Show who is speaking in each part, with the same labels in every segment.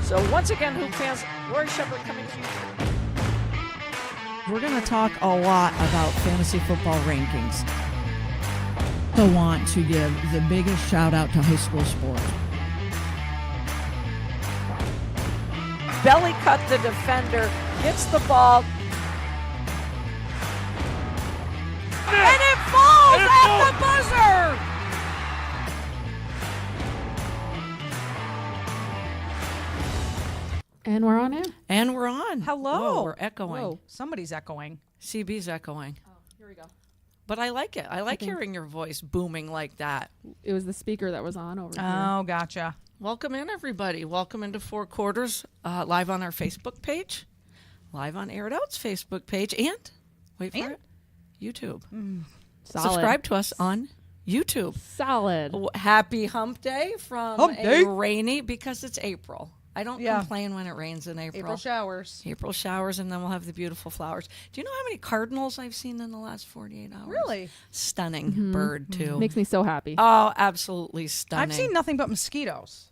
Speaker 1: So once again, Hoop fans, Lori Shepard coming to you.
Speaker 2: We're going to talk a lot about fantasy football rankings. I want to give the biggest shout out to high school sports.
Speaker 1: Belly cut the defender, gets the ball, and it falls at the buzzer!
Speaker 3: And we're on air.
Speaker 2: And we're on.
Speaker 4: Hello.
Speaker 2: Whoa, we're echoing.
Speaker 4: Whoa, somebody's echoing.
Speaker 2: CB's echoing.
Speaker 3: Oh, here we go.
Speaker 2: But I like it. I like
Speaker 3: think-
Speaker 2: hearing your voice booming like that.
Speaker 3: It was the speaker that was on over here.
Speaker 4: Oh, gotcha.
Speaker 2: Welcome in, everybody. Welcome into Four Quarters, live on our Facebook page, live on Air It Out's Facebook page, and, wait for it, YouTube.
Speaker 3: Solid.
Speaker 2: Subscribe to us on YouTube.
Speaker 3: Solid.
Speaker 2: Happy Hump Day from
Speaker 4: Hump
Speaker 2: a
Speaker 4: day.
Speaker 2: rainy, because it's April. I don't
Speaker 4: Yeah.
Speaker 2: complain when it rains in April.
Speaker 4: April showers.
Speaker 2: April showers, and then we'll have the beautiful flowers. Do you know how many cardinals I've seen in the last 48 hours?
Speaker 4: Really?
Speaker 2: Stunning bird, too.
Speaker 3: Makes me so happy.
Speaker 2: Oh, absolutely stunning.
Speaker 4: I've seen nothing but mosquitoes.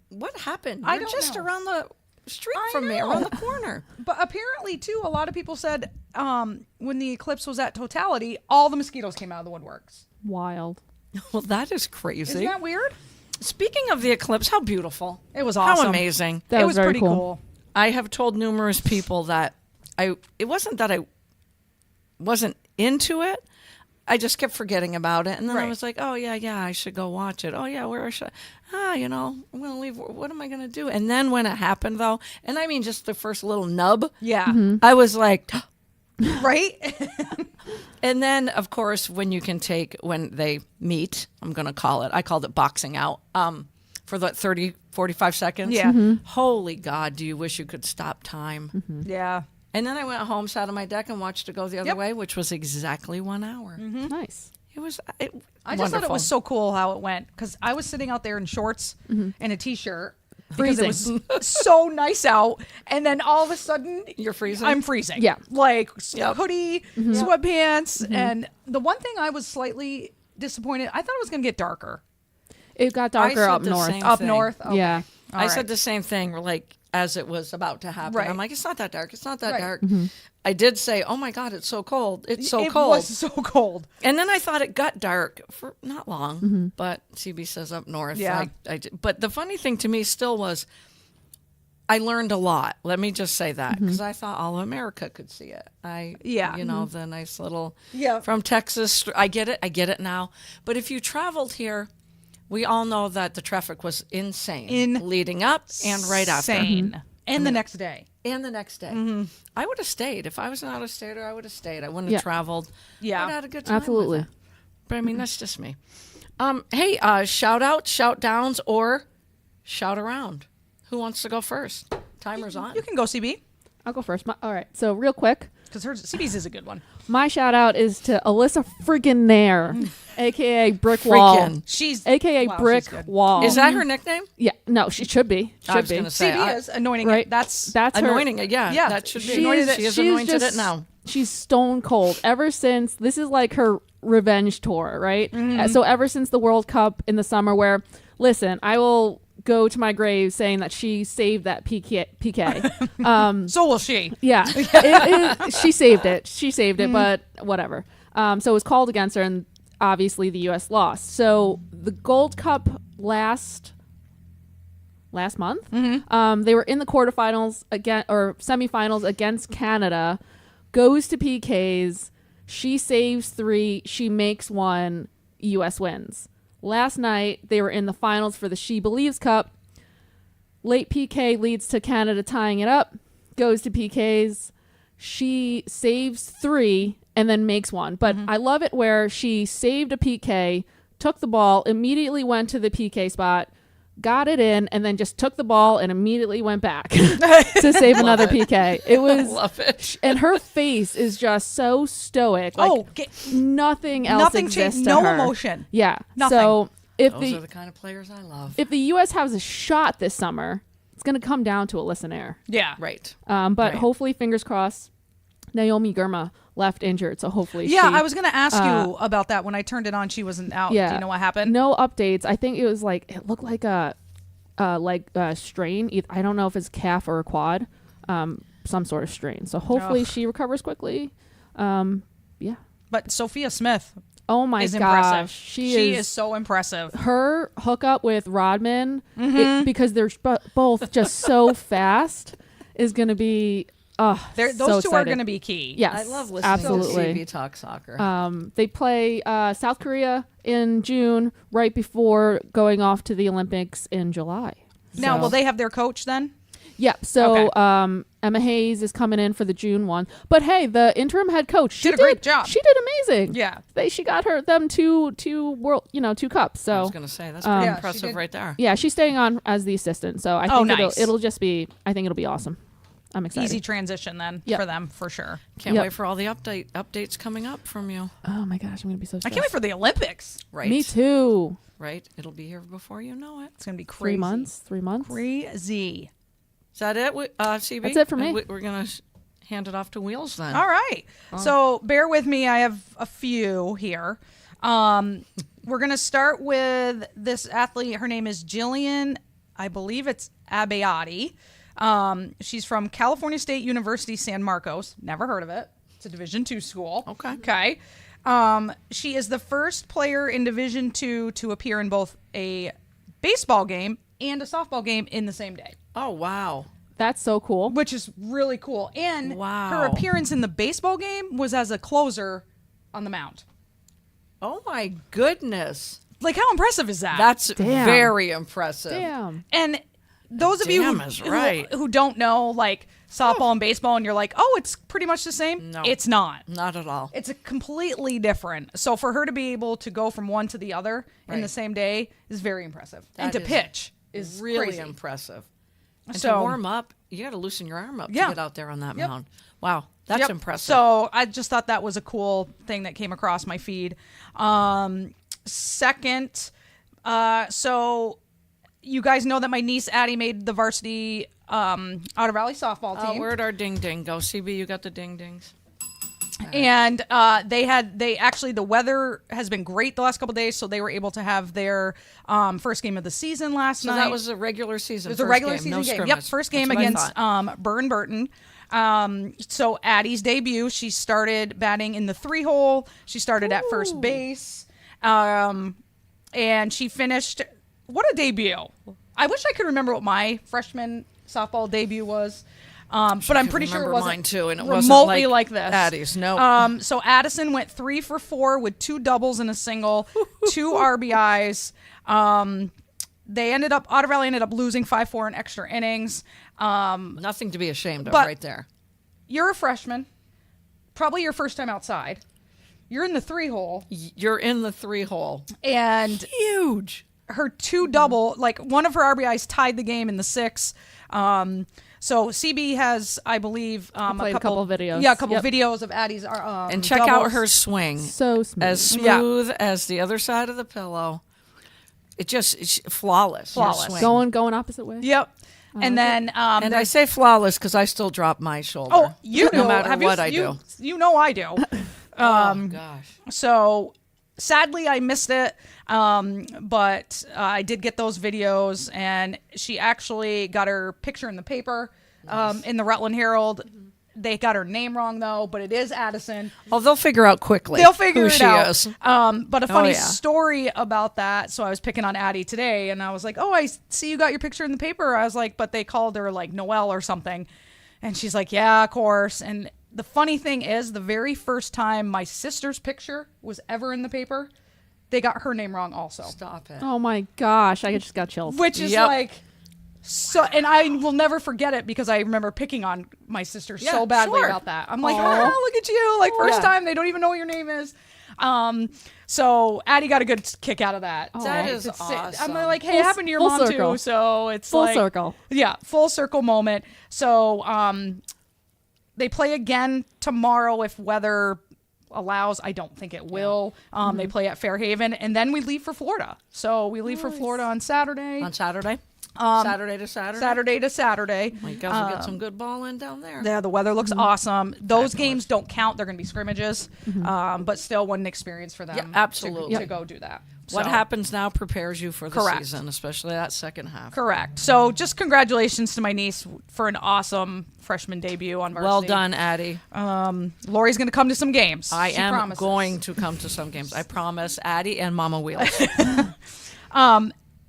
Speaker 2: What happened?
Speaker 4: I
Speaker 2: You're
Speaker 4: don't
Speaker 2: just
Speaker 4: know.
Speaker 2: around the street
Speaker 4: I
Speaker 2: from me,
Speaker 4: know.
Speaker 2: around the corner.
Speaker 4: But apparently, too, a lot of people said when the eclipse was at totality, all the mosquitoes came out of the woodworks.
Speaker 3: Wild.
Speaker 2: Well, that is crazy.
Speaker 4: Isn't that weird?
Speaker 2: Speaking of the eclipse, how beautiful.
Speaker 4: It was awesome.
Speaker 2: How amazing.
Speaker 3: That
Speaker 4: it
Speaker 3: was
Speaker 4: was
Speaker 3: very
Speaker 4: pretty
Speaker 3: cool.
Speaker 4: cool.
Speaker 2: I have told numerous people that it wasn't that I wasn't into it. I just kept forgetting about it. And then I
Speaker 4: Right.
Speaker 2: was like, oh, yeah, I should go watch it. Oh, yeah, where should I'm going to leave. What am I going to do? And then when it happened, though, and I mean just the first little nub,
Speaker 4: Yeah.
Speaker 2: I was like,
Speaker 4: Right?
Speaker 2: and then, of course, when they meet, I called it boxing out, for the 30, 45 seconds.
Speaker 4: Yeah.
Speaker 2: Holy God, do you wish you could stop time?
Speaker 4: Yeah.
Speaker 2: And then I went home, sat on my deck, and watched it go the other
Speaker 4: Yep.
Speaker 2: way, which was exactly 1 hour.
Speaker 3: Nice.
Speaker 2: It was
Speaker 4: I just thought it was so cool how it went because I was sitting out there in shorts and a t-shirt because it was so nice out, and then all of a sudden
Speaker 2: You're freezing?
Speaker 4: I'm freezing.
Speaker 3: Yeah.
Speaker 4: like
Speaker 2: Yep.
Speaker 4: hoodie, sweatpants, and the one thing I was slightly disappointed. I thought it was going to get darker
Speaker 3: It got
Speaker 2: I
Speaker 3: darker
Speaker 2: said
Speaker 3: up
Speaker 2: the
Speaker 3: north.
Speaker 2: same
Speaker 4: up
Speaker 2: thing.
Speaker 4: north. Okay.
Speaker 3: Yeah.
Speaker 4: All
Speaker 2: I
Speaker 4: right.
Speaker 2: said the same thing, like, as it was about to happen.
Speaker 4: Right.
Speaker 2: I'm like, it's not that dark. It's not that
Speaker 4: Right.
Speaker 2: dark. I did say, oh, my God, it's so cold. It's so
Speaker 4: it
Speaker 2: cold.
Speaker 4: was so cold.
Speaker 2: And then I thought it got dark for not long, but CB says up north.
Speaker 4: Yeah.
Speaker 2: But the funny thing to me still was I learned a lot. Let me just say that because I thought all of America could see it.
Speaker 4: Yeah.
Speaker 2: The nice little
Speaker 4: Yeah.
Speaker 2: from Texas. I get it now. But if you traveled here, we all know that the traffic was insane leading up and right after.
Speaker 4: Insane. And the next day.
Speaker 2: And the next day. I would have stayed. If I was an out-of-stater, I would have stayed. I wouldn't have traveled.
Speaker 4: Yeah.
Speaker 2: I would have had a good time.
Speaker 3: Absolutely.
Speaker 2: With it. But I mean, that's just me. Hey, shout outs, shout downs, or shout around. Who wants to go first? Timer's on.
Speaker 4: You can go CB
Speaker 3: I'll go first. All right. So real quick,
Speaker 4: because CB's is a good one.
Speaker 3: my shout out is to Alyssa friggin' Nair, aka Brick Wall.
Speaker 2: Freaking.
Speaker 4: She's
Speaker 3: AKA
Speaker 4: wow,
Speaker 3: Brick
Speaker 4: she's good.
Speaker 3: Wall.
Speaker 2: Is that her nickname?
Speaker 3: Yeah. No, she should be.
Speaker 2: I
Speaker 3: Should
Speaker 2: was
Speaker 3: be.
Speaker 2: going to say.
Speaker 4: CB is anointing
Speaker 3: right.
Speaker 4: it. That's
Speaker 3: her.
Speaker 2: Anointing it, yeah.
Speaker 4: Yeah,
Speaker 2: That should be.
Speaker 4: she anointed it.
Speaker 2: She has
Speaker 3: she's
Speaker 2: anointed
Speaker 3: just-
Speaker 2: it now.
Speaker 3: She's stone cold ever since this is like her revenge tour, right? So ever since the World Cup in the summer, where listen, I will go to my grave saying that she saved that PK.
Speaker 4: so will she.
Speaker 3: Yeah, she saved it. She saved it, but whatever. So it was called against her, and obviously the U.S. lost. So the Gold Cup last month, they were in the quarterfinals again or semifinals against Canada. Goes to PKs. She saves 3. She makes 1. U.S. wins. Last night they were in the finals for the She Believes Cup. Late PK leads to Canada tying it up. Goes to PKs. She saves 3 and then makes 1. But I love it where she saved a PK, took the ball, immediately went to the PK spot, got it in, and then just took the ball and immediately went back to save another PK. It was
Speaker 2: Love it.
Speaker 3: and her face is just so stoic. Like nothing else
Speaker 4: nothing
Speaker 3: exists
Speaker 4: changed.
Speaker 3: to
Speaker 4: No
Speaker 3: her.
Speaker 4: emotion.
Speaker 3: Yeah.
Speaker 4: Nothing.
Speaker 3: So if
Speaker 2: Those are the kind of players I love.
Speaker 3: if the U.S. has a shot this summer, it's going to come down to Alyssa Nair.
Speaker 4: Yeah.
Speaker 2: Right.
Speaker 3: But
Speaker 2: Right.
Speaker 3: hopefully, fingers crossed, Naomi Girma left injured, so hopefully
Speaker 4: Yeah,
Speaker 3: she,
Speaker 4: I was going to ask you about that. When I turned it on, she wasn't out.
Speaker 3: Yeah.
Speaker 4: Do you know what happened?
Speaker 3: No updates. I think it was like, it looked like a leg strain. I don't know if it's calf or a quad, some sort of strain. So hopefully she recovers quickly. Yeah.
Speaker 4: But Sophia Smith
Speaker 3: Oh my
Speaker 4: is
Speaker 3: gosh,
Speaker 4: impressive.
Speaker 3: she
Speaker 4: is so impressive.
Speaker 3: Her hookup with Rodman, because they're both just so fast, is going to be. Those
Speaker 4: so
Speaker 3: two
Speaker 4: are going to be key.
Speaker 3: Yes,
Speaker 2: I love listening
Speaker 3: absolutely.
Speaker 2: to CB talk soccer.
Speaker 3: They play South Korea in June, right before going off to the Olympics in July.
Speaker 4: Now,
Speaker 3: So-
Speaker 4: will they have their coach then?
Speaker 3: Yep. So
Speaker 4: Okay.
Speaker 3: Emma Hayes is coming in for the June one. But hey, the interim head coach she
Speaker 4: Did a great job.
Speaker 3: She did amazing.
Speaker 4: Yeah.
Speaker 3: She got them two cups.
Speaker 2: I was
Speaker 3: So
Speaker 2: going to say that's pretty
Speaker 4: Yeah, she
Speaker 2: impressive
Speaker 4: did.
Speaker 2: right there.
Speaker 3: yeah, she's staying on as the assistant. So I
Speaker 4: Oh,
Speaker 3: think
Speaker 4: nice.
Speaker 3: it'll just be. I think it'll be awesome. I'm excited.
Speaker 4: Easy transition then
Speaker 3: Yep.
Speaker 4: for them for sure.
Speaker 2: Can't
Speaker 3: Yep.
Speaker 2: wait for all the updates coming up from you.
Speaker 3: Oh my gosh, I'm gonna be so.
Speaker 4: I
Speaker 3: Stressed.
Speaker 4: can't wait for the Olympics.
Speaker 2: Right.
Speaker 3: Me too.
Speaker 2: Right. It'll be here before you know it.
Speaker 4: It's gonna be crazy.
Speaker 3: 3 months. 3 months.
Speaker 4: Crazy.
Speaker 2: Is that it, CB?
Speaker 3: That's it for me.
Speaker 2: We're going to hand it off to Wheels then.
Speaker 4: All right. So bear with me. I have a few here. We're gonna start with this athlete. Her name is Jillian. I believe it's Abayati. She's from California State University, San Marcos. Never heard of it. It's a Division II school.
Speaker 2: Okay.
Speaker 4: Okay. She is the first player in Division II to appear in both a baseball game and a softball game in the same day,
Speaker 2: Oh, wow.
Speaker 3: That's so cool.
Speaker 4: which is really cool. And
Speaker 2: Wow.
Speaker 4: her appearance in the baseball game was as a closer on the mound.
Speaker 2: Oh, my goodness.
Speaker 4: Like, how impressive is that?
Speaker 2: That's
Speaker 3: Damn.
Speaker 2: very impressive.
Speaker 3: Damn.
Speaker 4: And those of you
Speaker 2: Damn is right.
Speaker 4: who don't know, like, softball and baseball, and you're like, oh, it's pretty much the same.
Speaker 2: No.
Speaker 4: It's not.
Speaker 2: Not at all.
Speaker 4: It's a completely different. So for her to be able to go from one to the other in the
Speaker 2: Right.
Speaker 4: same day is very impressive. And
Speaker 2: That
Speaker 4: to
Speaker 2: is
Speaker 4: pitch is
Speaker 2: really
Speaker 4: crazy.
Speaker 2: impressive. And
Speaker 4: So-
Speaker 2: to warm up, you got to loosen your arm up
Speaker 4: Yeah.
Speaker 2: to get out there on that
Speaker 4: Yep.
Speaker 2: mound. Wow, that's
Speaker 4: Yep.
Speaker 2: impressive.
Speaker 4: So I just thought that was a cool thing that came across my feed. Second, so you guys know that my niece Addie made the varsity Otter Valley softball team.
Speaker 2: Where'd our ding ding go? CB, you got the ding dings.
Speaker 4: And the weather has been great the last couple of days, so they were able to have their first game of the season last
Speaker 2: So
Speaker 4: night.
Speaker 2: that was a regular season.
Speaker 4: It was a
Speaker 2: first
Speaker 4: regular
Speaker 2: game,
Speaker 4: season
Speaker 2: no
Speaker 4: game.
Speaker 2: scrimmage.
Speaker 4: Yep, first game
Speaker 2: That's what I
Speaker 4: against
Speaker 2: thought.
Speaker 4: Burton. So Addie's debut, she started batting in the 3-hole. She started at first base, and she finished. What a debut! I wish I could remember what my freshman softball debut was. But I'm
Speaker 2: could
Speaker 4: pretty sure it
Speaker 2: remember
Speaker 4: wasn't
Speaker 2: mine too, and it
Speaker 4: remotely
Speaker 2: wasn't
Speaker 4: like this.
Speaker 2: Addie's, no.
Speaker 4: So Addison went 3 for 4 with 2 doubles and a single, 2 RBIs. Otter Valley ended up losing 5-4 in extra innings.
Speaker 2: Nothing to be ashamed of
Speaker 4: but-
Speaker 2: right there.
Speaker 4: You're a freshman, probably your first time outside. You're in the 3-hole,
Speaker 2: You're in the 3-hole.
Speaker 4: and
Speaker 2: Huge.
Speaker 4: her 2 double, like one of her RBIs tied the game in the 6. So CB has, I believe,
Speaker 3: played a couple of videos.
Speaker 4: Yeah, a couple
Speaker 3: Yep.
Speaker 4: videos of Addie's.
Speaker 2: And check out
Speaker 4: doubles.
Speaker 2: her swing.
Speaker 3: So smooth.
Speaker 2: As smooth as the other side of the pillow. It's flawless. her
Speaker 4: Flawless.
Speaker 2: swing.
Speaker 3: going opposite way.
Speaker 4: Yep. And then,
Speaker 2: And I say flawless because I still drop my shoulder.
Speaker 4: oh, you
Speaker 2: no
Speaker 4: know,
Speaker 2: matter
Speaker 4: have
Speaker 2: what
Speaker 4: you,
Speaker 2: I
Speaker 4: you,
Speaker 2: do.
Speaker 4: You know I do.
Speaker 2: Oh gosh.
Speaker 4: So sadly, I missed it, but I did get those videos, and she actually got her picture in the paper in the Rutland Herald. They got her name wrong though, but it is Addison.
Speaker 2: Oh, they'll figure out quickly.
Speaker 4: They'll figure
Speaker 2: who
Speaker 4: it
Speaker 2: she
Speaker 4: out.
Speaker 2: is.
Speaker 4: But a funny
Speaker 2: yeah.
Speaker 4: story about that. So I was picking on Addie today, and I was like, "Oh, I see you got your picture in the paper." I was like, "But they called her like Noelle or something," and she's like, "Yeah, of course." And the funny thing is, the very first time my sister's picture was ever in the paper, they got her name wrong also,
Speaker 2: Stop it.
Speaker 3: Oh my gosh, I just got chills.
Speaker 4: which is
Speaker 2: Yep.
Speaker 4: like. So, and I will never forget it because I remember picking on my sister
Speaker 2: Yeah,
Speaker 4: so badly
Speaker 2: sure.
Speaker 4: about that. I'm like,
Speaker 3: Aw.
Speaker 4: oh, look at you. Like, first
Speaker 2: Yeah.
Speaker 4: time, they don't even know what your name is. So Addie got a good kick out of that.
Speaker 2: That
Speaker 4: So
Speaker 2: is
Speaker 4: I'm
Speaker 2: awesome.
Speaker 4: like, hey,
Speaker 3: Full-
Speaker 4: it happened to your
Speaker 3: full
Speaker 4: mom
Speaker 3: circle.
Speaker 4: too. So it's
Speaker 3: Full
Speaker 4: like,
Speaker 3: circle.
Speaker 4: yeah, full circle moment. So they play again tomorrow if weather allows. I don't think it will. They play at Fairhaven, and then we leave for Florida. So we leave for Florida on Saturday.
Speaker 2: On Saturday? Saturday to Saturday?
Speaker 4: Saturday to Saturday.
Speaker 2: My guys will get some good ball in down there.
Speaker 4: Yeah, the weather looks awesome. Those games don't count. They're going to be scrimmages, but still, what an experience for them.
Speaker 2: Yeah, absolutely.
Speaker 4: to go do that.
Speaker 2: What happens now prepares you for the
Speaker 4: Correct.
Speaker 2: season, especially that second half.
Speaker 4: Correct. So just congratulations to my niece for an awesome freshman debut on varsity.
Speaker 2: Well done, Addie.
Speaker 4: Lori's going to come to some games.
Speaker 2: I
Speaker 4: She
Speaker 2: am
Speaker 4: promises.
Speaker 2: going to come to some games. I promise, Addie and Mama Wheels.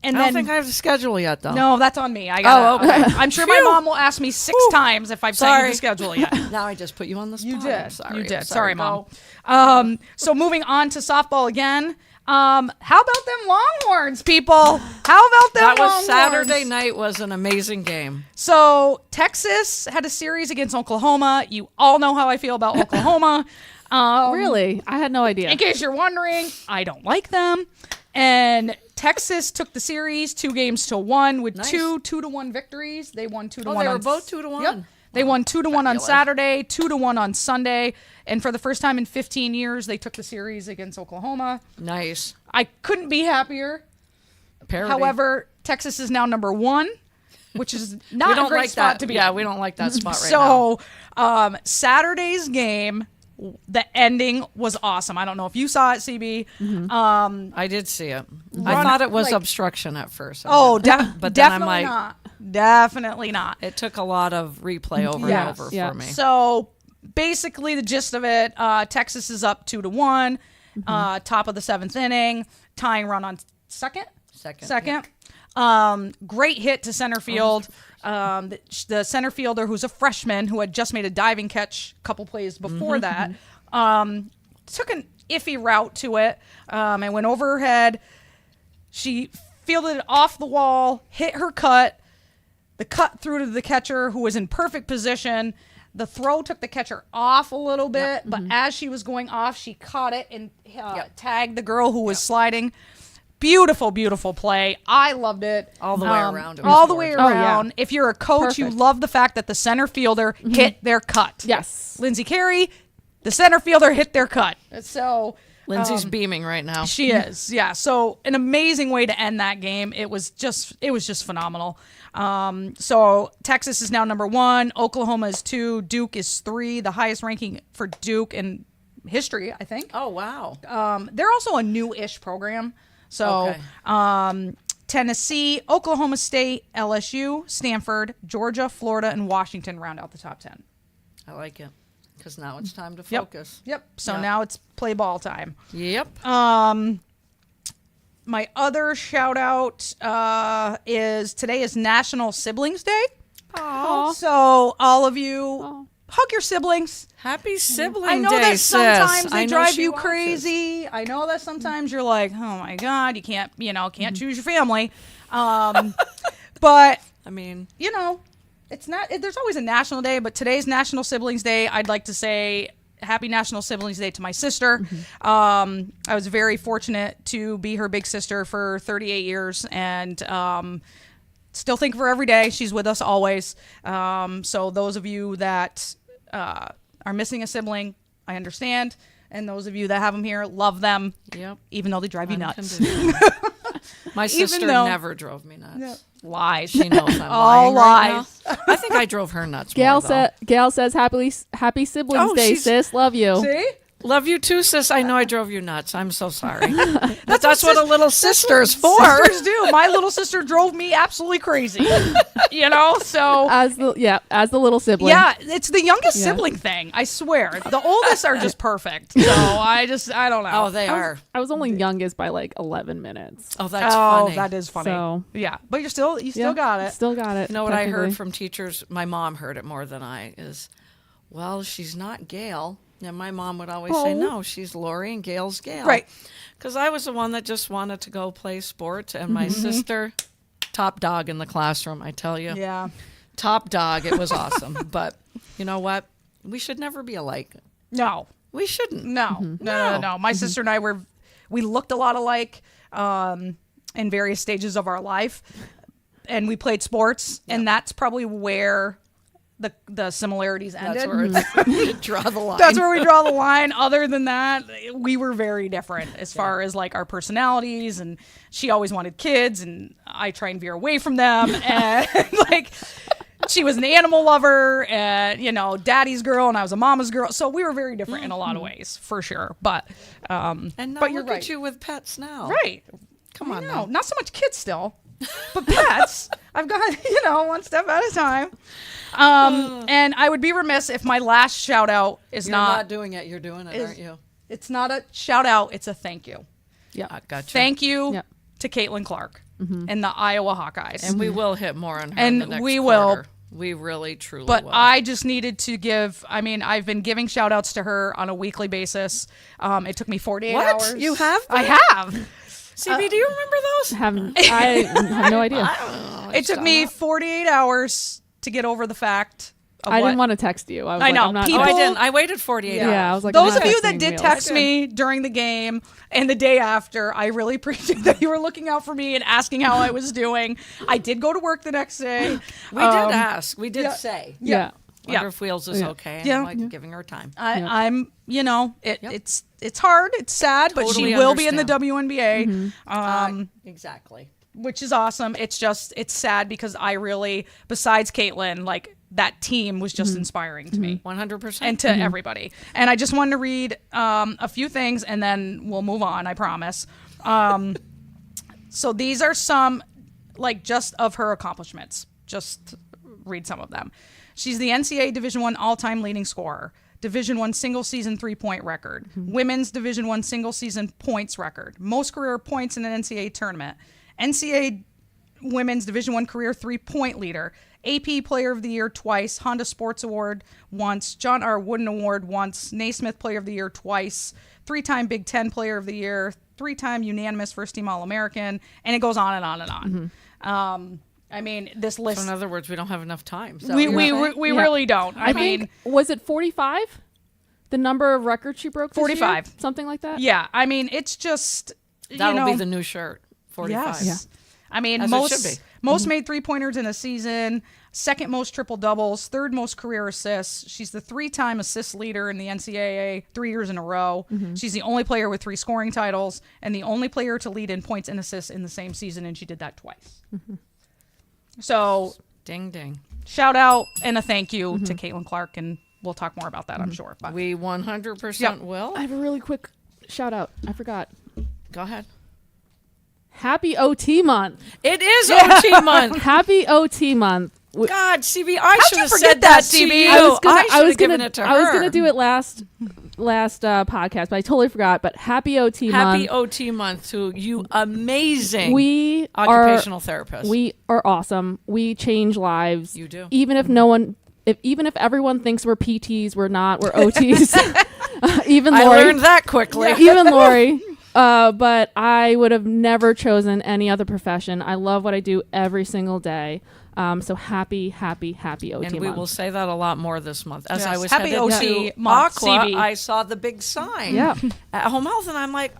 Speaker 4: And
Speaker 2: I don't
Speaker 4: then
Speaker 2: think I have the schedule yet, though.
Speaker 4: no, that's on me. I got.
Speaker 2: okay.
Speaker 4: I'm sure my mom will ask me 6 times if I've sent you
Speaker 2: Sorry.
Speaker 4: the schedule yet.
Speaker 2: Now I just put you on the spot.
Speaker 4: You did.
Speaker 2: I'm sorry.
Speaker 4: You
Speaker 2: I'm
Speaker 4: did. Sorry,
Speaker 2: Go.
Speaker 4: Mom. So moving on to softball again. How about them Longhorns, people? How about them
Speaker 2: That was
Speaker 4: Longhorns?
Speaker 2: Saturday night. Was an amazing game.
Speaker 4: So Texas had a series against Oklahoma. You all know how I feel about Oklahoma.
Speaker 3: Really? I had no idea.
Speaker 4: In case you're wondering, I don't like them. And Texas took the series 2-1 with
Speaker 2: Nice.
Speaker 4: two 2-1 victories. They won 2-1.
Speaker 2: They were
Speaker 4: on
Speaker 2: both 2-1.
Speaker 4: Yep. They won 2-1 on
Speaker 2: Fabulous.
Speaker 4: Saturday, 2-1 on Sunday, and for the first time in 15 years, they took the series against Oklahoma.
Speaker 2: Nice.
Speaker 4: I couldn't be happier.
Speaker 2: Parody.
Speaker 4: However, Texas is now number 1, which is
Speaker 2: we
Speaker 4: not
Speaker 2: don't
Speaker 4: a great
Speaker 2: like
Speaker 4: spot
Speaker 2: that.
Speaker 4: to be.
Speaker 2: Yeah,
Speaker 4: in.
Speaker 2: we don't like that spot right now.
Speaker 4: So, Saturday's game, the ending was awesome. I don't know if you saw it, CB.
Speaker 2: I did see it.
Speaker 4: Run
Speaker 2: I thought it was
Speaker 4: like-
Speaker 2: obstruction at first.
Speaker 4: Oh,
Speaker 2: but then I'm
Speaker 4: definitely
Speaker 2: like,
Speaker 4: not. Definitely not.
Speaker 2: it took a lot of replay over
Speaker 4: Yes,
Speaker 2: and over
Speaker 3: yeah.
Speaker 2: for me.
Speaker 4: So basically, the gist of it: Texas is up 2-1, top of the 7th inning, tying run on second.
Speaker 2: Second.
Speaker 4: Great hit to center field. The center fielder, who's a freshman, who had just made a diving catch a couple plays before that, took an iffy route to it and went over her head. She fielded it off the wall, hit her cut. The cut through to the catcher, who was in perfect position. The throw took the catcher off a little bit, but as she was going off, she caught it and tagged the girl who was sliding. Beautiful, beautiful play. I loved it.
Speaker 2: All the way around. It was
Speaker 4: All the way
Speaker 2: gorgeous.
Speaker 3: Oh, yeah.
Speaker 4: around. If you're a coach, you
Speaker 3: Perfect.
Speaker 4: love the fact that the center fielder hit their cut.
Speaker 3: Yes.
Speaker 4: Lindsey Carey, the center fielder hit their cut. So
Speaker 2: Lindsay's beaming right now.
Speaker 4: she is, yeah. So an amazing way to end that game. It was just phenomenal. So Texas is now number 1. Oklahoma is 2. Duke is 3. The highest ranking for Duke in history, I think.
Speaker 2: Oh, wow.
Speaker 4: They're also a new-ish program. So
Speaker 2: Okay.
Speaker 4: Tennessee, Oklahoma State, LSU, Stanford, Georgia, Florida, and Washington round out the top 10.
Speaker 2: I like it. Because now it's time to focus.
Speaker 4: Yep. So
Speaker 2: Yeah.
Speaker 4: now it's play ball time.
Speaker 2: Yep.
Speaker 4: My other shout out is today is National Siblings Day.
Speaker 3: Aw.
Speaker 4: So all of you hug your siblings.
Speaker 2: Happy sibling
Speaker 4: I know
Speaker 2: day,
Speaker 4: that sometimes
Speaker 2: sis.
Speaker 4: they
Speaker 2: I know
Speaker 4: drive
Speaker 2: she
Speaker 4: you
Speaker 2: watches.
Speaker 4: crazy. I know that sometimes you're like, oh my God, you can't choose your family. But
Speaker 2: I mean,
Speaker 4: it's not. There's always a national day, but today's National Siblings Day. I'd like to say happy National Siblings Day to my sister. I was very fortunate to be her big sister for 38 years, and still think of her every day. She's with us always. So those of you that are missing a sibling, I understand. And those of you that have them here, love them,
Speaker 2: yep.
Speaker 4: even though they drive you nuts.
Speaker 2: Unconditional. My sister
Speaker 4: though-
Speaker 2: never drove me nuts.
Speaker 4: Lies.
Speaker 2: She knows I'm
Speaker 4: All
Speaker 2: lying right
Speaker 4: lies.
Speaker 2: now. I think I drove her nuts
Speaker 3: Gail
Speaker 2: more, though.
Speaker 3: says happy siblings
Speaker 2: Oh,
Speaker 3: day,
Speaker 2: she's-
Speaker 3: sis. Love you.
Speaker 4: See?
Speaker 2: Love you too, sis. I know I drove you nuts. I'm so sorry. But that's what a little sister's for.
Speaker 4: Sisters do. My little sister drove me absolutely crazy. So
Speaker 3: As the little sibling.
Speaker 4: yeah, it's the youngest
Speaker 3: Yeah.
Speaker 4: sibling thing. I swear. The oldest are just perfect. So I don't know.
Speaker 2: Oh, they are.
Speaker 3: I was only youngest by like 11 minutes.
Speaker 2: Oh, that's
Speaker 4: Oh,
Speaker 2: funny.
Speaker 4: that is funny.
Speaker 3: So-
Speaker 4: yeah, but you still
Speaker 3: Yeah,
Speaker 4: got it.
Speaker 3: Still got it.
Speaker 2: You know what I
Speaker 3: technically.
Speaker 2: heard from teachers? My mom heard it more than I is, well, she's not Gail. And my mom would always say,
Speaker 3: Oh.
Speaker 2: no, she's Lori and Gail's Gail.
Speaker 4: Right.
Speaker 2: Because I was the one that just wanted to go play sports. And my sister, top dog in the classroom, I tell you.
Speaker 4: Yeah.
Speaker 2: Top dog. It was awesome. But you know what? We should never be alike.
Speaker 4: No.
Speaker 2: We shouldn't.
Speaker 4: No. My sister and I we looked a lot alike in various stages of our life, and we played sports, and that's probably where the similarities ended.
Speaker 2: That's where it's draw the line.
Speaker 4: That's where we draw the line. Other than that, we were very different as far as like our personalities, and she always wanted kids, and I try and veer away from them, and like she was an animal lover and, daddy's girl, and I was a mama's girl. So we were very different in a lot of ways, for sure. But,
Speaker 2: And now
Speaker 4: but you're
Speaker 2: look
Speaker 4: right.
Speaker 2: at you with pets now.
Speaker 4: Right.
Speaker 2: Come on
Speaker 4: No,
Speaker 2: now.
Speaker 4: not so much kids still, but pets. I've got, one step at a time. And I would be remiss if my last shout out is
Speaker 2: You're
Speaker 4: not,
Speaker 2: not doing it. You're doing it, aren't you?
Speaker 4: it's not a shout out. It's a thank you.
Speaker 3: Yeah.
Speaker 2: Gotcha.
Speaker 4: Thank you
Speaker 3: Yep.
Speaker 4: to Caitlin Clark and the Iowa Hawkeyes.
Speaker 2: And we will hit more on her
Speaker 4: And
Speaker 2: in the next
Speaker 4: we will.
Speaker 2: quarter. We really, truly
Speaker 4: But
Speaker 2: will.
Speaker 4: I just needed to give, I've been giving shout outs to her on a weekly basis. It took me 48
Speaker 2: What?
Speaker 4: hours.
Speaker 2: You have
Speaker 4: I
Speaker 2: been?
Speaker 4: have.
Speaker 2: CB, do you remember those?
Speaker 3: I have no idea.
Speaker 4: It took me 48 hours to get over the fact of
Speaker 3: I
Speaker 4: what.
Speaker 3: didn't want to text you. I was
Speaker 4: I
Speaker 3: like,
Speaker 4: know,
Speaker 3: I'm not.
Speaker 2: Oh,
Speaker 4: people-
Speaker 2: I didn't. I waited 48 hours.
Speaker 3: Yeah, I was like, I'm
Speaker 4: Those
Speaker 3: not
Speaker 4: of you that
Speaker 3: texting
Speaker 4: did
Speaker 3: Wheels.
Speaker 4: text me during the game and the day after, I really appreciate that you were looking out for me and asking how I was doing. I did go to work the next day.
Speaker 2: We did ask. We did
Speaker 4: yeah.
Speaker 2: say.
Speaker 3: Yeah.
Speaker 2: Wonder
Speaker 4: Yeah.
Speaker 2: if Wheels is
Speaker 3: Yeah.
Speaker 2: okay. And
Speaker 4: Yeah.
Speaker 2: I'm like giving her time.
Speaker 4: I'm, it's hard, it's sad, but
Speaker 2: Totally
Speaker 4: she will be in the
Speaker 2: understand.
Speaker 4: WNBA.
Speaker 2: Exactly.
Speaker 4: Which is awesome. It's sad because I really, besides Caitlin, like that team was just inspiring to me
Speaker 2: 100%.
Speaker 4: and to everybody. And I just wanted to read a few things and then we'll move on, I promise. So these are some, like, just of her accomplishments. Just read some of them. She's the NCAA Division I all-time leading scorer. Division I single-season three-point record. Women's Division I single-season points record. Most career points in an NCAA tournament. NCAA Women's Division I career three-point leader. AP Player of the Year twice. Honda Sports Award once. John R. Wooden Award once. Naismith Player of the Year twice. Three-time Big Ten Player of the Year. Three-time unanimous first-team All-American. And it goes on and on and on. This list...
Speaker 2: So in other words, we don't have enough time. So
Speaker 4: We
Speaker 3: Yeah.
Speaker 4: really don't.
Speaker 3: I think, was it 45? The number of records she broke this
Speaker 4: 45.
Speaker 3: year? Something like that?
Speaker 4: Yeah, it's just
Speaker 2: that'll be the new shirt. 45.
Speaker 4: Yes.
Speaker 3: Yeah.
Speaker 2: As it should be.
Speaker 4: Most made 3-pointers in a season, second most triple doubles, third most career assists. She's the 3-time assist leader in the NCAA 3 years in a row. She's the only player with 3 scoring titles and the only player to lead in points and assists in the same season, and she did that twice. So
Speaker 2: Ding, ding.
Speaker 4: shout out and a thank you to Caitlin Clark, and we'll talk more about that, I'm sure. But
Speaker 2: We 100%
Speaker 4: Yep.
Speaker 2: will.
Speaker 3: I have a really quick shout out. I forgot.
Speaker 2: Go ahead.
Speaker 3: Happy OT month.
Speaker 2: It is OT month.
Speaker 3: Happy OT month.
Speaker 2: God, CB, I should
Speaker 4: you
Speaker 2: have
Speaker 4: forget
Speaker 2: said
Speaker 4: that,
Speaker 2: that to
Speaker 4: CB?
Speaker 2: you.
Speaker 3: I was
Speaker 2: given
Speaker 3: gonna
Speaker 2: it to her.
Speaker 3: I was gonna do it last podcast, but I totally forgot. But happy OT
Speaker 2: Happy
Speaker 3: month.
Speaker 2: OT month to you, amazing
Speaker 3: We
Speaker 2: occupational therapists.
Speaker 3: We are awesome. We change lives.
Speaker 2: You do.
Speaker 3: Even if no one, even if everyone thinks we're PTs, we're not. We're OTs. Even
Speaker 2: I
Speaker 3: Lori.
Speaker 2: learned that quickly.
Speaker 3: Even Lori. But I would have never chosen any other profession. I love what I do every single day. So happy OT
Speaker 2: And we
Speaker 3: month.
Speaker 2: will say that a lot more this month. As
Speaker 4: Yes.
Speaker 2: I was
Speaker 4: Happy
Speaker 2: headed
Speaker 4: OT
Speaker 2: to
Speaker 4: month,
Speaker 2: Aqua,
Speaker 4: CB.
Speaker 2: I saw the big sign
Speaker 3: Yeah.
Speaker 2: at Home Health, and I'm like,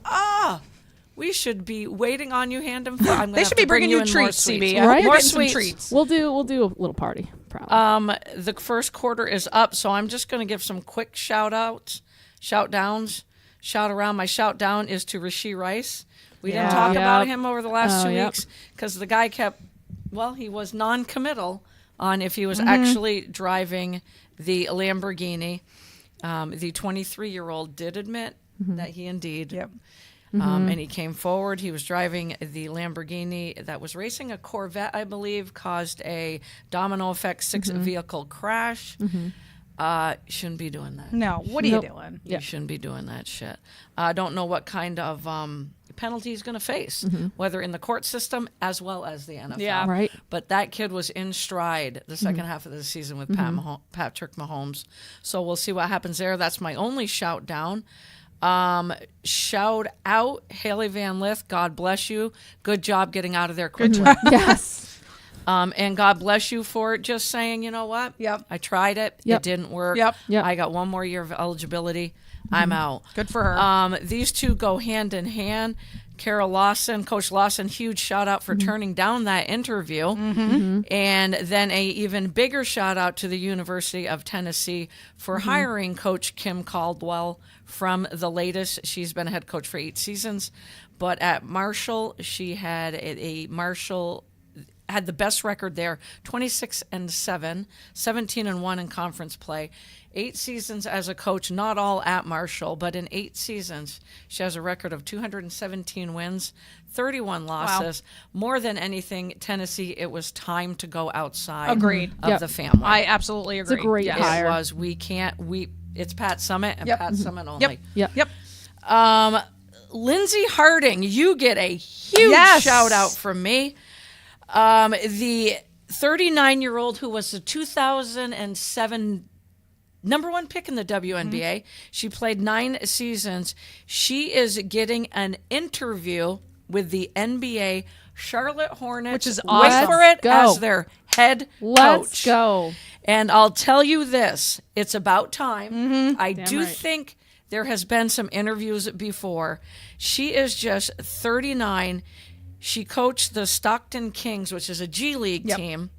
Speaker 2: we should be waiting on you hand and foot. I'm gonna
Speaker 4: they
Speaker 2: have
Speaker 4: should
Speaker 2: to
Speaker 4: be bringing you
Speaker 2: in more
Speaker 4: treats,
Speaker 2: sweets.
Speaker 4: CB. I hope
Speaker 3: Right?
Speaker 4: you're
Speaker 2: More
Speaker 4: getting some
Speaker 2: sweets.
Speaker 4: treats.
Speaker 3: We'll do a little party. Probably.
Speaker 2: The first quarter is up, so I'm just going to give some quick shout outs, shout downs, shout around. My shout down is to Rasheed Rice. We didn't talk
Speaker 3: Yep.
Speaker 2: about him over the last 2
Speaker 3: Yep.
Speaker 2: weeks because the guy he was non-committal on if he was actually driving the Lamborghini. The 23-year-old did admit that he indeed.
Speaker 4: Yep.
Speaker 2: And he came forward. He was driving the Lamborghini that was racing a Corvette, I believe, caused a domino effect 6-vehicle crash. Shouldn't be doing that.
Speaker 4: No, what are you
Speaker 3: Nope.
Speaker 4: doing?
Speaker 2: You shouldn't be doing that shit. I don't know what kind of penalty he's going to face, whether in the court system as well as the NFL.
Speaker 4: Yeah.
Speaker 3: Right.
Speaker 2: But that kid was in stride the second half of the season with Patrick Mahomes. So we'll see what happens there. That's my only shout down. Shout out Haley Van Lith. God bless you. Good job getting out of there quickly.
Speaker 3: Yes.
Speaker 2: And God bless you for just saying, you know what?
Speaker 4: Yep.
Speaker 2: I tried it.
Speaker 3: Yep.
Speaker 2: It didn't work.
Speaker 4: Yep.
Speaker 3: Yep.
Speaker 2: I got one more year of eligibility. I'm out.
Speaker 4: Good for her.
Speaker 2: These two go hand in hand. Carol Lawson, Coach Lawson, huge shout out for turning down that interview. And then a even bigger shout out to the University of Tennessee for hiring Coach Kim Caldwell from the latest. She's been a head coach for 8 seasons. But at Marshall, she had a Marshall had the best record there, 26-7, 17-1 in conference play. 8 seasons as a coach, not all at Marshall, but in 8 seasons, she has a record of 217 wins, 31 losses. More than anything, Tennessee, it was time to go outside
Speaker 4: Agreed.
Speaker 2: of the family.
Speaker 4: I absolutely agree.
Speaker 3: It's a great
Speaker 4: Yes.
Speaker 3: hire.
Speaker 2: It was. It's Pat Summitt and Pat Summitt only.
Speaker 3: Yep.
Speaker 2: Lindsay Harding, you get a huge
Speaker 4: Yes.
Speaker 2: shout out from me. The 39-year-old who was the 2007 number 1 pick in the WNBA. She played 9 seasons. She is getting an interview with the NBA Charlotte Hornets.
Speaker 4: Which is
Speaker 2: Wait
Speaker 4: awesome.
Speaker 2: for it,
Speaker 3: Go.
Speaker 2: as their head
Speaker 3: Let's
Speaker 2: coach.
Speaker 3: go.
Speaker 2: And I'll tell you this, it's about time. I do
Speaker 3: right.
Speaker 2: think there has been some interviews before. She is just 39. She coached the Stockton Kings, which is a G League team,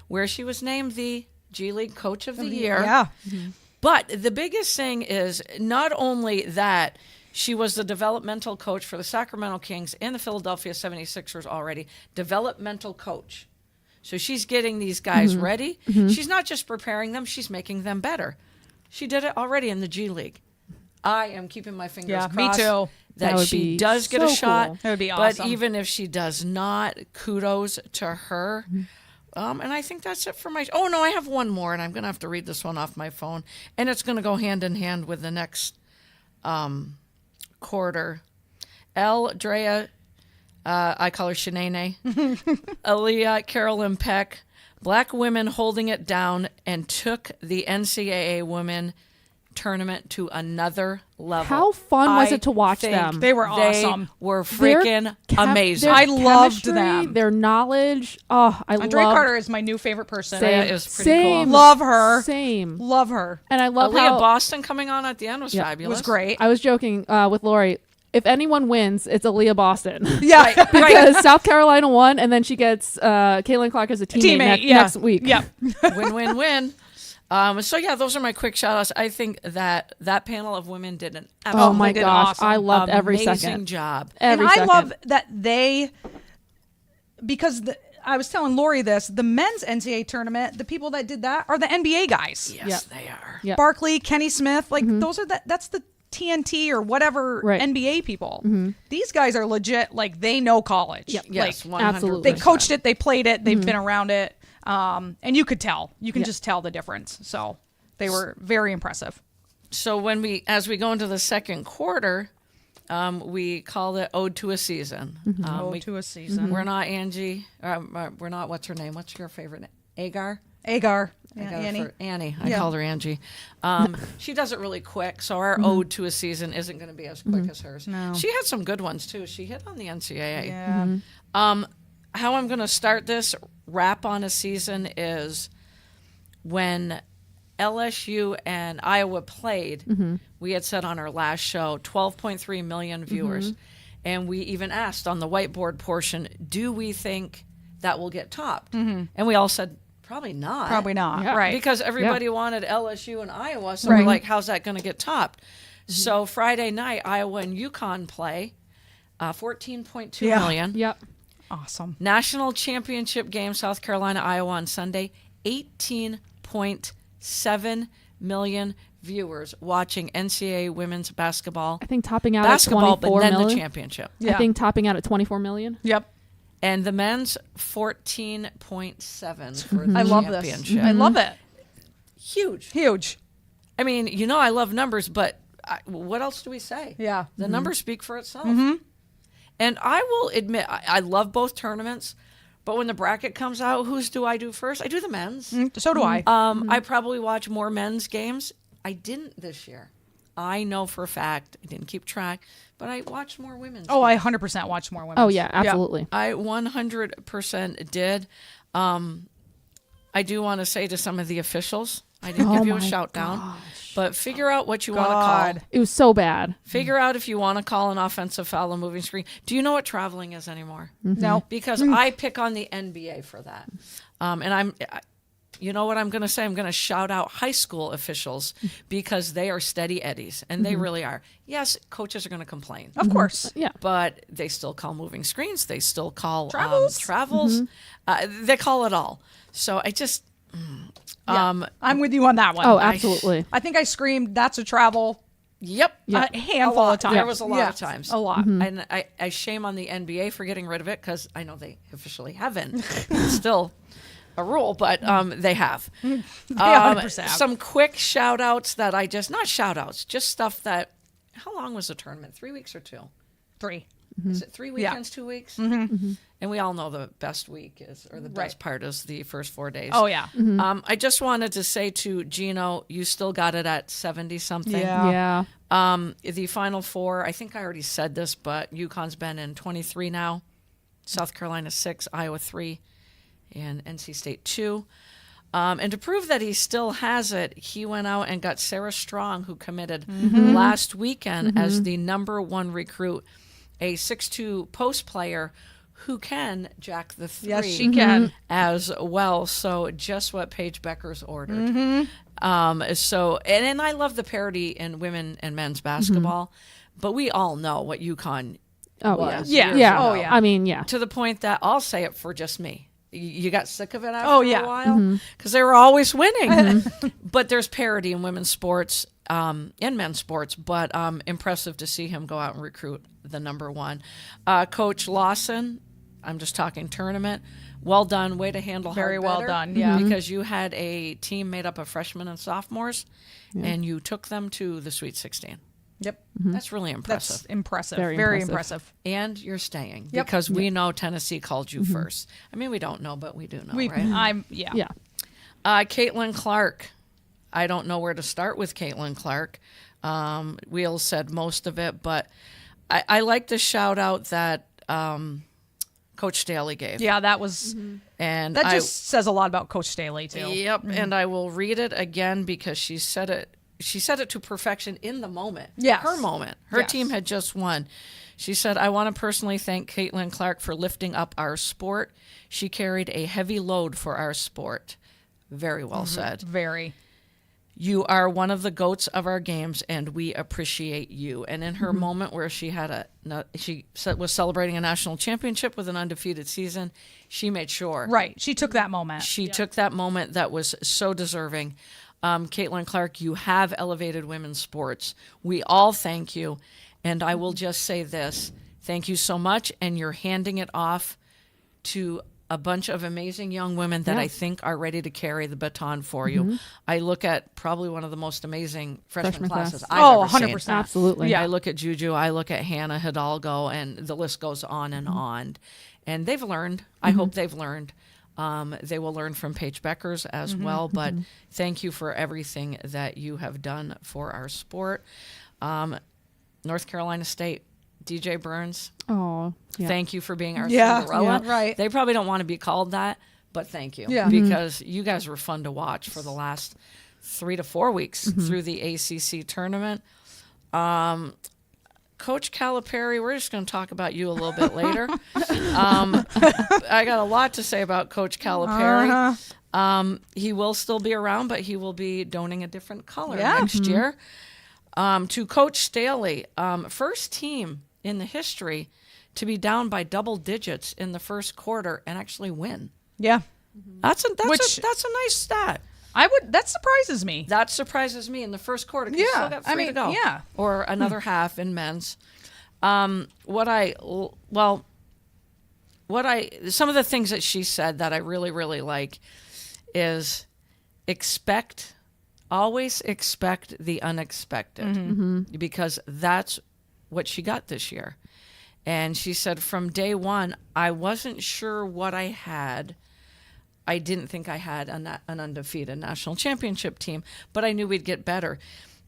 Speaker 2: where she was named the G League Coach of the Year.
Speaker 4: Yeah.
Speaker 2: But the biggest thing is not only that, she was the developmental coach for the Sacramento Kings and the Philadelphia 76ers already. Developmental coach. So she's getting these guys ready. She's not just preparing them, she's making them better. She did it already in the G League. I am keeping my fingers
Speaker 4: Yeah, me
Speaker 2: crossed
Speaker 4: too.
Speaker 2: that
Speaker 3: That would
Speaker 2: she
Speaker 3: be
Speaker 2: does get a
Speaker 3: so
Speaker 2: shot.
Speaker 3: cool.
Speaker 4: That would be
Speaker 2: But
Speaker 4: awesome.
Speaker 2: even if she does not, kudos to her. And I think that's it for my... Oh, no, I have one more, and I'm going to have to read this one off my phone. And it's going to go hand in hand with the next quarter. Drea, I call her Shanae, Aaliyah, Carolyn Peck, black women holding it down and took the NCAA women tournament to another level.
Speaker 3: How fun was
Speaker 2: I
Speaker 3: it to watch
Speaker 2: think
Speaker 3: them?
Speaker 4: They were awesome.
Speaker 2: They were
Speaker 3: Their
Speaker 2: freaking
Speaker 3: chem-
Speaker 2: amazing.
Speaker 3: their
Speaker 4: I loved
Speaker 3: chemistry,
Speaker 4: them.
Speaker 3: Their knowledge. Oh, I
Speaker 4: Andre
Speaker 3: love
Speaker 4: Carter is my new favorite person.
Speaker 3: Same.
Speaker 2: That is pretty
Speaker 3: Same.
Speaker 2: cool.
Speaker 4: Love her.
Speaker 3: Same.
Speaker 4: Love her.
Speaker 3: And I love
Speaker 2: Aaliyah
Speaker 3: how
Speaker 2: Boston coming on at the end was
Speaker 3: Yeah.
Speaker 4: It
Speaker 2: fabulous.
Speaker 4: was great.
Speaker 3: I was joking with Lori. If anyone wins, it's Aaliyah Boston.
Speaker 4: Yeah.
Speaker 2: Right, right.
Speaker 3: Because South Carolina won, and then she gets Caitlin Clark as a teammate, next week.
Speaker 4: Yep.
Speaker 2: Win, win, win. So yeah, those are my quick shout outs. I think that panel of women did an
Speaker 3: Oh my
Speaker 4: did
Speaker 3: gosh,
Speaker 4: awesome.
Speaker 3: I loved every
Speaker 2: amazing
Speaker 3: second.
Speaker 2: job.
Speaker 3: Every
Speaker 4: and I
Speaker 3: second.
Speaker 4: love that because I was telling Lori this, the men's NCAA tournament, the people that did that are the NBA guys.
Speaker 2: Yes,
Speaker 3: Yep.
Speaker 2: they are.
Speaker 3: Yep.
Speaker 4: Barkley, Kenny Smith, like those are that's the TNT or whatever
Speaker 3: Right.
Speaker 4: NBA people. These guys are legit, like they know college.
Speaker 3: Yep.
Speaker 2: Yes,
Speaker 4: Like
Speaker 2: 100%.
Speaker 3: absolutely.
Speaker 4: they coached it, they played it, they've been around it. And you could tell. You can just tell the difference. So they were very impressive.
Speaker 2: So as we go into the second quarter, we call it Ode to a Season.
Speaker 4: To a season.
Speaker 2: We're not Angie. We're not. What's her name? What's your favorite name? Agar.
Speaker 4: Agar.
Speaker 2: I got her
Speaker 4: Annie.
Speaker 2: for Annie. I
Speaker 4: Yeah.
Speaker 2: called her Angie. She does it really quick, so our ode to a season isn't going to be as quick as hers.
Speaker 4: No.
Speaker 2: She had some good ones too. She hit on the NCAA.
Speaker 4: Yeah.
Speaker 2: How I'm going to start this wrap on a season is when LSU and Iowa played. We had said on our last show 12.3 million viewers, and we even asked on the whiteboard portion, do we think that will get topped? And we all said probably not.
Speaker 4: Probably not.
Speaker 3: Yeah.
Speaker 4: Right.
Speaker 2: Because everybody wanted LSU and Iowa, so we're like, how's that going to get topped? So Friday night, Iowa and UConn play, 14.2
Speaker 4: Yeah.
Speaker 2: million.
Speaker 3: Yep.
Speaker 4: Awesome.
Speaker 2: National championship game, South Carolina, Iowa on Sunday, 18.7 million viewers watching NCAA women's basketball.
Speaker 3: I think topping out
Speaker 2: Basketball,
Speaker 3: at 24
Speaker 2: but then
Speaker 3: million.
Speaker 2: the championship.
Speaker 4: Yeah.
Speaker 3: I think topping out at 24 million.
Speaker 4: Yep.
Speaker 2: And the men's 14.7 for the
Speaker 4: I love this.
Speaker 2: championship.
Speaker 4: I love it.
Speaker 2: Huge.
Speaker 4: Huge.
Speaker 2: I mean, I love numbers, but what else do we say?
Speaker 4: Yeah.
Speaker 2: The numbers speak for itself. And I will admit, I love both tournaments, but when the bracket comes out, whose do I do first? I do the men's.
Speaker 4: So do I.
Speaker 2: I probably watch more men's games. I didn't this year. I know for a fact, I didn't keep track, but I watched more women's.
Speaker 4: Oh, I
Speaker 2: games.
Speaker 4: 100% watch more women.
Speaker 3: Oh yeah, absolutely.
Speaker 2: I 100% did. I do want to say to some of the officials, I didn't give you a
Speaker 3: my
Speaker 2: shout down, but figure out what you want to call.
Speaker 4: God.
Speaker 3: It was so bad.
Speaker 2: Figure out if you want to call an offensive foul a moving screen. Do you know what traveling is anymore?
Speaker 4: No.
Speaker 2: Because I pick on the NBA for that. And you know what I'm going to say? I'm going to shout out high school officials because they are steady eddies, and they really are. Yes, coaches are going to complain.
Speaker 4: Of course.
Speaker 3: Yeah.
Speaker 2: But they still call moving screens. They still call
Speaker 4: Travels.
Speaker 2: They call it all. So I just,
Speaker 4: Yeah. I'm with you on that one.
Speaker 3: Oh, absolutely.
Speaker 4: I think I screamed, "That's a travel."
Speaker 2: yep.
Speaker 4: A handful of times.
Speaker 2: There was a lot of times.
Speaker 4: A lot.
Speaker 2: And I shame on the NBA for getting rid of it because I know they officially haven't. It's still a rule, but they have.
Speaker 4: They 100% have.
Speaker 2: Some quick shout outs that I just, not shout outs, just stuff that, how long was the tournament? 3 weeks or 2?
Speaker 4: 3.
Speaker 2: Is it 3 weekends, 2 weeks? And we all know the best week is, or the best part is the first 4 days.
Speaker 4: Oh, yeah.
Speaker 2: I just wanted to say to Gino, you still got it at 70 something.
Speaker 4: Yeah.
Speaker 3: Yeah.
Speaker 2: The Final Four, I think I already said this, but UConn's been in 23 now. South Carolina 6, Iowa 3, and NC State 2. And to prove that he still has it, he went out and got Sarah Strong, who committed last weekend as the number 1 recruit, a 6'2" post player who can jack the 3.
Speaker 4: Yes, she can.
Speaker 2: As well. So just what Paige Becker's ordered. So, and I love the parity in women and men's basketball, but we all know what UConn was.
Speaker 4: Yeah.
Speaker 2: years ago.
Speaker 4: Oh, yeah.
Speaker 3: I mean, yeah.
Speaker 2: To the point that I'll say it for just me. You got sick of it after
Speaker 4: yeah.
Speaker 2: a while? Because they were always winning. But there's parity in women's sports, in men's sports, but impressive to see him go out and recruit the number 1. Coach Lawson, I'm just talking tournament. Well done. Way to handle
Speaker 4: Very
Speaker 2: hard
Speaker 4: well
Speaker 2: better,
Speaker 4: done, yeah.
Speaker 2: Because you had a team made up of freshmen and sophomores, and you took them to the Sweet 16.
Speaker 4: Yep.
Speaker 2: That's really impressive.
Speaker 4: That's impressive.
Speaker 3: Very
Speaker 4: Very
Speaker 3: impressive.
Speaker 4: impressive.
Speaker 2: And you're staying
Speaker 4: Yep.
Speaker 2: because we know Tennessee called you first. I mean, we don't know, but we do know, right?
Speaker 3: Yeah.
Speaker 2: Caitlin Clark. I don't know where to start with Caitlin Clark. Wheels said most of it, but I like the shout out that Coach Staley gave.
Speaker 4: Yeah, that was,
Speaker 2: And
Speaker 4: that just says a lot about Coach Staley, too.
Speaker 2: Yep, and I will read it again because she said it to perfection in the moment.
Speaker 4: Yes.
Speaker 2: Her moment. Her
Speaker 4: Yes.
Speaker 2: team had just won. She said, I want to personally thank Caitlin Clark for lifting up our sport. She carried a heavy load for our sport. Very well said.
Speaker 4: Very.
Speaker 2: You are one of the GOATs of our games, and we appreciate you. And in her moment where she had was celebrating a national championship with an undefeated season, she made sure.
Speaker 4: Right. She took that moment.
Speaker 2: She took that moment that was so deserving. Caitlin Clark, you have elevated women's sports. We all thank you. And I will just say this. Thank you so much. And you're handing it off to a bunch of amazing young women that I think are ready to carry the baton for you. I look at probably one of the most amazing freshman classes
Speaker 3: class.
Speaker 2: I've ever
Speaker 4: 100%.
Speaker 2: seen.
Speaker 3: Absolutely.
Speaker 2: I look at Juju, I look at Hannah Hidalgo, and the list goes on and on. And they've learned. I hope they've learned. They will learn from Paige Beckers as well. But thank you for everything that you have done for our sport. North Carolina State, DJ Burns.
Speaker 3: Oh, yeah.
Speaker 2: Thank you for being our
Speaker 4: Yeah,
Speaker 2: Cinderella.
Speaker 4: yeah, right.
Speaker 2: They probably don't want to be called that, but thank you.
Speaker 4: Yeah.
Speaker 2: Because you guys were fun to watch for the last 3 to 4 weeks through the ACC tournament. Coach Calipari, we're just going to talk about you a little bit later. I got a lot to say about Coach Calipari. He will still be around, but he will be donning a different color next year. To Coach Staley, first team in the history to be down by double digits in the first quarter and actually win.
Speaker 4: Yeah.
Speaker 2: That's a nice stat.
Speaker 4: That surprises me.
Speaker 2: That surprises me in the first quarter. 'Cause you still got three to go.
Speaker 4: yeah.
Speaker 2: Or another half in men's. Some of the things that she said that I really, really like is always expect the unexpected, because that's what she got this year. And she said from day one, I wasn't sure what I had. I didn't think I had an undefeated national championship team, but I knew we'd get better.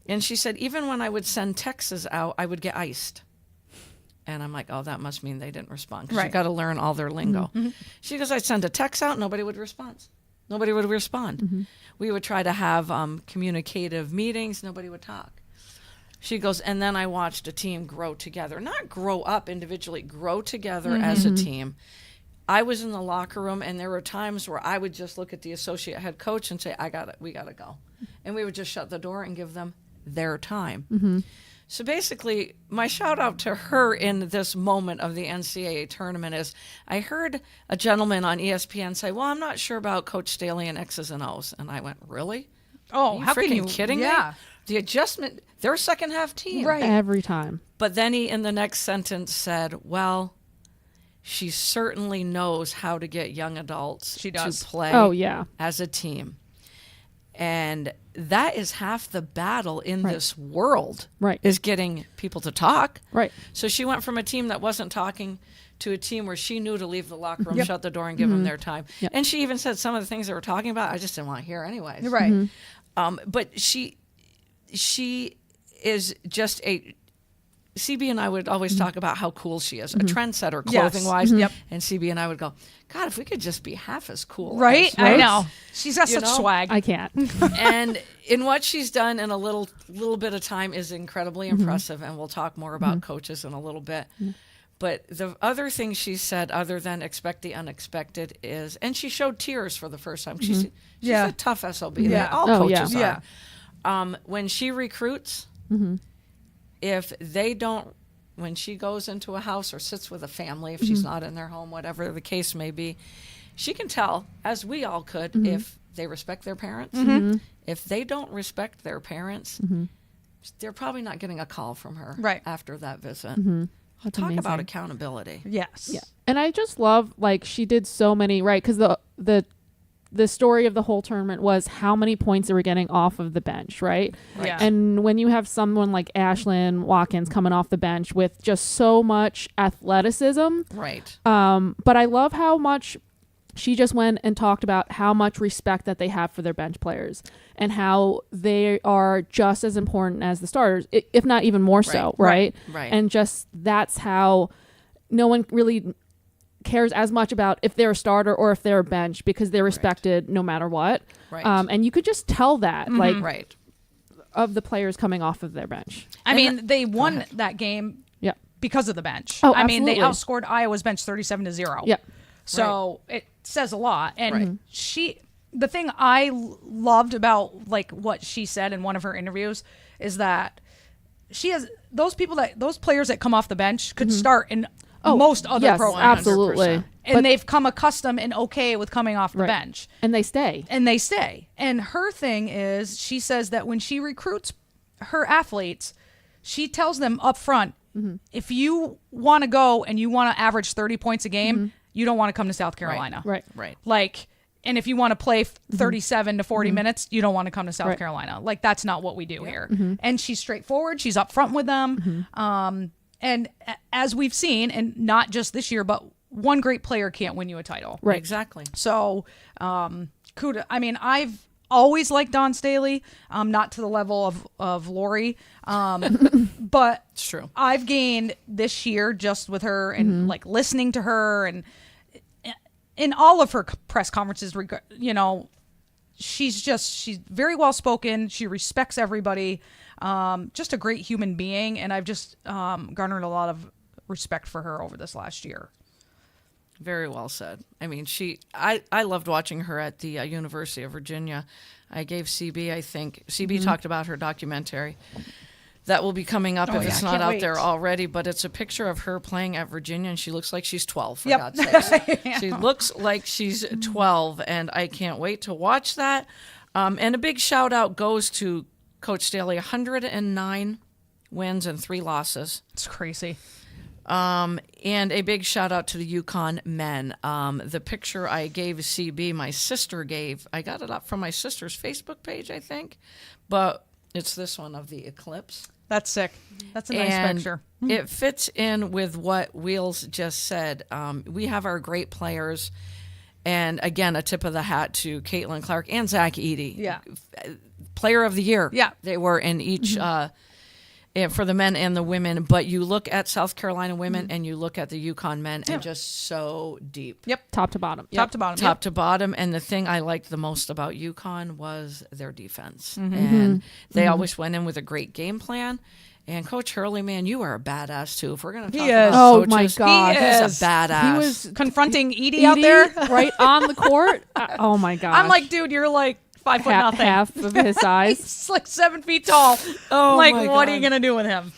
Speaker 2: And she said, even when I would send texts out, I would get iced. And I'm like, oh, that must mean they didn't respond, because you got to learn all their lingo. She goes, I'd send a text out, nobody would respond. Nobody would respond. We would try to have communicative meetings, nobody would talk. She goes, and then I watched a team grow together. Not grow up individually, grow together as a team. I was in the locker room, and there were times where I would just look at the associate head coach and say, we got to go. And we would just shut the door and give them their time. So basically, my shout out to her in this moment of the NCAA tournament is I heard a gentleman on ESPN say, well, I'm not sure about Coach Staley and X's and O's. And I went, really?
Speaker 4: Oh,
Speaker 2: Are you
Speaker 4: how
Speaker 2: freaking
Speaker 4: can you?
Speaker 2: kidding me?
Speaker 4: Yeah.
Speaker 2: The adjustment, they're a second half team.
Speaker 4: Right.
Speaker 3: Every time.
Speaker 2: But then he, in the next sentence, said, well, she certainly knows how to get young adults
Speaker 4: She does.
Speaker 2: to play
Speaker 3: Oh, yeah.
Speaker 2: as a team. And that is half the battle in this world,
Speaker 3: Right.
Speaker 2: is getting people to talk.
Speaker 3: Right.
Speaker 2: So she went from a team that wasn't talking to a team where she knew to leave the locker room, shut the door, and give them their time.
Speaker 3: Yep.
Speaker 2: And she even said some of the things they were talking about, I just didn't want to hear anyways.
Speaker 4: Right.
Speaker 2: But she is just a... CB and I would always talk about how cool she is, a trendsetter clothing-wise.
Speaker 4: Yep.
Speaker 2: And CB and I would go, God, if we could just be half as cool.
Speaker 4: Right.
Speaker 2: as
Speaker 4: I
Speaker 2: her."
Speaker 4: know. She's got
Speaker 2: You
Speaker 4: such
Speaker 2: know?
Speaker 4: swag.
Speaker 3: I can't.
Speaker 2: And in what she's done in a little bit of time is incredibly impressive, and we'll talk more about coaches in a little bit. But the other thing she said, other than expect the unexpected, is, and she showed tears for the first time. She's
Speaker 4: Yeah.
Speaker 2: a tough SOB.
Speaker 4: Yeah.
Speaker 2: All
Speaker 3: Oh, yeah.
Speaker 2: coaches
Speaker 4: Yeah.
Speaker 2: are. When she recruits, if they don't, when she goes into a house or sits with a family, if she's not in their home, whatever the case may be, she can tell, as we all could, if they respect their parents. If they don't respect their parents, they're probably not getting a call from her
Speaker 4: Right.
Speaker 2: after that visit.
Speaker 3: That's
Speaker 2: Talk about
Speaker 3: amazing.
Speaker 2: accountability.
Speaker 4: Yes.
Speaker 3: Yeah. And I just love, like, she did so many, right? Because the story of the whole tournament was how many points they were getting off of the bench, right?
Speaker 4: Yeah.
Speaker 3: And when you have someone like Ashlyn Watkins coming off the bench with just so much athleticism,
Speaker 2: Right.
Speaker 3: but I love how much she just went and talked about how much respect that they have for their bench players and how they are just as important as the starters, if not even more so, right?
Speaker 2: Right.
Speaker 3: And just that's how no one really cares as much about if they're a starter or if they're a bench because they're respected no matter what.
Speaker 2: Right.
Speaker 3: And you could just tell that, like,
Speaker 2: Right.
Speaker 3: of the players coming off of their bench.
Speaker 4: I mean, they won that game
Speaker 3: Yeah.
Speaker 4: because of the bench.
Speaker 3: Oh,
Speaker 4: I mean, they
Speaker 3: absolutely.
Speaker 4: outscored Iowa's bench 37-0.
Speaker 3: Yeah.
Speaker 4: So it says a lot. And
Speaker 2: Right.
Speaker 4: the thing I loved about like what she said in one of her interviews is that she has those players that come off the bench could start in most other
Speaker 3: yes,
Speaker 4: programs.
Speaker 3: absolutely.
Speaker 4: And they've come accustomed and okay with coming off the
Speaker 3: Right.
Speaker 4: bench.
Speaker 3: And they stay.
Speaker 4: And they stay. And her thing is, she says that when she recruits her athletes, she tells them up front, if you want to go and you want to average 30 points a game, you don't want to come to South Carolina.
Speaker 3: Right.
Speaker 2: Right.
Speaker 4: Like, and if you want to play 37 to 40 minutes, you don't want to come to South
Speaker 3: Right.
Speaker 4: Carolina. Like, that's not what we do here. And she's straightforward. She's upfront with them. And as we've seen, and not just this year, but one great player can't win you a title.
Speaker 3: Right.
Speaker 2: Exactly.
Speaker 4: So, kudos. I mean, I've always liked Dawn Staley, not to the level of Lori, but
Speaker 2: It's true.
Speaker 4: I've gained this year just with her and like listening to her and in all of her press conferences. You know, she's very well spoken. She respects everybody. Just a great human being, and I've just garnered a lot of respect for her over this last year.
Speaker 2: Very well said. I mean, I loved watching her at the University of Virginia. I gave CB, I think, CB talked about her documentary that will be coming up if it's not
Speaker 4: can't
Speaker 2: out
Speaker 4: wait.
Speaker 2: there already, but it's a picture of her playing at Virginia, and she looks like she's 12, for
Speaker 4: Yep.
Speaker 2: God's sakes. She looks like she's 12, and I can't wait to watch that. And a big shout out goes to Coach Staley, 109 wins and 3 losses.
Speaker 4: It's crazy.
Speaker 2: And a big shout out to the UConn men. The picture I gave CB, my sister gave. I got it up from my sister's Facebook page, I think. But it's this one of the eclipse.
Speaker 4: That's sick. That's a nice
Speaker 2: And
Speaker 4: picture.
Speaker 2: it fits in with what Wheels just said. We have our great players. And again, a tip of the hat to Caitlin Clark and Zach Edey.
Speaker 4: Yeah.
Speaker 2: Player of the year.
Speaker 4: Yeah.
Speaker 2: They were in each for the men and the women. But you look at South Carolina women and you look at the UConn men and just so deep.
Speaker 4: Yep.
Speaker 3: Top to bottom.
Speaker 4: Top to bottom.
Speaker 2: Top to bottom. And the thing I liked the most about UConn was their defense. And they always went in with a great game plan. And Coach Hurley, man, you are a badass too. If we're going to talk
Speaker 4: He
Speaker 2: about
Speaker 4: is.
Speaker 3: Oh,
Speaker 2: coaches,
Speaker 3: my God.
Speaker 2: he's
Speaker 4: He is.
Speaker 2: a badass.
Speaker 3: He was
Speaker 4: Confronting Edie out there.
Speaker 3: right on the court. Oh my god!
Speaker 4: I'm like, dude, you're like 5 foot nothing.
Speaker 3: half of his size.
Speaker 4: He's like 7 feet tall.
Speaker 2: Oh,
Speaker 4: like,
Speaker 2: my
Speaker 4: what are you
Speaker 2: God.
Speaker 4: gonna do with him?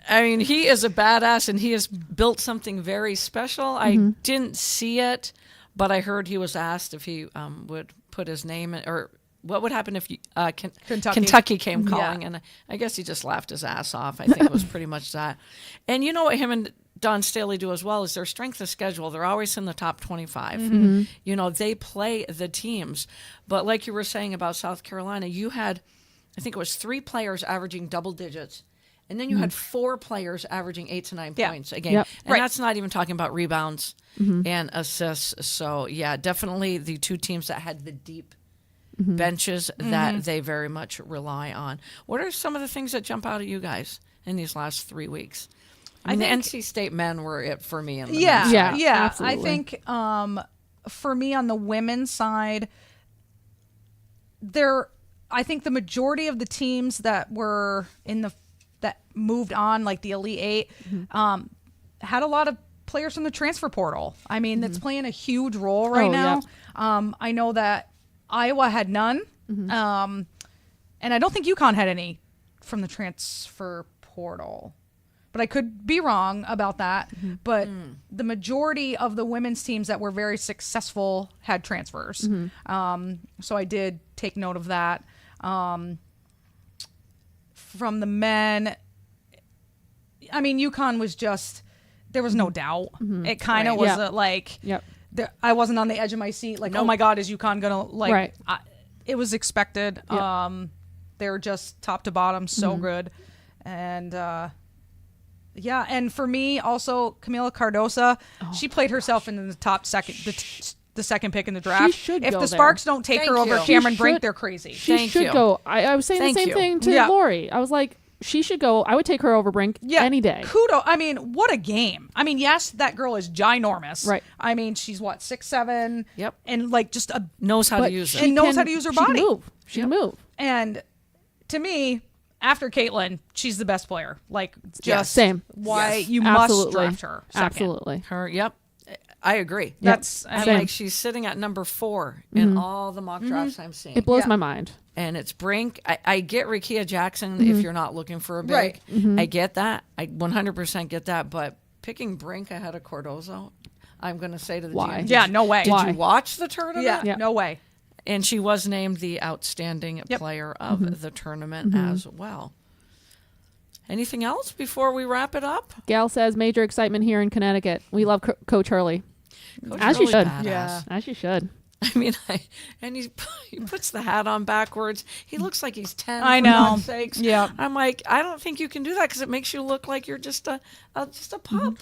Speaker 2: I mean, he is a badass, and he has built something very special. I didn't see it, but I heard he was asked if he would put his name in, or what would happen if Kentucky came calling, and I guess he just laughed his ass off. I think it was pretty much that. And you know what him and Don Staley do as well is their strength of schedule. They're always in the top 25. You know, they play the teams. But like you were saying about South Carolina, you had, I think it was 3 players averaging double digits. And then you had 4 players averaging 8 to 9 points a game.
Speaker 3: Yep.
Speaker 2: And that's not even talking about rebounds and assists. So, yeah, definitely the 2 teams that had the deep benches that they very much rely on. What are some of the things that jump out at you guys in these last 3 weeks? I mean, the NC State men were it for me. In the men's
Speaker 3: Yeah,
Speaker 2: side.
Speaker 3: absolutely.
Speaker 4: I think for me on the women's side, I think the majority of the teams that were that moved on, like the Elite 8, had a lot of players from the transfer portal. I mean, that's playing a huge role right now.
Speaker 3: Yeah.
Speaker 4: I know that Iowa had none, and I don't think UConn had any from the transfer portal. But I could be wrong about that. But the majority of the women's teams that were very successful had transfers. So I did take note of that. From the men, I mean, UConn was just, there was no doubt. It kind of was like,
Speaker 3: Yep.
Speaker 4: I wasn't on the edge of my seat. Like, oh my God, is UConn going to, like,
Speaker 3: Right.
Speaker 4: It was expected. They're just top to bottom, so good. And, yeah, and for me, also Camila Cardosa, she played herself into the top second, the second pick in the draft.
Speaker 3: should
Speaker 4: if
Speaker 3: go
Speaker 4: the
Speaker 3: there.
Speaker 4: Sparks don't take
Speaker 2: Thank
Speaker 4: her over
Speaker 2: you.
Speaker 4: Cameron
Speaker 3: She
Speaker 4: Brink,
Speaker 3: should.
Speaker 4: they're crazy.
Speaker 3: She
Speaker 2: Thank
Speaker 3: should
Speaker 2: you.
Speaker 3: go. I was saying
Speaker 2: Thank
Speaker 3: the same
Speaker 2: you.
Speaker 3: thing to
Speaker 4: Yeah.
Speaker 3: Lori. I was like, she should go. I would take her over Brink any day.
Speaker 4: Kudos. I mean, what a game. I mean, yes, that girl is ginormous.
Speaker 3: Right.
Speaker 4: I mean, she's what, 6'7"?
Speaker 2: Yep.
Speaker 4: And like just a,
Speaker 2: Knows how to
Speaker 3: But
Speaker 2: use it.
Speaker 3: she
Speaker 4: And knows
Speaker 3: can-
Speaker 4: how to use her
Speaker 3: she can
Speaker 4: body.
Speaker 3: move. She can move.
Speaker 4: and to me, after Caitlin, she's the best player. Like, just
Speaker 2: Yes.
Speaker 3: Same.
Speaker 4: why
Speaker 2: Yes.
Speaker 4: you must
Speaker 3: Absolutely.
Speaker 4: draft her. Second.
Speaker 3: Absolutely.
Speaker 2: Her, yep. I agree.
Speaker 4: That's,
Speaker 2: I'm
Speaker 3: Same.
Speaker 2: like, she's sitting at number 4 in all the mock drafts I'm seeing.
Speaker 3: It blows
Speaker 4: Yeah.
Speaker 3: my mind.
Speaker 2: And it's Brink. I get Rickea Jackson if you're not looking for a big.
Speaker 4: Right.
Speaker 2: I get that. I 100% get that. But picking Brink ahead of Cardozo, I'm going to say to the
Speaker 3: Why?
Speaker 2: GM,
Speaker 4: yeah, no way.
Speaker 2: Did
Speaker 3: Why?
Speaker 2: you watch the tournament?
Speaker 4: Yeah,
Speaker 3: Yeah.
Speaker 4: no way.
Speaker 2: And she was named the outstanding player of the tournament as well. Anything else before we wrap it up?
Speaker 3: Gal says major excitement here in Connecticut. We love Coach Hurley.
Speaker 2: Coach
Speaker 3: As you
Speaker 2: Hurley
Speaker 3: should.
Speaker 2: badass.
Speaker 4: Yeah.
Speaker 3: As you should.
Speaker 2: I mean, and he puts the hat on backwards. He looks like he's 10.
Speaker 4: I
Speaker 2: for
Speaker 4: know.
Speaker 2: God's sakes.
Speaker 4: Yeah.
Speaker 2: I'm like, I don't think you can do that because it makes you look like you're just a pup.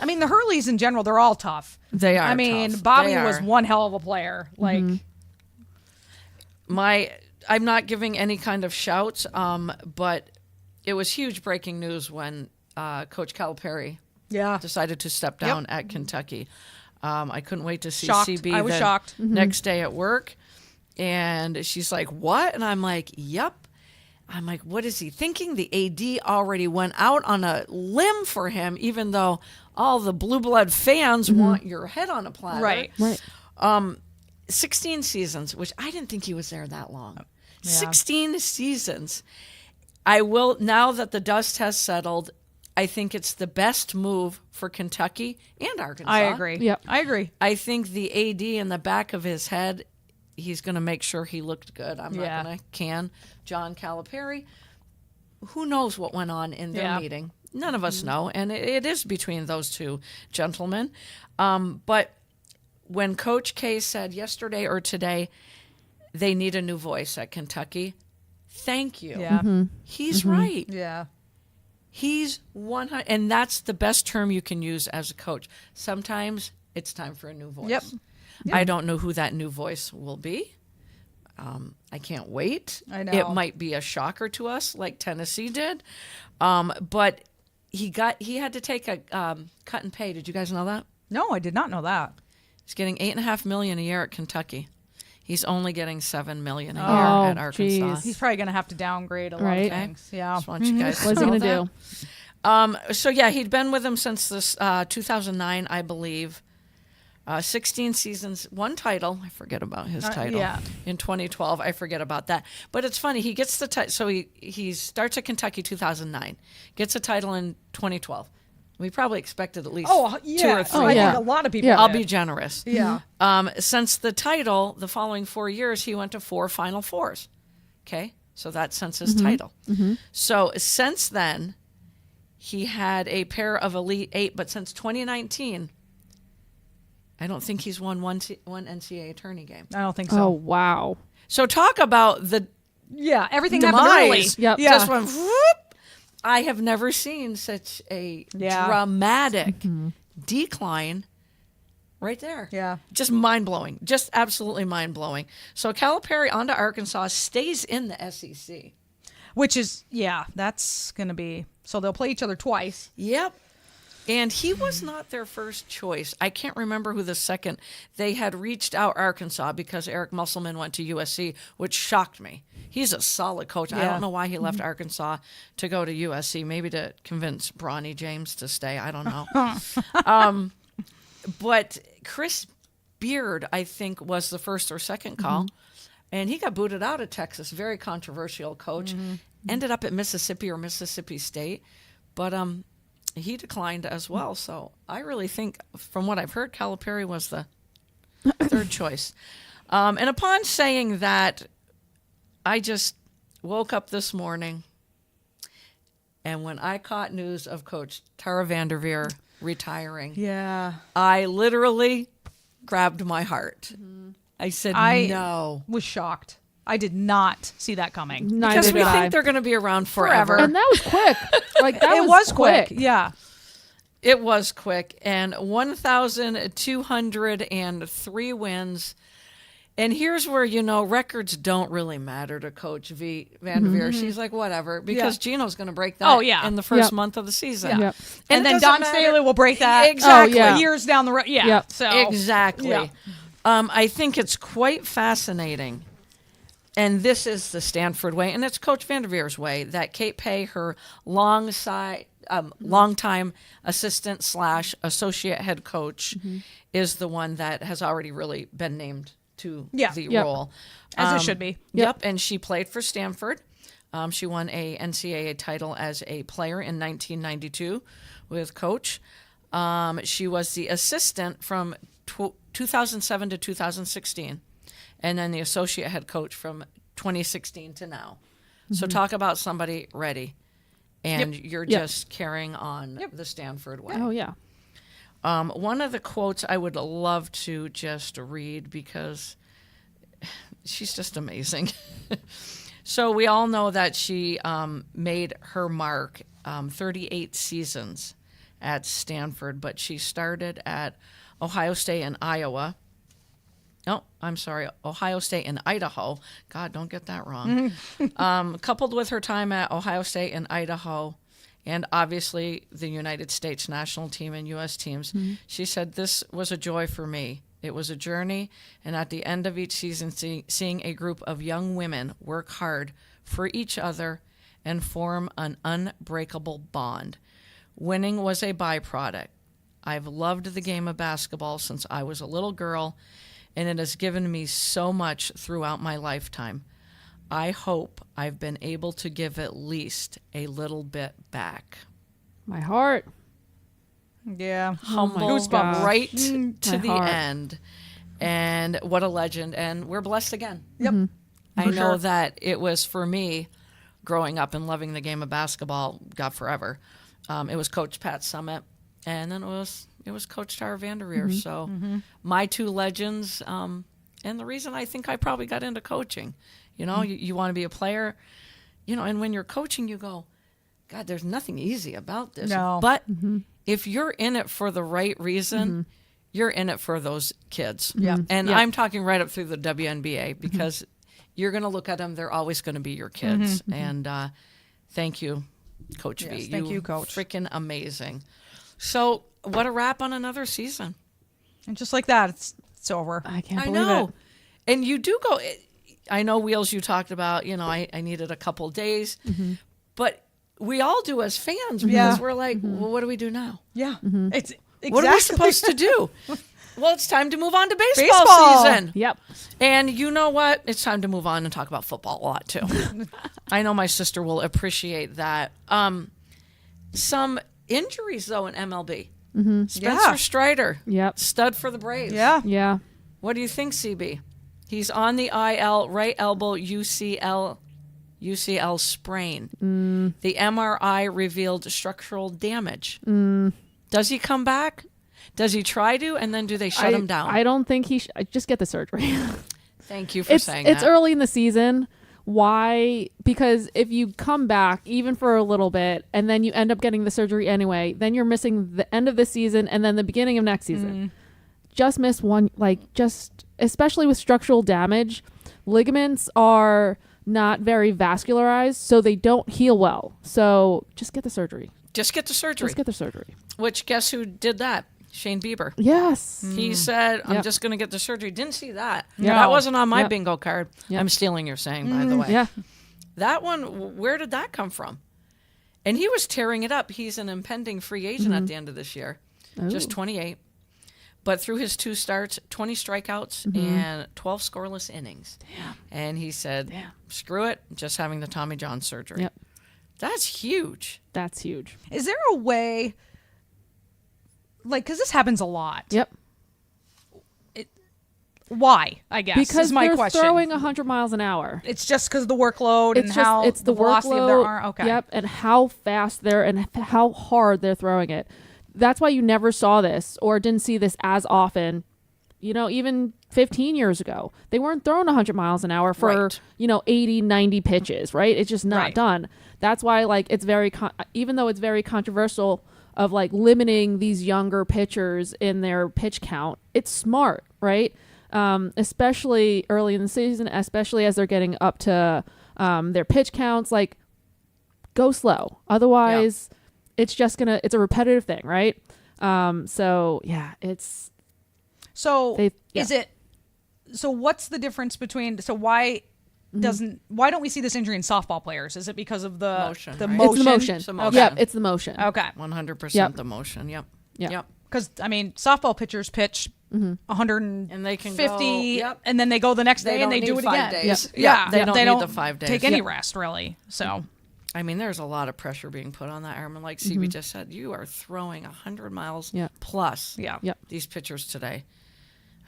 Speaker 4: I mean, the Hurleys in general, they're all tough.
Speaker 2: They are.
Speaker 4: I mean,
Speaker 2: tough.
Speaker 4: Bobby
Speaker 2: They
Speaker 4: was
Speaker 2: are.
Speaker 4: one hell of a player. Like,
Speaker 2: I'm not giving any kind of shouts, but it was huge breaking news when Coach Calipari
Speaker 4: yeah.
Speaker 2: decided to step down at Kentucky. I couldn't wait to see
Speaker 4: Shocked.
Speaker 2: CB
Speaker 4: I was
Speaker 2: the
Speaker 4: shocked.
Speaker 2: next day at work. And she's like, what? And I'm like, yep. I'm like, what is he thinking? The AD already went out on a limb for him, even though all the blue blood fans want your head on a platter.
Speaker 4: Right.
Speaker 3: Right.
Speaker 2: 16 seasons, which I didn't think he was there that long. 16 seasons. I will, now that the dust has settled, I think it's the best move for Kentucky and Arkansas.
Speaker 4: I agree.
Speaker 3: Yep.
Speaker 4: I agree.
Speaker 2: I think the AD in the back of his head, he's going to make sure he looked good. I'm
Speaker 4: Yeah.
Speaker 2: not going to can John Calipari. Who knows what went on in their
Speaker 4: Yeah.
Speaker 2: meeting? None of us know, and it is between those two gentlemen. But when Coach K said yesterday or today they need a new voice at Kentucky, thank you.
Speaker 4: Yeah.
Speaker 2: He's right.
Speaker 4: Yeah.
Speaker 2: He's 100, and that's the best term you can use as a coach. Sometimes it's time for a new voice.
Speaker 4: Yep.
Speaker 2: I don't know who that new voice will be. I can't wait.
Speaker 4: I know.
Speaker 2: It might be a shocker to us, like Tennessee did. But he had to take a cut and pay. Did you guys know that?
Speaker 4: No, I did not know that.
Speaker 2: He's getting $8.5 million a year at Kentucky. He's only getting $7 million a year
Speaker 3: Oh,
Speaker 2: at Arkansas.
Speaker 3: geez.
Speaker 4: He's probably going to have to downgrade a lot
Speaker 3: Right.
Speaker 4: of things. Yeah.
Speaker 2: Just want you guys to
Speaker 3: What's he
Speaker 2: know
Speaker 3: going to
Speaker 2: that.
Speaker 3: do?
Speaker 2: So yeah, he'd been with him since this 2009, I believe. 16 seasons, one title. I forget about his title.
Speaker 4: yeah.
Speaker 2: In 2012, I forget about that. But it's funny. He gets the title. So he starts at Kentucky 2009, gets a title in 2012. We probably expected at least
Speaker 4: Oh,
Speaker 2: 2
Speaker 4: yeah.
Speaker 2: or 3.
Speaker 4: I
Speaker 3: yeah.
Speaker 4: think a lot of people
Speaker 3: Yeah.
Speaker 2: I'll
Speaker 4: did.
Speaker 2: be generous.
Speaker 4: Yeah.
Speaker 2: Since the title, the following 4 years, he went to 4 Final Fours. Okay, so that's since his title. So since then, he had a pair of Elite 8, but since 2019, I don't think he's won one NCAA tourney game.
Speaker 4: I don't think
Speaker 3: Oh,
Speaker 4: so.
Speaker 3: wow.
Speaker 2: So talk about the
Speaker 4: Yeah. Everything happened early.
Speaker 2: demise.
Speaker 3: Yep.
Speaker 4: Yeah.
Speaker 2: Just went whoop. I have never seen such a
Speaker 4: Yeah.
Speaker 2: dramatic decline right there.
Speaker 4: Yeah.
Speaker 2: Just mind-blowing. Just absolutely mind-blowing. So Calipari on to Arkansas, stays in the SEC.
Speaker 4: Which is, yeah, that's going to be, so they'll play each other twice.
Speaker 2: Yep. And he was not their first choice. I can't remember who the second. They had reached out Arkansas because Eric Musselman went to USC, which shocked me. He's a solid coach. I
Speaker 4: Yeah.
Speaker 2: don't know why he left Arkansas to go to USC. Maybe to convince Bronny James to stay. I don't know. But Chris Beard, I think, was the first or second call. And he got booted out of Texas. Very controversial coach. Ended up at Mississippi or Mississippi State. But he declined as well. So I really think, from what I've heard, Calipari was the third choice. And upon saying that, I just woke up this morning, and when I caught news of Coach Tara Vanderveer retiring,
Speaker 4: Yeah.
Speaker 2: I literally grabbed my heart. I said, no.
Speaker 4: Was shocked. I did not see that coming.
Speaker 3: Neither
Speaker 2: Because
Speaker 3: did
Speaker 2: we
Speaker 3: I.
Speaker 2: think they're going to be around forever.
Speaker 4: Forever.
Speaker 3: And that was quick. Like that
Speaker 4: It was quick. Yeah.
Speaker 2: It was quick. And 1,203 wins. And here's where, records don't really matter to Coach Vanderveer. She's like, whatever, because Gino's going to break that in the first
Speaker 3: Yep.
Speaker 2: month of the season.
Speaker 3: Yep.
Speaker 4: And
Speaker 2: it
Speaker 4: then
Speaker 2: doesn't
Speaker 4: Don
Speaker 2: matter-
Speaker 4: Staley will break that
Speaker 2: Exactly.
Speaker 3: Oh, yeah.
Speaker 4: years down the road. Yeah.
Speaker 3: Yep.
Speaker 4: So
Speaker 2: Exactly.
Speaker 4: Yeah.
Speaker 2: I think it's quite fascinating. And this is the Stanford way, and it's Coach Vanderveer's way, that Kate Pay, her longtime assistant / associate head coach, is the one that has already really been named to the
Speaker 3: Yep.
Speaker 2: role.
Speaker 4: As it should be.
Speaker 2: Yep. And she played for Stanford. She won a NCAA title as a player in 1992 with Coach. She was the assistant from 2007 to 2016, and then the associate head coach from 2016 to now. So talk about somebody ready, and you're just carrying on the Stanford way.
Speaker 3: Oh yeah.
Speaker 2: One of the quotes I would love to just read because she's just amazing. So we all know that she made her mark 38 seasons at Stanford, but she started at Ohio State and Iowa. No, I'm sorry, Ohio State and Idaho. God, don't get that wrong. Coupled with her time at Ohio State and Idaho, and obviously the United States national team and U.S. teams, she said, this was a joy for me. It was a journey, and at the end of each season, seeing a group of young women work hard for each other and form an unbreakable bond. Winning was a byproduct. I've loved the game of basketball since I was a little girl, and it has given me so much throughout my lifetime. I hope I've been able to give at least a little bit back.
Speaker 3: My heart.
Speaker 4: Yeah.
Speaker 2: Humble
Speaker 3: gosh.
Speaker 2: right to
Speaker 3: My
Speaker 2: the
Speaker 3: heart.
Speaker 2: end. And what a legend. And we're blessed again.
Speaker 4: Yep.
Speaker 2: I
Speaker 4: For
Speaker 2: know
Speaker 4: sure.
Speaker 2: that it was for me growing up and loving the game of basketball, God forever. It was Coach Pat Summit, and then it was Coach Tara Vanderveer. So my two legends, and the reason I think I probably got into coaching. You want to be a player, and when you're coaching, you go, God, there's nothing easy about this.
Speaker 4: No.
Speaker 2: But if you're in it for the right reason, you're in it for those kids.
Speaker 4: Yeah.
Speaker 2: And
Speaker 3: Yeah.
Speaker 2: I'm talking right up through the WNBA because you're going to look at them. They're always going to be your kids. And thank you, Coach V.
Speaker 4: Yes, thank you, Coach.
Speaker 2: Freaking amazing. So what a wrap on another season.
Speaker 4: And just like that, it's over.
Speaker 3: I can't
Speaker 2: I
Speaker 3: believe
Speaker 2: know.
Speaker 3: it.
Speaker 2: And you do go. I know, Wheels, you talked about, I needed a couple days, but we all do as fans because we're like, well, what do we do now?
Speaker 4: Yeah. It's exactly.
Speaker 2: What are we supposed to do? Well, it's time to move on to baseball season.
Speaker 3: Yep.
Speaker 2: And you know what? It's time to move on and talk about football a lot, too. I know my sister will appreciate that. Some injuries, though, in MLB. Spencer Strider.
Speaker 3: Yep.
Speaker 2: Stud for the Braves.
Speaker 4: Yeah.
Speaker 3: Yeah.
Speaker 2: What do you think, CB? He's on the IL, right elbow UCL sprain. The MRI revealed structural damage. Does he come back? Does he try to? And then do they shut him down?
Speaker 3: I don't think he just get the surgery.
Speaker 2: Thank you for saying that.
Speaker 3: It's early in the season. Why? Because if you come back, even for a little bit, and then you end up getting the surgery anyway, then you're missing the end of the season and then the beginning of next season. Just miss one, especially with structural damage, ligaments are not very vascularized, so they don't heal well. So just get the surgery.
Speaker 2: Just get the surgery.
Speaker 3: Just get the surgery.
Speaker 2: Which, guess who did that? Shane Bieber.
Speaker 3: Yes.
Speaker 2: He said, I'm just going to get the surgery. Didn't see that.
Speaker 3: Yeah.
Speaker 2: That wasn't on my
Speaker 3: Yep.
Speaker 2: bingo card.
Speaker 3: Yep.
Speaker 2: I'm stealing your saying, by the way.
Speaker 3: Yeah.
Speaker 2: That one, where did that come from? And he was tearing it up. He's an impending free agent at the end of this year, just 28. But through his 2 starts, 20 strikeouts and 12 scoreless innings.
Speaker 3: Damn.
Speaker 2: And he said, screw it, just having the Tommy John surgery.
Speaker 3: Yep.
Speaker 2: That's huge.
Speaker 3: That's huge.
Speaker 4: Is there a way, because this happens a lot.
Speaker 3: Yep.
Speaker 4: Why, I guess,
Speaker 3: Because
Speaker 4: is my
Speaker 3: they're
Speaker 4: question.
Speaker 3: throwing 100 miles an hour.
Speaker 4: It's just because of the workload
Speaker 3: It's
Speaker 4: and
Speaker 3: just
Speaker 4: how
Speaker 3: it's the
Speaker 4: velocity
Speaker 3: workload.
Speaker 4: of their arm. Okay.
Speaker 3: Yep, and how fast they're and how hard they're throwing it. That's why you never saw this or didn't see this as often. Even 15 years ago, they weren't throwing 100 miles an hour for,
Speaker 2: Right.
Speaker 3: 80, 90 pitches, right? It's just not
Speaker 4: Right.
Speaker 3: done. That's why, it's very, even though it's very controversial of, limiting these younger pitchers in their pitch count, it's smart, right? Especially early in the season, especially as they're getting up to their pitch counts, go slow. Otherwise, it's just it's a repetitive thing, right? So
Speaker 4: is it? So what's the difference between? So why don't we see this injury in softball players? Is it because of the
Speaker 2: Motion,
Speaker 4: the
Speaker 2: right?
Speaker 4: motion?
Speaker 3: It's the motion.
Speaker 2: It's the motion.
Speaker 3: Yep, it's the motion.
Speaker 4: Okay.
Speaker 2: 100% the motion. Yep.
Speaker 3: Yep.
Speaker 4: Because softball pitchers pitch 150,
Speaker 2: And they can go,
Speaker 4: and then they go the next day
Speaker 2: They
Speaker 4: and they
Speaker 2: don't
Speaker 4: do
Speaker 2: need
Speaker 4: it
Speaker 2: 5
Speaker 4: again.
Speaker 2: days.
Speaker 4: Yeah,
Speaker 2: They don't need the 5 days.
Speaker 4: take any
Speaker 3: Yep.
Speaker 4: rest really. So
Speaker 2: I mean, there's a lot of pressure being put on that arm. And like CB just said, you are throwing 100 miles plus
Speaker 3: Yep.
Speaker 2: these pitchers today.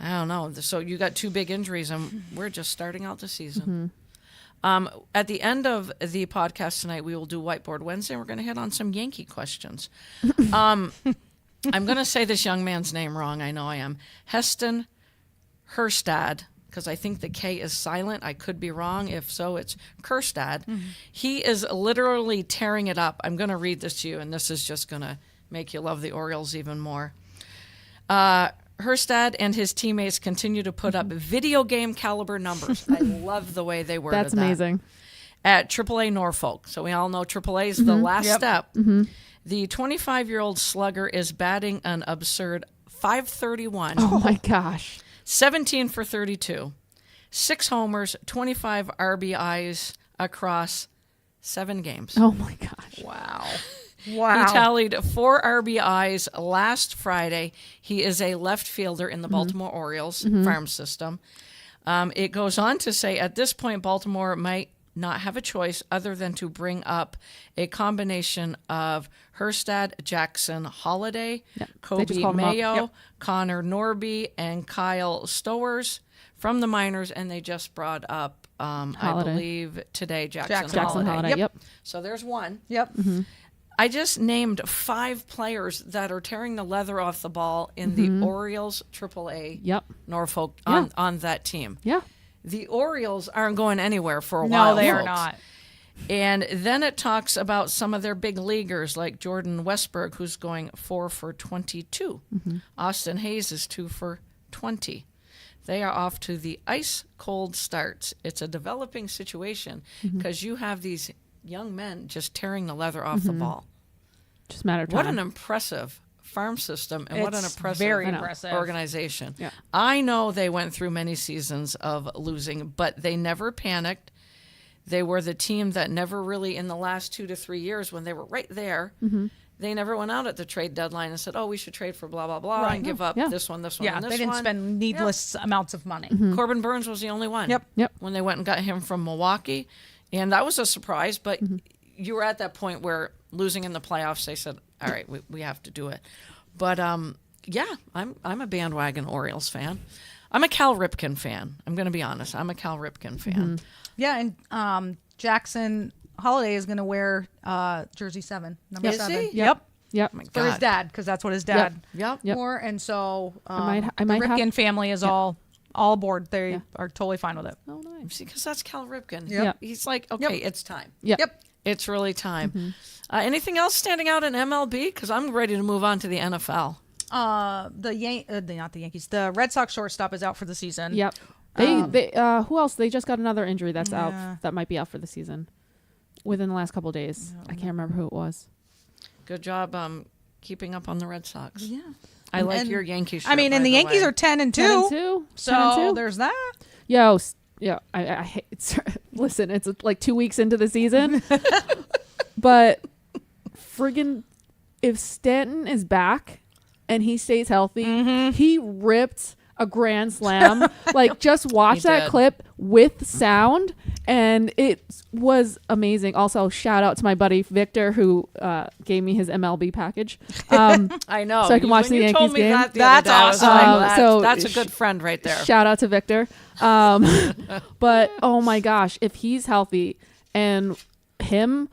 Speaker 2: I don't know. So you got 2 big injuries, and we're just starting out the season. At the end of the podcast tonight, we will do Whiteboard Wednesday. We're going to hit on some Yankee questions. I'm going to say this young man's name wrong. I know I am. Heston Kjerstad, because I think the K is silent. I could be wrong. If so, it's Kjerstad. He is literally tearing it up. I'm going to read this to you, and this is just going to make you love the Orioles even more. Kjerstad and his teammates continue to put up video game caliber numbers. I love the way they worded
Speaker 3: That's
Speaker 2: that.
Speaker 3: amazing.
Speaker 2: At AAA Norfolk. So we all know AAA is the last step. The 25-year-old slugger is batting an absurd .531.
Speaker 3: Oh my gosh.
Speaker 2: 17 for 32, 6 homers, 25 RBIs across 7 games.
Speaker 3: Oh my gosh.
Speaker 4: wow.
Speaker 2: He tallied 4 RBIs last Friday. He is a left fielder in the Baltimore Orioles farm system. It goes on to say, at this point, Baltimore might not have a choice other than to bring up a combination of Kjerstad, Jackson Holiday,
Speaker 3: They just
Speaker 2: Kobe
Speaker 3: called him up.
Speaker 2: Mayo,
Speaker 3: Yep.
Speaker 2: Connor Norby, and Kyle Stowers from the minors, and they just brought up, I
Speaker 3: Holiday.
Speaker 2: believe, today, Jackson
Speaker 3: Jackson Holiday. Yep.
Speaker 2: So there's one.
Speaker 4: Yep.
Speaker 2: I just named 5 players that are tearing the leather off the ball in the Orioles AAA
Speaker 3: Yep.
Speaker 2: Norfolk
Speaker 3: Yeah.
Speaker 2: on that team.
Speaker 3: Yeah.
Speaker 2: The Orioles aren't going anywhere for a while.
Speaker 4: No, they are
Speaker 2: folks.
Speaker 4: not.
Speaker 2: And then it talks about some of their big leaguers like Jordan Westberg, who's going 4 for 22. Austin Hayes is 2 for 20. They are off to the ice cold starts. It's a developing situation because you have these young men just tearing the leather off the ball.
Speaker 3: Just a matter of time.
Speaker 2: What an impressive farm system, and what an
Speaker 4: It's
Speaker 2: impressive,
Speaker 4: very impressive
Speaker 2: organization.
Speaker 3: Yeah.
Speaker 2: I know they went through many seasons of losing, but they never panicked. They were the team that never really, in the last 2 to 3 years, when they were right there, they never went out at the trade deadline and said, "Oh, we should trade for blah blah blah and give up this one, this one,
Speaker 4: Yeah,
Speaker 2: and this
Speaker 4: they didn't
Speaker 2: one."
Speaker 4: spend needless amounts of money.
Speaker 2: Corbin Burns was the only one.
Speaker 4: Yep.
Speaker 2: When they went and got him from Milwaukee, and that was a surprise. But you were at that point where losing in the playoffs, they said, "All right, we have to do it." But yeah, I'm a bandwagon Orioles fan. I'm a Cal Ripken fan. I'm going to be honest. I'm a Cal Ripken fan.
Speaker 4: Yeah, and Jackson Holiday is going to wear jersey 7, number
Speaker 2: Is
Speaker 4: 7.
Speaker 2: he?
Speaker 4: Yep.
Speaker 3: Yep.
Speaker 2: Oh my
Speaker 4: For his
Speaker 2: God.
Speaker 4: dad, because that's what his dad
Speaker 2: Yep.
Speaker 4: wore, and so
Speaker 3: I might
Speaker 4: the
Speaker 3: have-
Speaker 4: Ripken family is all aboard. They are totally fine with it.
Speaker 3: Oh, nice.
Speaker 2: See, because that's Cal Ripken.
Speaker 3: Yep.
Speaker 2: He's like, okay, it's time.
Speaker 3: Yep.
Speaker 4: Yep.
Speaker 2: It's really time. Anything else standing out in MLB? Because I'm ready to move on to the NFL.
Speaker 4: Not the Yankees. The Red Sox shortstop is out for the season.
Speaker 3: Yep. They who else? They just got another injury that's out. That might be out for the season within the last couple of days. I can't remember who it was.
Speaker 2: Good job keeping up on the Red Sox.
Speaker 4: Yeah.
Speaker 2: I like
Speaker 4: And-
Speaker 2: your Yankees shirt,
Speaker 4: I mean,
Speaker 2: by
Speaker 4: and the Yankees
Speaker 2: way.
Speaker 4: are 10-2.
Speaker 3: 10-2.
Speaker 4: So
Speaker 3: 10-2.
Speaker 4: there's that.
Speaker 3: Yo, yeah. I hate. Listen, it's like 2 weeks into the season, but friggin', if Stanton is back and he stays healthy, he ripped a grand slam. Like, just watch
Speaker 2: He
Speaker 3: that
Speaker 2: did.
Speaker 3: clip with sound, and it was amazing. Also, shout out to my buddy Victor, who gave me his MLB package.
Speaker 2: I know.
Speaker 3: so I can watch
Speaker 2: When
Speaker 3: the
Speaker 2: you
Speaker 3: Yankees
Speaker 2: told me
Speaker 3: game.
Speaker 2: that the
Speaker 4: That's
Speaker 2: other day, I was
Speaker 4: awesome.
Speaker 2: like,
Speaker 3: So
Speaker 2: that's a good friend right there.
Speaker 3: Shout out to Victor. But oh my gosh, if he's healthy and him,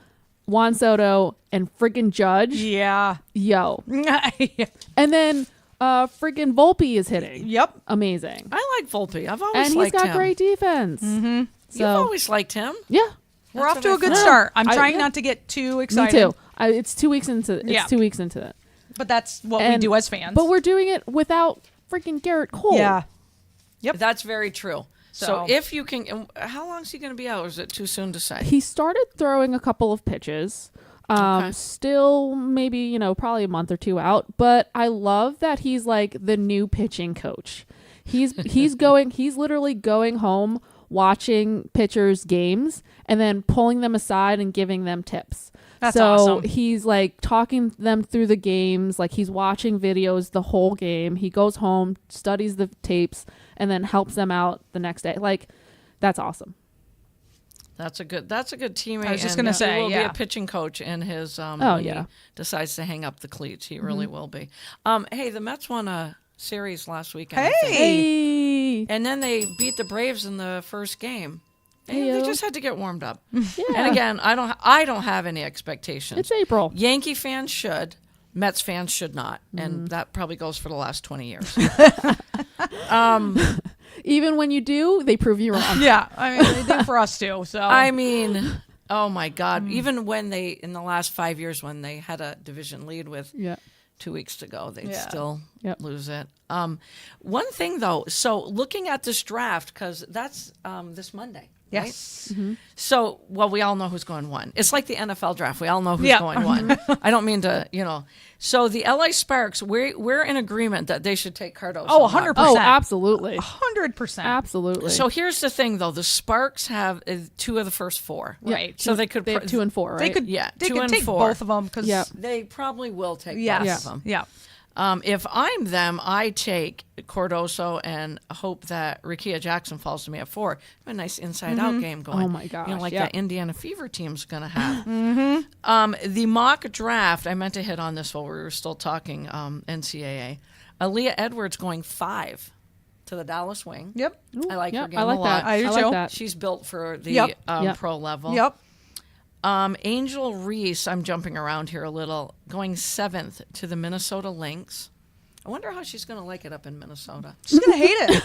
Speaker 3: Juan Soto, and friggin' Judge,
Speaker 4: Yeah.
Speaker 3: yo. And then friggin' Volpe is hitting.
Speaker 4: Yep.
Speaker 3: Amazing.
Speaker 2: I like Volpe. I've always
Speaker 3: And he's
Speaker 2: liked
Speaker 3: got
Speaker 2: him.
Speaker 3: great defense.
Speaker 2: You've
Speaker 3: So,
Speaker 2: always liked him.
Speaker 3: yeah,
Speaker 4: We're
Speaker 2: That's
Speaker 4: off to
Speaker 2: what
Speaker 4: a
Speaker 2: I
Speaker 4: good
Speaker 2: thought.
Speaker 4: start. I'm
Speaker 3: I-
Speaker 4: trying
Speaker 3: yeah.
Speaker 4: not to get too
Speaker 3: me
Speaker 4: excited.
Speaker 3: too. It's 2 weeks into it.
Speaker 4: Yeah.
Speaker 3: It's 2 weeks into it.
Speaker 4: But that's what we
Speaker 3: And-
Speaker 4: do as fans.
Speaker 3: But we're doing it without freaking Garrett Cole.
Speaker 4: yeah. Yep.
Speaker 2: That's very true. So
Speaker 4: So-
Speaker 2: if you can, how long is he going to be out? Or is it too soon to say?
Speaker 3: He started throwing a couple of pitches.
Speaker 2: Okay.
Speaker 3: Still maybe, probably a month or two out, but I love that he's like the new pitching coach. He's literally going home, watching pitchers' games, and then pulling them aside and giving them tips.
Speaker 4: That's
Speaker 3: so
Speaker 4: awesome.
Speaker 3: he's like talking them through the games, like he's watching videos the whole game. He goes home, studies the tapes, and then helps them out the next day. Like, that's awesome.
Speaker 2: That's a good teammate.
Speaker 4: I was just
Speaker 2: and
Speaker 4: gonna
Speaker 2: he
Speaker 4: say,
Speaker 2: will be
Speaker 4: yeah.
Speaker 2: a pitching coach in his when
Speaker 3: yeah.
Speaker 2: he decides to hang up the cleats. He really will be. Hey, the Mets won a series last weekend. I think.
Speaker 3: Hey,
Speaker 2: And then they beat the Braves in the first game. And they
Speaker 3: Heyo.
Speaker 2: just had to get warmed up.
Speaker 3: yeah.
Speaker 2: And again, I don't have any expectations.
Speaker 3: It's April.
Speaker 2: Yankee fans should. Mets fans should not. And that probably goes for the last 20 years.
Speaker 3: Even when you do, they prove you wrong.
Speaker 4: Yeah. I mean, they did for us too. So
Speaker 2: I mean, oh my God. Even when in the last 5 years, when they had a division lead with
Speaker 3: Yeah.
Speaker 2: 2 weeks to go, they'd
Speaker 4: Yeah.
Speaker 2: still
Speaker 3: Yep.
Speaker 2: lose it. One thing though, so looking at this draft, because that's this Monday. Right?
Speaker 4: yes.
Speaker 2: So, well, we all know who's going one. It's like the NFL draft. We all know who's
Speaker 4: Yeah.
Speaker 2: going one. I don't mean to, So the LA Sparks, we're in agreement that they should take Cardoso.
Speaker 4: Oh,
Speaker 2: not
Speaker 4: 100%.
Speaker 3: Oh, absolutely.
Speaker 4: 100%.
Speaker 3: Absolutely.
Speaker 2: So here's the thing, though. The Sparks have 2 of the first 4.
Speaker 4: Right.
Speaker 2: So they could.
Speaker 3: They have 2 and 4, right?
Speaker 4: They could,
Speaker 2: Yeah,
Speaker 4: they
Speaker 2: 2
Speaker 4: could
Speaker 2: and
Speaker 4: take
Speaker 2: 4.
Speaker 4: both of them because
Speaker 3: Yep.
Speaker 2: They probably will take both
Speaker 4: yes.
Speaker 2: of them.
Speaker 4: Yeah.
Speaker 2: If I'm them, I take Cardoso and hope that Rickea Jackson falls to me at 4. A nice inside-out game going.
Speaker 3: Oh, my gosh,
Speaker 2: like
Speaker 3: yeah.
Speaker 2: that Indiana Fever team's going to have. The mock draft, I meant to hit on this while we were still talking NCAA. Aaliyah Edwards going 5 to the Dallas Wing.
Speaker 4: Yep.
Speaker 2: I like her
Speaker 3: Yep,
Speaker 2: game
Speaker 3: I like
Speaker 2: a lot.
Speaker 3: that.
Speaker 4: I do
Speaker 3: like
Speaker 4: too.
Speaker 3: that.
Speaker 2: She's built for the
Speaker 4: Yep.
Speaker 3: Yep.
Speaker 2: pro level.
Speaker 4: Yep.
Speaker 2: Angel Reese, I'm jumping around here a little, going 7th to the Minnesota Lynx. I wonder how she's going to like it up in Minnesota.
Speaker 4: She's going to hate it.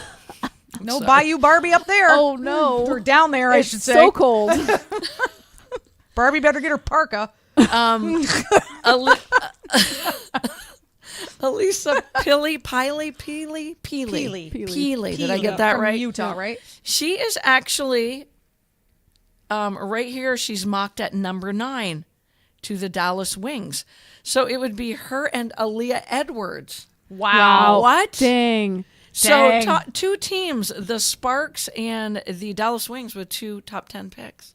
Speaker 4: No
Speaker 2: sorry.
Speaker 4: Bayou Barbie up there.
Speaker 3: Oh, no.
Speaker 4: Or down there, I
Speaker 3: It's
Speaker 4: should say.
Speaker 3: so cold.
Speaker 4: Barbie better get her parka.
Speaker 2: Elisa Peely. Did I get that
Speaker 4: From
Speaker 2: right?
Speaker 4: Utah, right?
Speaker 2: She is actually right here. She's mocked at number 9 to the Dallas Wings. So it would be her and Aaliyah Edwards.
Speaker 4: Wow.
Speaker 2: What?
Speaker 3: Dang.
Speaker 2: So
Speaker 4: Dang.
Speaker 2: two teams, the Sparks and the Dallas Wings, with 2 top 10 picks.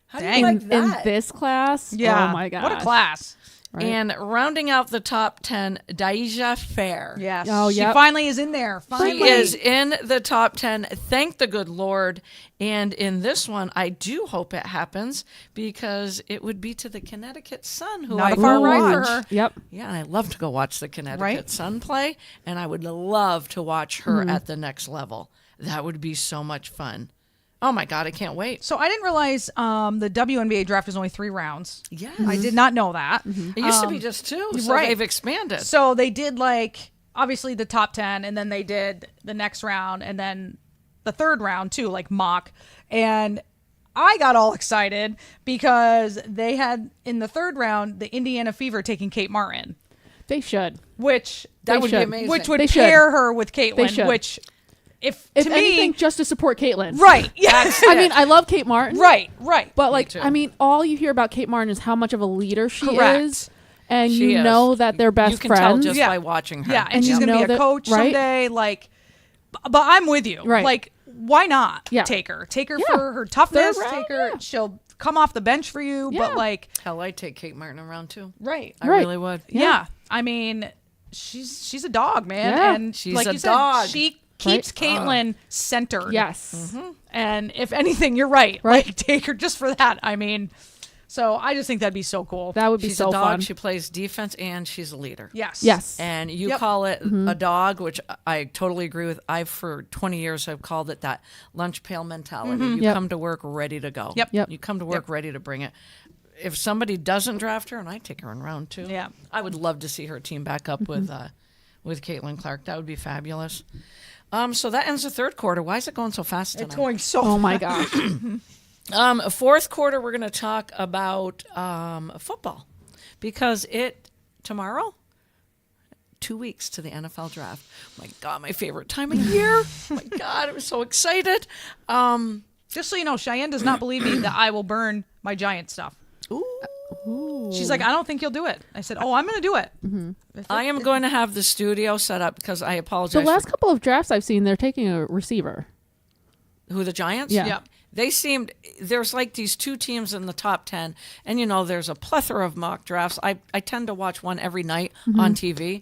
Speaker 2: How do
Speaker 4: Dang.
Speaker 2: you like
Speaker 3: In
Speaker 2: that?
Speaker 3: this class?
Speaker 4: Yeah.
Speaker 3: Oh my god.
Speaker 4: What a class.
Speaker 3: Right.
Speaker 2: And rounding out the top 10, Daija Fair.
Speaker 4: Yes.
Speaker 3: Oh,
Speaker 4: She
Speaker 3: yep.
Speaker 4: finally is in there.
Speaker 2: She
Speaker 4: Finally.
Speaker 2: is in the top 10. Thank the good Lord. And in this one, I do hope it happens because it would be to the Connecticut Sun, who
Speaker 4: Not
Speaker 2: I
Speaker 4: a far ride for
Speaker 2: watch.
Speaker 4: her.
Speaker 3: Yep.
Speaker 2: Yeah, and I love to go watch the Connecticut
Speaker 4: Right?
Speaker 2: Sun play, and I would love to watch her at the next level. That would be so much fun. Oh my God, I can't wait.
Speaker 4: So I didn't realize the WNBA draft is only 3 rounds.
Speaker 2: Yes.
Speaker 4: I did not know that.
Speaker 2: It used to be just 2, so
Speaker 4: right.
Speaker 2: they've expanded.
Speaker 4: So they did like obviously the top 10, and then they did the next round, and then the third round too, like mock. And I got all excited because they had in the third round the Indiana Fever taking Kate Martin,
Speaker 3: They should.
Speaker 4: which
Speaker 2: That would be
Speaker 3: should.
Speaker 2: amazing.
Speaker 4: which would
Speaker 3: They should.
Speaker 4: pair her with
Speaker 3: They
Speaker 4: Caitlyn,
Speaker 3: should.
Speaker 4: which if
Speaker 3: If
Speaker 4: to
Speaker 3: anything,
Speaker 4: me
Speaker 3: just to support Caitlyn.
Speaker 4: right, yes,
Speaker 3: I mean, I love Kate Martin.
Speaker 4: right,
Speaker 3: But like,
Speaker 2: too.
Speaker 3: I mean, all you hear about Kate Martin is how much of a leader she
Speaker 4: Correct.
Speaker 3: is, and
Speaker 2: She
Speaker 3: you
Speaker 2: is.
Speaker 3: know that they're best
Speaker 2: You can
Speaker 3: friends.
Speaker 2: tell just
Speaker 4: Yeah.
Speaker 2: by watching her.
Speaker 4: yeah, and
Speaker 3: And
Speaker 4: she's
Speaker 3: you
Speaker 4: gonna
Speaker 3: know
Speaker 4: be a
Speaker 3: that-
Speaker 4: coach
Speaker 3: right?
Speaker 4: someday. Like, but I'm with you.
Speaker 3: Right.
Speaker 4: Like, why not
Speaker 3: Yeah.
Speaker 4: take her? Take her
Speaker 3: Yeah.
Speaker 4: for her toughness.
Speaker 3: Third round,
Speaker 4: Take her.
Speaker 3: yeah.
Speaker 4: She'll come off the bench for you.
Speaker 3: Yeah.
Speaker 4: But like,
Speaker 2: Hell, I'd take Kate Martin around too.
Speaker 4: right.
Speaker 2: I
Speaker 3: Right.
Speaker 2: really would.
Speaker 4: Yeah. I mean, she's a dog, man.
Speaker 3: Yeah.
Speaker 4: And
Speaker 2: She's
Speaker 4: like
Speaker 2: a
Speaker 4: you
Speaker 2: dog.
Speaker 4: said, she keeps
Speaker 3: Right.
Speaker 4: Caitlyn centered.
Speaker 3: Yes.
Speaker 4: And if anything, you're right.
Speaker 3: Right.
Speaker 4: Like, take her just for that. I mean, so I just think that'd be so cool.
Speaker 3: That would be
Speaker 2: She's
Speaker 3: so
Speaker 2: a dog.
Speaker 3: fun.
Speaker 2: She plays defense and she's a leader.
Speaker 4: yes.
Speaker 3: Yes.
Speaker 2: And you
Speaker 4: Yep.
Speaker 2: call it a dog, which I totally agree with. For 20 years, I've called it that lunch pail mentality. You
Speaker 3: Yep.
Speaker 2: come to work ready to go.
Speaker 4: Yep.
Speaker 3: Yep.
Speaker 2: You come to work ready to bring it. If somebody doesn't draft her, and I take her in round 2,
Speaker 4: Yeah.
Speaker 2: I would love to see her team back up with Caitlin Clark. That would be fabulous. So that ends the third quarter. Why is it going so fast tonight?
Speaker 4: It's going so
Speaker 3: Oh my gosh.
Speaker 2: Fourth quarter, we're going to talk about football because tomorrow, 2 weeks to the NFL draft. My God, my favorite time of year. My God, I'm so excited.
Speaker 4: Just so you know, Cheyenne does not believe me that I will burn my Giant stuff.
Speaker 2: Ooh.
Speaker 4: She's like, I don't think you'll do it. I said, oh, I'm going to do it.
Speaker 2: I am going to have the studio set up because I
Speaker 3: The
Speaker 2: apologize.
Speaker 3: last couple of drafts I've seen, they're taking a receiver.
Speaker 2: Who, the Giants?
Speaker 3: Yeah.
Speaker 4: Yep.
Speaker 2: There's like these 2 teams in the top 10, and there's a plethora of mock drafts. I tend to watch one every night on TV.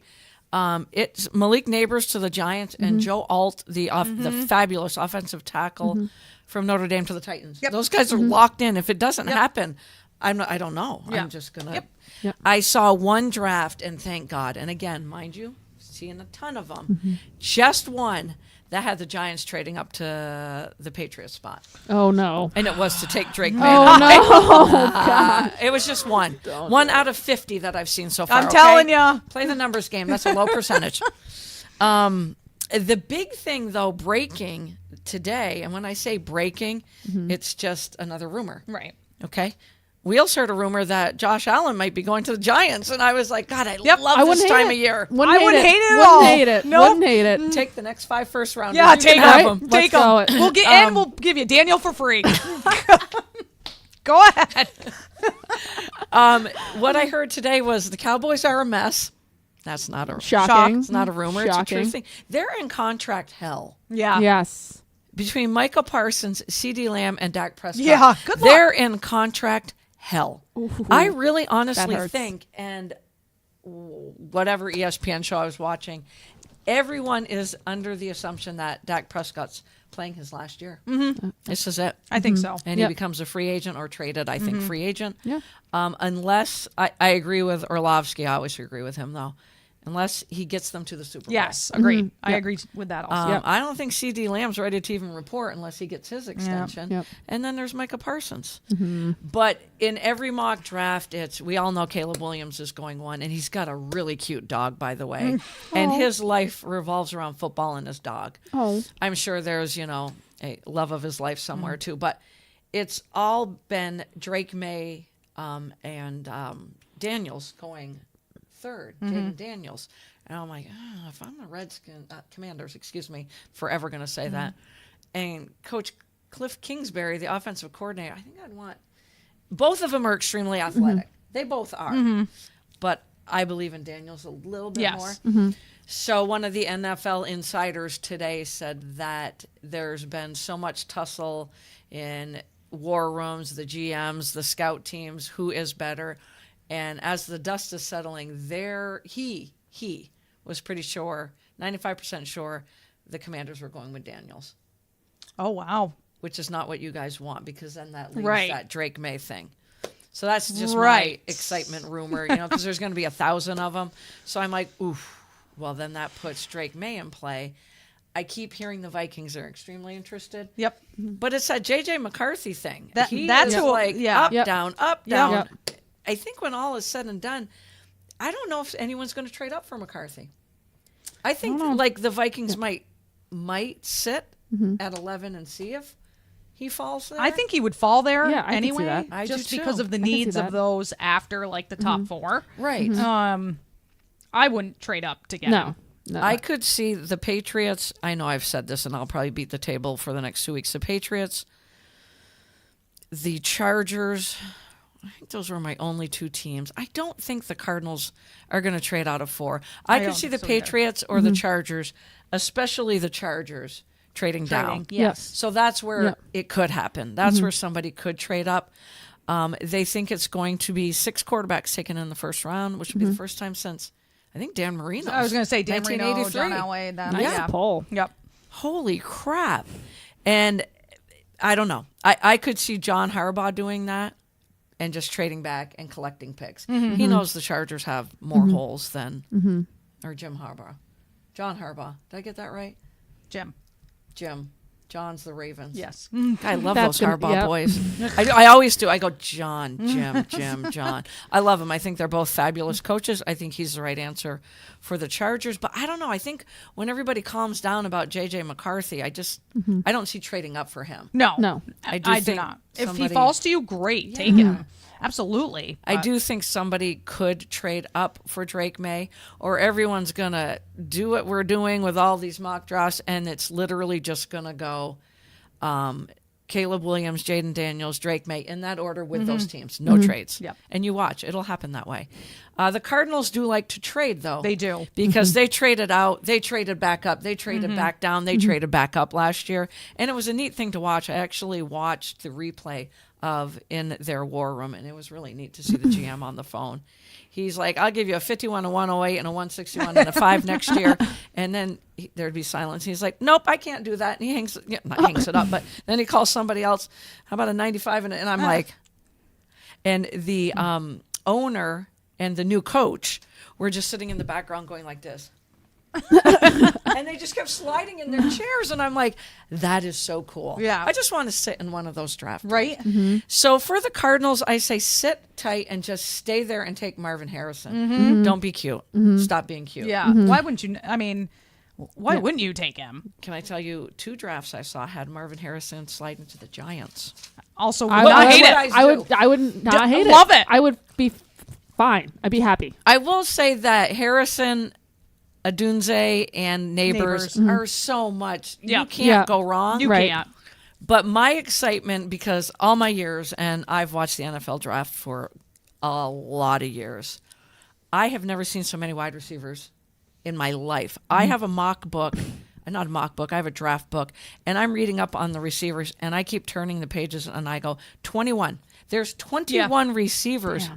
Speaker 2: It's Malik Neighbors to the Giants and Joe Alt, the fabulous offensive tackle from Notre Dame to the Titans.
Speaker 4: Yep.
Speaker 2: Those guys are locked in. If it doesn't happen, I don't know.
Speaker 4: Yeah.
Speaker 2: I'm just gonna.
Speaker 3: Yep.
Speaker 2: I saw one draft, and thank God. And again, mind you, seeing a ton of them. Just one that had the Giants trading up to the Patriots spot,
Speaker 3: Oh no.
Speaker 2: and it was to take Drake May.
Speaker 3: Oh no.
Speaker 2: It was just one. One out of 50 that I've seen so far.
Speaker 4: I'm telling ya.
Speaker 2: Play the numbers game. That's a low percentage. The big thing, though, breaking today, and when I say breaking, it's just another rumor.
Speaker 4: Right.
Speaker 2: Okay? We also heard a rumor that Josh Allen might be going to the Giants, and I was like, God, I
Speaker 4: Yep.
Speaker 2: love
Speaker 3: I
Speaker 2: this
Speaker 3: wouldn't
Speaker 2: time
Speaker 3: hate
Speaker 2: of year.
Speaker 3: it.
Speaker 4: I wouldn't hate it at
Speaker 3: Wouldn't
Speaker 4: all.
Speaker 3: hate it.
Speaker 4: Nope.
Speaker 3: Wouldn't hate it.
Speaker 2: Take the next 5 first rounders.
Speaker 4: Yeah,
Speaker 2: You
Speaker 4: take
Speaker 2: can have
Speaker 3: them.
Speaker 2: them.
Speaker 4: Take
Speaker 3: Let's go
Speaker 4: them.
Speaker 3: it.
Speaker 4: We'll get, and we'll give you Daniel for free. Go ahead.
Speaker 2: What I heard today was the Cowboys are a mess. That's not a
Speaker 3: Shocking.
Speaker 2: It's not a rumor. It's a
Speaker 3: Shocking.
Speaker 2: true thing. They're in contract hell.
Speaker 4: Yeah.
Speaker 3: Yes.
Speaker 2: Between Micah Parsons, C.D. Lamb, and Dak Prescott.
Speaker 4: Yeah, good luck.
Speaker 2: They're in contract hell. I really honestly
Speaker 3: hurts.
Speaker 2: think, and whatever ESPN show I was watching, everyone is under the assumption that Dak Prescott's playing his last year. Mm-hmm. This is it.
Speaker 4: I think so.
Speaker 2: And
Speaker 3: Yep.
Speaker 2: he becomes a free agent or traded, I think, free agent.
Speaker 3: Yeah.
Speaker 2: Unless, I agree with Orlovsky. I always agree with him, though. Unless he gets them to the Super Bowl.
Speaker 4: Yes, agreed. I agree with that also.
Speaker 3: Yep.
Speaker 2: I don't think C.D. Lamb's ready to even report unless he gets his extension.
Speaker 3: Yep.
Speaker 2: And then there's Micah Parsons. But in every mock draft, we all know Caleb Williams is going 1, and he's got a really cute dog, by the way. And his life revolves around football and his dog.
Speaker 3: Oh.
Speaker 2: I'm sure there's, a love of his life somewhere too. But it's all been Drake May and Daniels going third, Jaden Daniels. And I'm like, if I'm the Commanders, forever going to say that. And Coach Cliff Kingsbury, the offensive coordinator, I think I'd want, both of them are extremely athletic. They both are. But I believe in Daniels a little bit
Speaker 4: Yes.
Speaker 2: more. So one of the NFL insiders today said that there's been so much tussle in war rooms, the GMs, the scout teams, who is better. And as the dust is settling there, he was pretty sure, 95% sure, the Commanders were going with Daniels,
Speaker 4: Oh, wow.
Speaker 2: which is not what you guys want, because then that leaves
Speaker 4: Right.
Speaker 2: that Drake May thing. So that's just
Speaker 4: Right.
Speaker 2: my excitement rumor, because there's going to be 1,000 of them. So I'm like, oof. Well, then that puts Drake May in play. I keep hearing the Vikings are extremely interested.
Speaker 4: Yep.
Speaker 2: But it's that J.J. McCarthy thing.
Speaker 4: That's
Speaker 2: is
Speaker 4: who-
Speaker 2: like
Speaker 4: yeah.
Speaker 2: up,
Speaker 3: Yep.
Speaker 2: down, up,
Speaker 4: Yep.
Speaker 2: down.
Speaker 3: Yep.
Speaker 2: I think when all is said and done, I don't know if anyone's going to trade up for McCarthy. I think like the Vikings might sit at 11 and see if he falls there.
Speaker 4: I think he would fall there
Speaker 3: Yeah, I can see
Speaker 4: anyway,
Speaker 3: that.
Speaker 2: I
Speaker 4: just
Speaker 2: do
Speaker 4: because
Speaker 2: too.
Speaker 4: of the
Speaker 3: I can see
Speaker 4: needs of
Speaker 3: that.
Speaker 4: those after like the top four.
Speaker 2: Right.
Speaker 4: I wouldn't trade up to get him.
Speaker 3: No.
Speaker 2: I could see the Patriots. I know I've said this, and I'll probably beat the table for the next 2 weeks. The Patriots, the Chargers. I think those were my only two teams. I don't think the Cardinals are going to trade out of 4. I could
Speaker 4: don't
Speaker 2: see the
Speaker 4: think so either.
Speaker 2: Patriots or the Chargers, especially the Chargers, trading down.
Speaker 4: Yes.
Speaker 2: So that's where
Speaker 3: Yep.
Speaker 2: it could happen. That's where somebody could trade up. They think it's going to be 6 quarterbacks taken in the first round, which would be the first time since, I think, Dan Marino.
Speaker 4: I was going to say Dan Marino,
Speaker 2: 1983.
Speaker 4: John Elway. Then,
Speaker 3: nice
Speaker 4: yeah.
Speaker 3: poll.
Speaker 4: Yep.
Speaker 2: Holy crap. And I don't know. I could see John Harbaugh doing that and just trading back and collecting picks. He knows the Chargers have more holes than, or Jim Harbaugh. John Harbaugh. Did I get that right?
Speaker 4: Jim.
Speaker 2: Jim. John's the Ravens.
Speaker 4: Yes.
Speaker 2: I love
Speaker 3: That's
Speaker 2: those
Speaker 3: gonna-
Speaker 2: Harbaugh
Speaker 3: yep.
Speaker 2: boys. I always do. I go, John, Jim, John. I love them. I think they're both fabulous coaches. I think he's the right answer for the Chargers. But I don't know. I think when everybody calms down about J.J. McCarthy, I don't see trading up for him.
Speaker 4: No.
Speaker 2: I
Speaker 4: I
Speaker 2: do
Speaker 4: do
Speaker 2: think
Speaker 4: not. If he
Speaker 2: somebody-
Speaker 4: falls to you, great. Take him. Absolutely.
Speaker 2: I do think somebody could trade up for Drake May, or everyone's going to do what we're doing with all these mock drafts, and it's literally just going to go Caleb Williams, Jaden Daniels, Drake May, in that order with those teams. No trades.
Speaker 4: Yep.
Speaker 2: And you watch. It'll happen that way. The Cardinals do like to trade, though.
Speaker 4: They do.
Speaker 2: Because they traded out, they traded back up, they traded back down, they traded back up last year. And it was a neat thing to watch. I actually watched the replay of in their war room, and it was really neat to see the GM on the phone. He's like, I'll give you a 51, a 108, and a 161, and a 5 next year. And then there'd be silence. He's like, nope, I can't do that. And he hangs it up, but then he calls somebody else. How about a 95? And I'm like, and the owner and the new coach were just sitting in the background going like this. And they just kept sliding in their chairs, and I'm like, that is so cool.
Speaker 4: Yeah.
Speaker 2: I just want to sit in one of those drafts.
Speaker 4: Right?
Speaker 2: So for the Cardinals, I say sit tight and just stay there and take Marvin Harrison. Don't be cute. Stop being cute.
Speaker 4: Yeah. Why wouldn't you? I mean, why wouldn't you take him?
Speaker 2: Can I tell you, 2 drafts I saw had Marvin Harrison slide into the Giants.
Speaker 4: Also,
Speaker 3: I,
Speaker 4: would not
Speaker 3: I
Speaker 4: hate
Speaker 3: would,
Speaker 4: it.
Speaker 3: I would not hate it.
Speaker 4: love it.
Speaker 3: I would be fine. I'd be happy.
Speaker 2: I will say that Harrison, Adunze, and Neighbors are so much.
Speaker 4: Yeah.
Speaker 2: You can't
Speaker 3: Yeah.
Speaker 2: go wrong.
Speaker 4: You
Speaker 3: Right.
Speaker 4: can't.
Speaker 2: But my excitement, because all my years, and I've watched the NFL draft for a lot of years, I have never seen so many wide receivers in my life. I have a mock book, not a mock book, I have a draft book, and I'm reading up on the receivers, and I keep turning the pages, and I go, 21. There's 21 receivers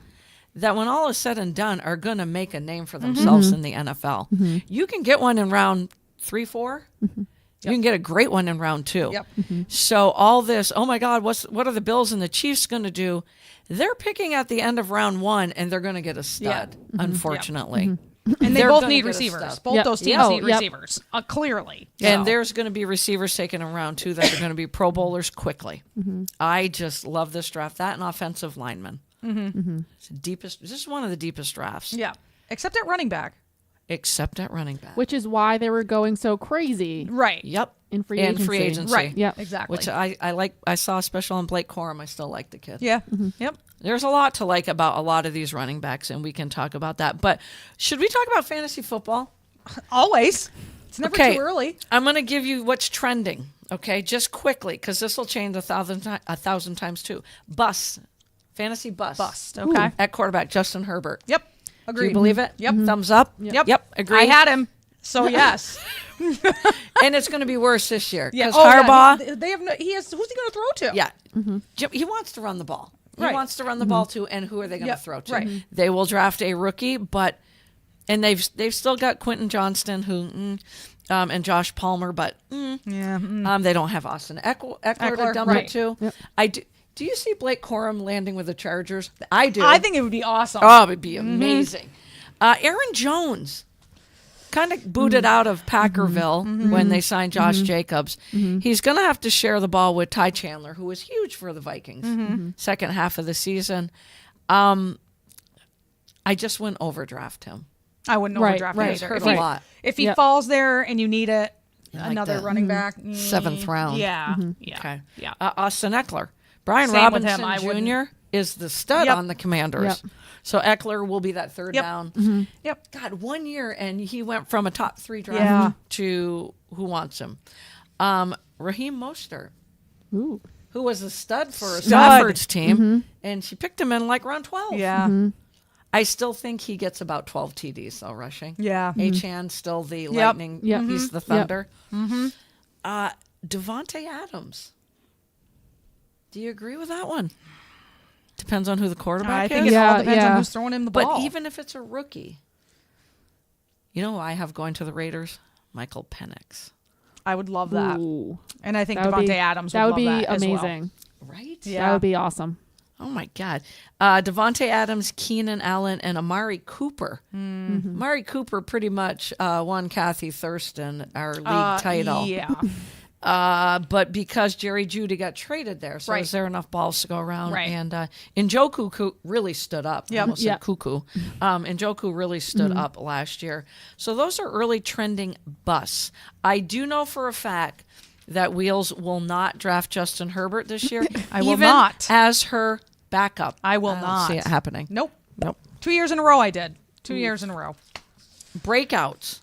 Speaker 2: that when all is said and done are going to make a name for themselves in the NFL. You can get one in round 3, 4. You can get a great one in round 2.
Speaker 4: Yep.
Speaker 2: So all this, oh my God, what are the Bills and the Chiefs going to do? They're picking at the end of round 1, and they're going to get a stud, unfortunately.
Speaker 4: And they
Speaker 2: They're
Speaker 4: both
Speaker 2: gonna
Speaker 4: need
Speaker 2: get a
Speaker 4: receivers.
Speaker 2: stud.
Speaker 4: Both
Speaker 3: Yep.
Speaker 4: those teams
Speaker 3: Oh,
Speaker 4: need
Speaker 3: yep.
Speaker 4: receivers. Clearly.
Speaker 2: And
Speaker 4: So.
Speaker 2: there's going to be receivers taken in round 2 that are going to be Pro Bowlers quickly. I just love this draft. That and offensive linemen. It's the deepest. This is one of the deepest drafts.
Speaker 4: Yeah. Except at running back.
Speaker 2: Except at running back.
Speaker 3: Which is why they were going so crazy
Speaker 4: Right.
Speaker 2: Yep.
Speaker 3: in free
Speaker 2: and
Speaker 3: agency.
Speaker 2: free agency.
Speaker 4: Right.
Speaker 3: Yep.
Speaker 4: Exactly.
Speaker 2: Which I like. I saw a special on Blake Corum. I still like the kid.
Speaker 4: Yeah. Yep.
Speaker 2: There's a lot to like about a lot of these running backs, and we can talk about that. But should we talk about fantasy football?
Speaker 4: Always. It's never
Speaker 2: Okay.
Speaker 4: too early.
Speaker 2: I'm going to give you what's trending, okay, just quickly, because this will change a thousand times too. Bus Fantasy bust.
Speaker 4: Bust. Okay.
Speaker 2: At quarterback, Justin Herbert.
Speaker 4: Yep.
Speaker 2: Do
Speaker 4: Agreed.
Speaker 2: you believe it?
Speaker 4: Yep.
Speaker 2: Thumbs up?
Speaker 4: Yep.
Speaker 2: Agree.
Speaker 4: I had him. So yes.
Speaker 2: And it's going to be worse this year.
Speaker 4: Yeah.
Speaker 2: Because
Speaker 4: Oh, yeah.
Speaker 2: Harbaugh,
Speaker 4: They have no, he has. Who's he going to throw to?
Speaker 2: yeah. Jim, he wants to run the ball. He
Speaker 4: Right.
Speaker 2: wants to run the ball too, and who are they going to
Speaker 4: Yep,
Speaker 2: throw to?
Speaker 4: right.
Speaker 2: They will draft a rookie, and they've still got Quentin Johnston and Josh Palmer, but
Speaker 4: Yeah.
Speaker 2: they don't have Austin Eckler to
Speaker 4: Eckler,
Speaker 2: dump
Speaker 4: right.
Speaker 2: it to.
Speaker 3: Yep.
Speaker 2: I do. Do you see Blake Corum landing with the Chargers? I do.
Speaker 4: I think it would be awesome.
Speaker 2: Oh, it would be amazing. Aaron Jones kind of booted out of Packerville when they signed Josh Jacobs. He's going to have to share the ball with Ty Chandler, who was huge for the Vikings second half of the season. I just wouldn't overdraft him.
Speaker 4: I wouldn't
Speaker 3: Right,
Speaker 4: overdraft
Speaker 3: right.
Speaker 4: him either.
Speaker 2: Hurt
Speaker 4: If
Speaker 2: a
Speaker 4: he,
Speaker 2: lot.
Speaker 4: if he
Speaker 3: Yep.
Speaker 4: falls there and you need it,
Speaker 2: like
Speaker 4: another
Speaker 2: that.
Speaker 4: running back.
Speaker 2: 7th round.
Speaker 4: Yeah. Yeah.
Speaker 2: Okay.
Speaker 4: Yeah.
Speaker 2: Austin Eckler. Brian
Speaker 4: Same with
Speaker 2: Robinson
Speaker 4: him. I
Speaker 2: Jr.
Speaker 4: wouldn't-
Speaker 2: is the stud
Speaker 4: Yep.
Speaker 2: on the Commanders.
Speaker 3: Yep.
Speaker 2: So Eckler will be that third
Speaker 4: Yep.
Speaker 2: down.
Speaker 4: Yep.
Speaker 2: God, 1 year and he went from a top 3 draft
Speaker 4: Yeah.
Speaker 2: to who wants him. Raheem Mostert,
Speaker 3: Ooh.
Speaker 2: who was a stud for
Speaker 4: Stud.
Speaker 2: Stafford's team, and she picked him in like round 12.
Speaker 4: Yeah.
Speaker 2: I still think he gets about 12 TDs though, rushing.
Speaker 4: Yeah.
Speaker 2: Achan still the lightning.
Speaker 3: Yep.
Speaker 2: He's the thunder. Devontae Adams. Do you agree with that one? Depends on who the quarterback
Speaker 4: I
Speaker 2: is.
Speaker 4: think it
Speaker 3: Yeah,
Speaker 4: all depends
Speaker 3: yeah.
Speaker 4: on who's throwing him the
Speaker 2: But
Speaker 4: ball.
Speaker 2: even if it's a rookie, you know who I have going to the Raiders? Michael Penix.
Speaker 4: I would love that.
Speaker 3: Ooh.
Speaker 4: And I think
Speaker 3: That would
Speaker 4: Devontae
Speaker 3: be-
Speaker 4: Adams
Speaker 3: That would
Speaker 4: love
Speaker 3: be
Speaker 4: that as well.
Speaker 3: amazing.
Speaker 2: Right?
Speaker 4: Yeah.
Speaker 3: That would be awesome.
Speaker 2: Oh my God. Devontae Adams, Keenan Allen, and Amari Cooper. Amari Cooper pretty much won Kathy Thurston our league title.
Speaker 4: Yeah.
Speaker 2: But because Jerry Jeudy got traded there, so
Speaker 4: Right.
Speaker 2: is there enough balls to go around?
Speaker 4: Right.
Speaker 2: And Njoku really stood up.
Speaker 4: Yep.
Speaker 2: Almost
Speaker 3: Yep.
Speaker 2: said cuckoo. Njoku really stood up last year. So those are early trending busts. I do know for a fact that Wheels will not draft Justin Herbert this year.
Speaker 4: I will
Speaker 2: even
Speaker 4: not.
Speaker 2: as her backup.
Speaker 4: I will
Speaker 2: don't
Speaker 4: not
Speaker 2: see it happening.
Speaker 4: Nope.
Speaker 2: Nope.
Speaker 4: 2 years in a row I did. 2 years in a row.
Speaker 2: Breakouts.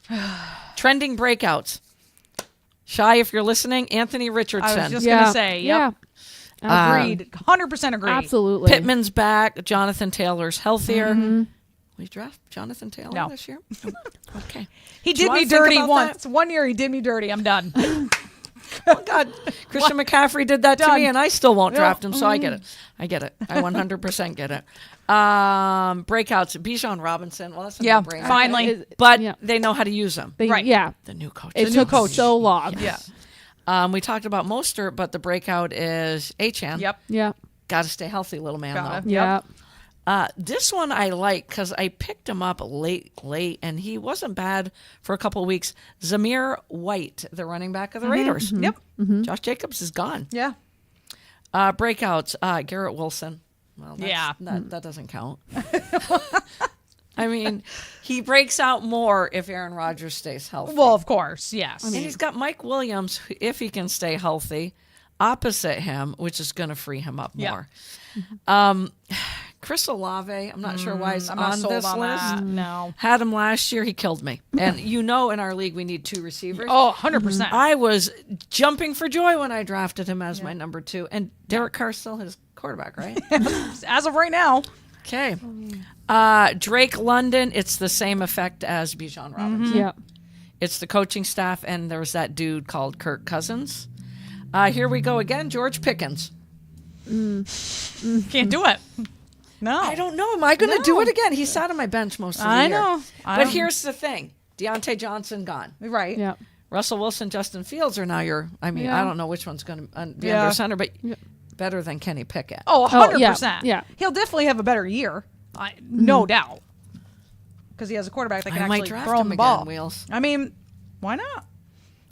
Speaker 2: Trending breakouts. Shy, if you're listening, Anthony Richardson.
Speaker 4: I was just
Speaker 3: Yeah.
Speaker 4: going to say, yep.
Speaker 3: Yeah.
Speaker 4: Agreed. 100% agreed.
Speaker 3: Absolutely.
Speaker 2: Pittman's back. Jonathan Taylor's healthier. We draft Jonathan Taylor
Speaker 4: No.
Speaker 2: this year? Okay.
Speaker 4: He
Speaker 2: Do you
Speaker 4: did me
Speaker 2: wanna think
Speaker 4: dirty
Speaker 2: about
Speaker 4: once. 1 year he did me dirty. I'm done.
Speaker 2: Oh, God. Christian McCaffrey did that to
Speaker 4: Done.
Speaker 2: me, and I still won't
Speaker 4: Yeah.
Speaker 2: draft him, so I get it. I get it. I 100% get it. Breakouts. Bijan Robinson. Well, that's a
Speaker 4: Yeah,
Speaker 2: no-brainer.
Speaker 4: finally.
Speaker 2: But
Speaker 3: Yeah.
Speaker 2: they know how to use him.
Speaker 3: They-
Speaker 4: Right.
Speaker 3: Yeah.
Speaker 2: The new coach.
Speaker 3: It
Speaker 4: new
Speaker 3: took
Speaker 4: coach.
Speaker 3: so long.
Speaker 4: Yeah.
Speaker 2: We talked about Mostert, but the breakout is Achan.
Speaker 4: Yep.
Speaker 3: Yeah.
Speaker 2: Got to stay healthy, little man,
Speaker 4: Gotta.
Speaker 2: though.
Speaker 3: Yeah.
Speaker 2: This one I like because I picked him up late, and he wasn't bad for a couple of weeks. Zamir White, the running back of the Raiders.
Speaker 4: Yep.
Speaker 2: Josh Jacobs is gone.
Speaker 4: Yeah.
Speaker 2: Breakouts, Garrett Wilson. Well,
Speaker 4: Yeah.
Speaker 2: that doesn't count. I mean, he breaks out more if Aaron Rodgers stays healthy.
Speaker 4: Well, of course. Yes.
Speaker 2: and he's got Mike Williams, if he can stay healthy, opposite him, which is going to free him up
Speaker 4: Yeah.
Speaker 2: more. Chris Olave, I'm not sure why he's
Speaker 4: I'm not
Speaker 2: on
Speaker 4: sold
Speaker 2: this
Speaker 4: on
Speaker 2: list.
Speaker 4: that. No.
Speaker 2: Had him last year, he killed me. And you know, in our league, we need 2 receivers.
Speaker 4: Oh, 100%.
Speaker 2: I was jumping for joy when I drafted him as my number 2. And Derek Carr's still his quarterback, right?
Speaker 4: As of right now.
Speaker 2: Okay. Drake London, it's the same effect as Bijan Robinson.
Speaker 3: Yeah.
Speaker 2: It's the coaching staff, and there's that dude called Kirk Cousins. Here we go again, George Pickens.
Speaker 4: Can't do it. No.
Speaker 2: I don't know. Am I going to do it again? He sat on my bench most of the
Speaker 4: I
Speaker 2: year.
Speaker 4: know.
Speaker 2: But here's the thing. Deontay Johnson gone.
Speaker 4: Right.
Speaker 3: Yeah.
Speaker 2: Russell Wilson, Justin Fields are now I
Speaker 3: Yeah.
Speaker 2: I don't know which one's going to be
Speaker 4: Yeah.
Speaker 2: under center, but better than Kenny Pickett.
Speaker 4: Oh,
Speaker 3: Oh,
Speaker 4: 100%.
Speaker 3: yeah.
Speaker 4: He'll definitely have a better year. No doubt. Because he has a quarterback that can
Speaker 2: I might
Speaker 4: actually
Speaker 2: draft
Speaker 4: throw
Speaker 2: him
Speaker 4: him the ball.
Speaker 2: again, Wheels.
Speaker 4: I mean, why not?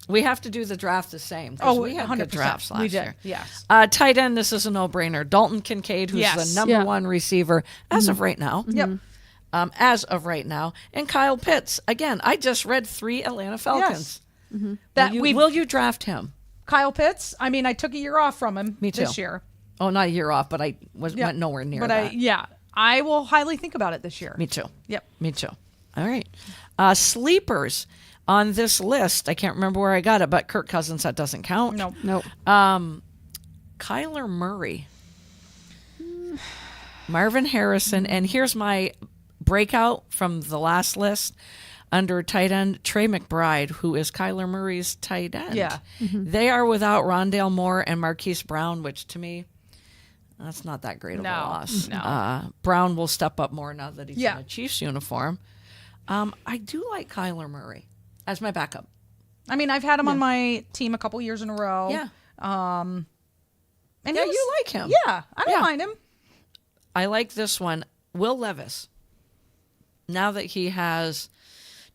Speaker 2: We have to do the draft the same because
Speaker 4: Oh,
Speaker 2: we had
Speaker 4: 100%.
Speaker 2: good drafts last
Speaker 4: We did.
Speaker 2: year.
Speaker 4: Yes.
Speaker 2: Tight end, this is a no-brainer. Dalton Kincaid, who's
Speaker 4: Yes.
Speaker 2: the number
Speaker 3: Yeah.
Speaker 2: 1 receiver as of right now.
Speaker 4: Yep.
Speaker 2: As of right now. And Kyle Pitts. Again, I just read 3 Atlanta Falcons.
Speaker 4: That
Speaker 2: Will you draft him?
Speaker 4: Kyle Pitts. I mean, I took a year off from him
Speaker 2: Me too.
Speaker 4: this year.
Speaker 2: Oh, not a year off, but I
Speaker 4: Yeah.
Speaker 2: went nowhere near
Speaker 4: But
Speaker 2: that.
Speaker 4: I will highly think about it this year.
Speaker 2: Me too.
Speaker 4: Yep.
Speaker 2: Me too. All right. Sleepers on this list. I can't remember where I got it, but Kirk Cousins, that doesn't count.
Speaker 4: Nope.
Speaker 3: Nope.
Speaker 2: Kyler Murray. Marvin Harrison, and here's my breakout from the last list under tight end, Trey McBride, who is Kyler Murray's tight end.
Speaker 4: Yeah.
Speaker 2: They are without Rondale Moore and Marquise Brown, which to me, that's not that great of a
Speaker 4: No,
Speaker 2: loss.
Speaker 4: no.
Speaker 2: Brown will step up more now that he's
Speaker 4: Yeah.
Speaker 2: in a Chiefs uniform. I do like Kyler Murray as my backup.
Speaker 4: I mean, I've had him on my team a couple years in a row.
Speaker 2: Yeah.
Speaker 4: And
Speaker 2: Yeah, you like him.
Speaker 4: Yeah, I don't
Speaker 2: Yeah.
Speaker 4: mind him.
Speaker 2: I like this one. Will Levis. Now that he has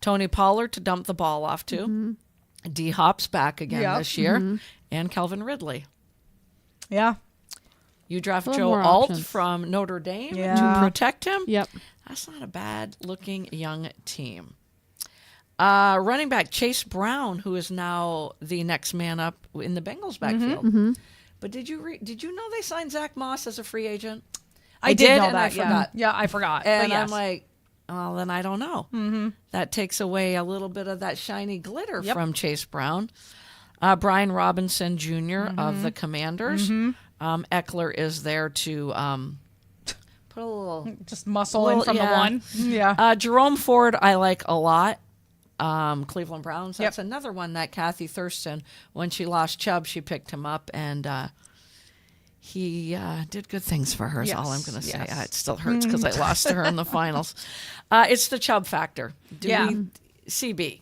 Speaker 2: Tony Pollard to dump the ball off to, D Hop's back again
Speaker 4: Yep.
Speaker 2: this year, and Calvin Ridley.
Speaker 4: Yeah.
Speaker 2: You draft
Speaker 3: A little
Speaker 2: Joe
Speaker 3: more
Speaker 2: Alt
Speaker 3: options.
Speaker 2: from Notre Dame
Speaker 4: Yeah.
Speaker 2: to protect him.
Speaker 3: Yep.
Speaker 2: That's not a bad looking young team. Running back Chase Brown, who is now the next man up in the Bengals backfield. But did you know they signed Zach Moss as a free agent?
Speaker 4: I did know
Speaker 2: and
Speaker 4: that.
Speaker 2: I forgot.
Speaker 4: Yeah, I forgot.
Speaker 2: And
Speaker 4: but yes.
Speaker 2: I'm like, well, then I don't know. Mm-hmm. That takes away a little bit of that shiny glitter from Chase Brown. Brian Robinson Jr. of the Commanders. Eckler is there to put a little...
Speaker 4: just muscle in from the
Speaker 2: yeah.
Speaker 4: one. Yeah.
Speaker 2: Jerome Ford, I like a lot. Cleveland Browns. That's another one that Kathy Thurston, when she lost Chubb, she picked him up, and he did good things for her. Is all I'm going to say.
Speaker 4: Yes.
Speaker 2: It still hurts because I lost to her in the finals. It's the Chubb factor. CB.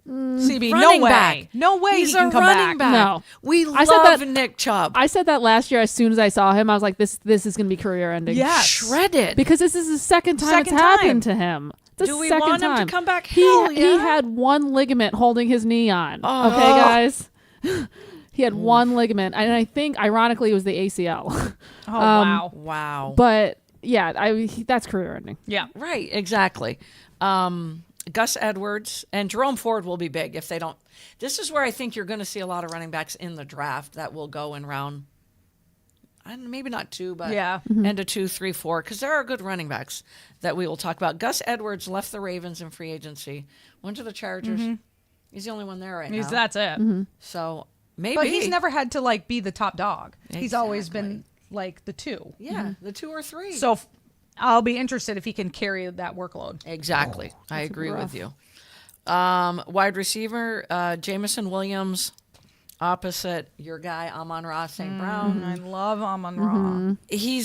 Speaker 4: CB, no
Speaker 2: Running
Speaker 4: way.
Speaker 2: back.
Speaker 4: No way
Speaker 2: He's
Speaker 4: he can
Speaker 2: a
Speaker 4: come
Speaker 2: running
Speaker 4: back.
Speaker 2: back.
Speaker 3: No.
Speaker 2: We
Speaker 3: I said
Speaker 2: love
Speaker 3: that-
Speaker 2: Nick Chubb.
Speaker 3: I said that last year as soon as I saw him. I was like, this is going to be career ending.
Speaker 4: Yes.
Speaker 2: Shredded.
Speaker 3: Because this is the second time
Speaker 4: Second
Speaker 3: it's happened
Speaker 4: time.
Speaker 3: to him. The
Speaker 2: Do we
Speaker 3: second
Speaker 2: want him to
Speaker 3: time.
Speaker 2: come back?
Speaker 3: He
Speaker 2: Hell yeah.
Speaker 3: had one ligament holding his knee on.
Speaker 2: Oh.
Speaker 3: Okay, guys. He had one ligament, and I think, ironically, it was the ACL.
Speaker 4: Oh, wow.
Speaker 2: Wow.
Speaker 3: But yeah, that's career ending.
Speaker 4: Yeah.
Speaker 2: Right, exactly. Gus Edwards and Jerome Ford will be big if they don't. This is where I think you're going to see a lot of running backs in the draft that will go in round, maybe not 2, but end of 2, 3, 4, because there are good running backs that we will talk about. Gus Edwards left the Ravens in free agency, went to the Chargers. He's the only one there right now.
Speaker 4: That's it.
Speaker 2: So maybe.
Speaker 4: But he's never had to like be the top dog. He's always
Speaker 2: Exactly.
Speaker 4: been like the 2.
Speaker 2: Yeah, the 2 or 3.
Speaker 4: So I'll be interested if he can carry that workload.
Speaker 2: Exactly. I agree with you. Wide receiver, Jamison Williams, opposite your guy, Amon-Ra St. Brown.
Speaker 4: I love Amon-Ra.
Speaker 2: He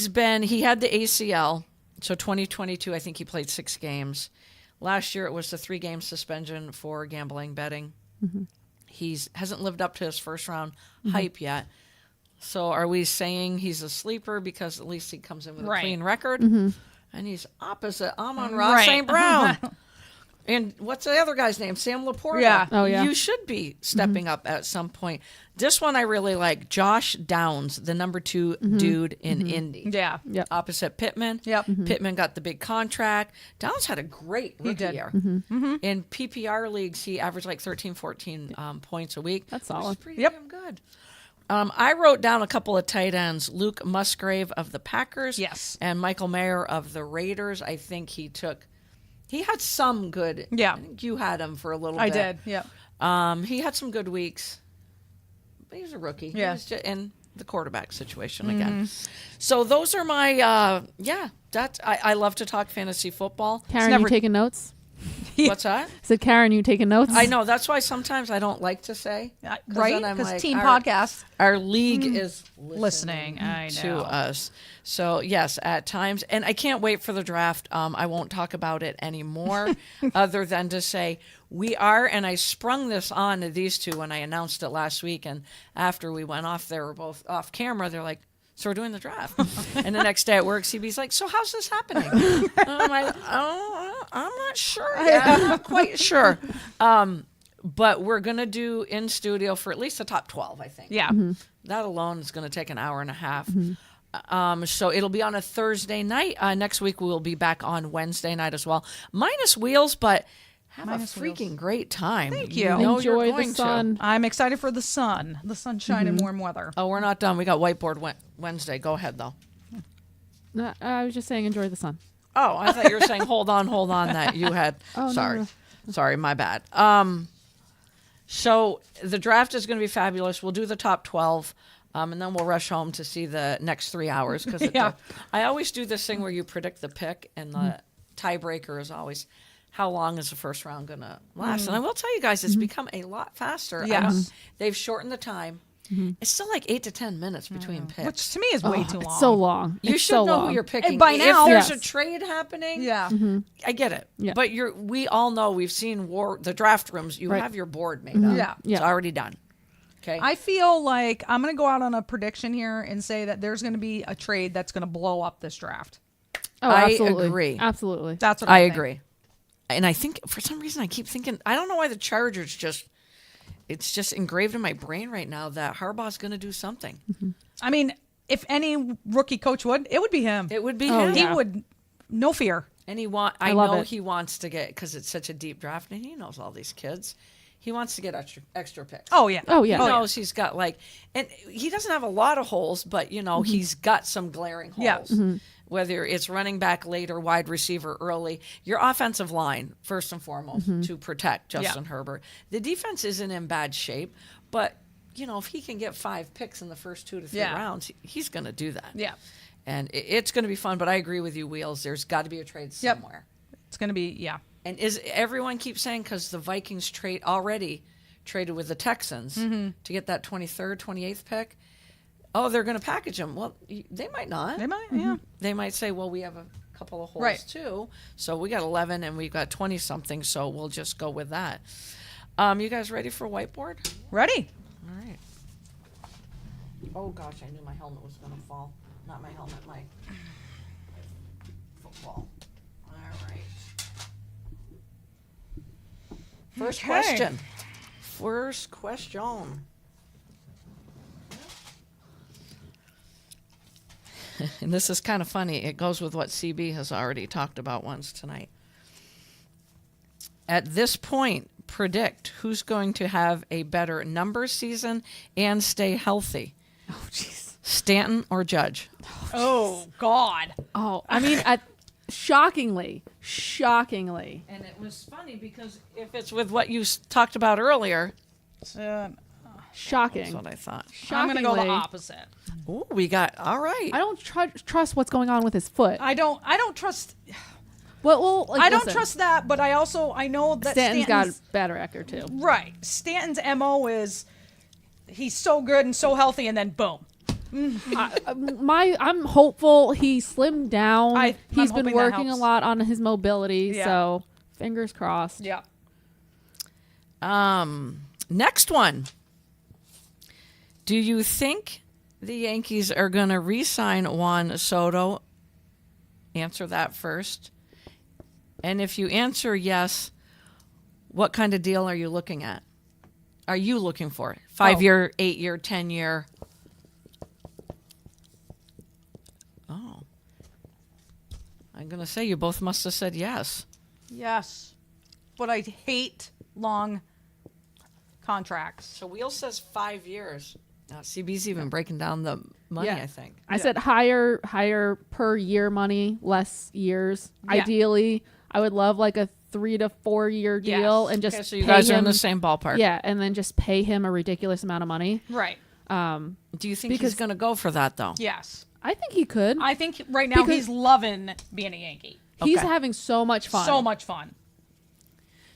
Speaker 2: had the ACL. So 2022, I think he played 6 games. Last year, it was the 3-game suspension for gambling betting. He hasn't lived up to his first round hype yet. So are we saying he's a sleeper because at least he comes in with a clean record? And he's opposite Amon-Ra St. Brown. And what's the other guy's name? Sam Laporta.
Speaker 4: Yeah.
Speaker 3: Oh, yeah.
Speaker 2: You should be stepping up at some point. This one I really like. Josh Downs, the number 2 dude in Indy.
Speaker 4: Yeah.
Speaker 3: Yep.
Speaker 2: Opposite Pittman.
Speaker 4: Yep.
Speaker 2: Pittman got the big contract. Downs had a great rookie
Speaker 4: did.
Speaker 2: year. In PPR leagues, he averaged like 13, 14 points a week.
Speaker 3: That's
Speaker 2: which is
Speaker 3: solid.
Speaker 2: pretty damn good. I wrote down a couple of tight ends. Luke Musgrave of the Packers.
Speaker 4: Yes.
Speaker 2: And Michael Mayer of the Raiders. I think he had some good.
Speaker 4: Yeah.
Speaker 2: I think you had him for a little
Speaker 4: I
Speaker 2: bit.
Speaker 4: did. Yeah.
Speaker 2: He had some good weeks. But he was a rookie. He
Speaker 4: Yeah.
Speaker 2: was in the quarterback situation again. So those are my, I love to talk fantasy football.
Speaker 3: Karen,
Speaker 4: never-
Speaker 3: you taking notes?
Speaker 2: What's that?
Speaker 3: Said Karen, you taking notes?
Speaker 2: I know. That's why sometimes I don't like to say.
Speaker 4: Right?
Speaker 2: then I'm
Speaker 4: Because
Speaker 2: like,
Speaker 4: team
Speaker 2: our-
Speaker 4: podcast.
Speaker 2: Our league is
Speaker 4: Listening. I
Speaker 2: to
Speaker 4: know.
Speaker 2: us. So, yes, at times. And I can't wait for the draft. I won't talk about it anymore other than to say we are, and I sprung this on to these two when I announced it last week. And after we went off, they were both off camera. They're like, so we're doing the draft. And the next day at work, CB's like, so how's this happening? And I'm like, oh, I'm not sure yet. I'm not quite sure. But we're going to do in studio for at least the top 12, I think.
Speaker 4: Yeah.
Speaker 2: That alone is going to take an hour and a half. So it'll be on a Thursday night. Next week we'll be back on Wednesday night as well. Minus wheels, but have
Speaker 4: Minus
Speaker 2: a freaking great time.
Speaker 4: Thank you.
Speaker 2: know you're
Speaker 3: Enjoy
Speaker 2: going
Speaker 3: the sun.
Speaker 4: I'm excited for the sun. The sunshine and warm weather.
Speaker 2: Oh, we're not done. We got whiteboard Wednesday. Go ahead, though.
Speaker 3: No, I was just saying enjoy the sun.
Speaker 2: Oh, I thought you were saying hold on, that you had.
Speaker 3: Oh, no,
Speaker 2: sorry.
Speaker 3: no.
Speaker 2: Sorry, my bad. So the draft is going to be fabulous. We'll do the top 12. And then we'll rush home to see the next 3 hours because
Speaker 4: Yeah.
Speaker 2: I always do this thing where you predict the pick, and the tiebreaker is always how long is the first round going to last. And I will tell you guys, it's become a lot faster.
Speaker 4: Yes.
Speaker 2: They've shortened the time. It's still like 8 to 10 minutes between picks.
Speaker 4: Which to me is way too long.
Speaker 3: It's so long.
Speaker 2: You
Speaker 3: It's
Speaker 2: should
Speaker 3: so
Speaker 2: know
Speaker 3: long.
Speaker 2: who you're picking.
Speaker 4: And by now-
Speaker 2: if there's a
Speaker 3: Yes.
Speaker 2: trade happening,
Speaker 4: Yeah.
Speaker 2: I get it.
Speaker 3: Yeah.
Speaker 2: But we all know, we've seen the draft rooms. You
Speaker 3: Right.
Speaker 2: have your board made up.
Speaker 4: Yeah.
Speaker 3: Yeah.
Speaker 2: It's already done. Okay.
Speaker 4: I feel like I'm going to go out on a prediction here and say that there's going to be a trade that's going to blow up this draft.
Speaker 3: Oh,
Speaker 2: I
Speaker 3: absolutely.
Speaker 2: agree.
Speaker 3: Absolutely.
Speaker 4: That's what
Speaker 2: I
Speaker 4: I think.
Speaker 2: agree. And I think for some reason I keep thinking, I don't know why the Chargers it's just engraved in my brain right now that Harbaugh's going to do something.
Speaker 4: I mean, if any rookie coach would, it would be him.
Speaker 2: It would be
Speaker 3: Oh,
Speaker 2: him.
Speaker 4: He
Speaker 3: yeah.
Speaker 4: would, no fear.
Speaker 2: And
Speaker 3: I love
Speaker 2: know
Speaker 3: it.
Speaker 2: he wants to get, because it's such a deep draft and he knows all these kids. He wants to get extra picks.
Speaker 4: Oh, yeah.
Speaker 3: Oh, yeah.
Speaker 2: He knows he's got and he doesn't have a lot of holes, but he's got some glaring holes.
Speaker 4: Yeah.
Speaker 2: Whether it's running back late or wide receiver early, your offensive line first and foremost to protect Justin Herbert. The defense isn't in bad shape, but if he can get 5 picks in the first 2 to 3 rounds, he's going to do that.
Speaker 4: Yeah.
Speaker 2: And it's going to be fun. But I agree with you, Wheels. There's got to be a trade
Speaker 4: Yep.
Speaker 2: somewhere.
Speaker 4: It's going to be, yeah.
Speaker 2: And everyone keeps saying, because the Vikings already traded with the Texans to get that 23rd, 28th pick. Oh, they're going to package him. Well, they might not.
Speaker 4: They might, yeah.
Speaker 2: They might say, well, we have a couple of holes
Speaker 4: Right.
Speaker 2: too. So we got 11 and we've got 20 something. So we'll just go with that. You guys ready for whiteboard?
Speaker 4: Ready?
Speaker 2: All right. Oh gosh, I knew my helmet was going to fall. Not my helmet, my football. All right. First
Speaker 4: Okay.
Speaker 2: question. First question. And this is kind of funny. It goes with what CB has already talked about once tonight. At this point, predict who's going to have a better number season and stay healthy.
Speaker 3: Oh, jeez.
Speaker 2: Stanton or Judge?
Speaker 4: Oh, God.
Speaker 3: Oh, I mean, shockingly.
Speaker 2: And it was funny because if it's with what you talked about earlier,
Speaker 4: So,
Speaker 3: Shocking.
Speaker 2: that's what I thought.
Speaker 4: I'm going to go the
Speaker 3: Shockingly.
Speaker 4: opposite.
Speaker 2: Oh, we got all right.
Speaker 3: I don't trust what's going on with his foot.
Speaker 4: I don't trust.
Speaker 3: Well, like,
Speaker 4: I don't
Speaker 3: listen,
Speaker 4: trust that, but I know that
Speaker 3: Stanton's got a better record too.
Speaker 4: right. Stanton's MO is he's so good and so healthy, and then boom.
Speaker 3: I'm hopeful he slimmed down.
Speaker 4: I'm
Speaker 3: He's been
Speaker 4: hoping that
Speaker 3: working a
Speaker 4: helps.
Speaker 3: lot on his mobility,
Speaker 4: Yeah.
Speaker 3: so fingers crossed.
Speaker 4: Yeah.
Speaker 2: Next one. Do you think the Yankees are going to re-sign Juan Soto? Answer that first. And if you answer yes, what kind of deal are you looking at? Are you looking for 5-year, 8-year, 10-year? Oh. I'm going to say you both must have said yes.
Speaker 4: Yes. But I hate long contracts.
Speaker 2: So Wheel says 5 years. Now, CB's even breaking down the money,
Speaker 3: Yeah.
Speaker 2: I think.
Speaker 3: I said higher per year money, less years.
Speaker 4: Yeah.
Speaker 3: Ideally, I would love like a 3 to 4 year deal
Speaker 4: Yes.
Speaker 3: and just
Speaker 2: Okay, so you
Speaker 3: pay
Speaker 2: guys are in
Speaker 3: him-
Speaker 2: the same ballpark.
Speaker 3: Yeah, and then just pay him a ridiculous amount of money.
Speaker 4: Right.
Speaker 2: Do you think he's
Speaker 3: Because-
Speaker 2: going to go for that, though?
Speaker 4: Yes.
Speaker 3: I think he could.
Speaker 4: I think right now
Speaker 3: Because-
Speaker 4: he's loving being a Yankee.
Speaker 3: He's
Speaker 2: Okay.
Speaker 3: having so much fun.
Speaker 4: So much fun.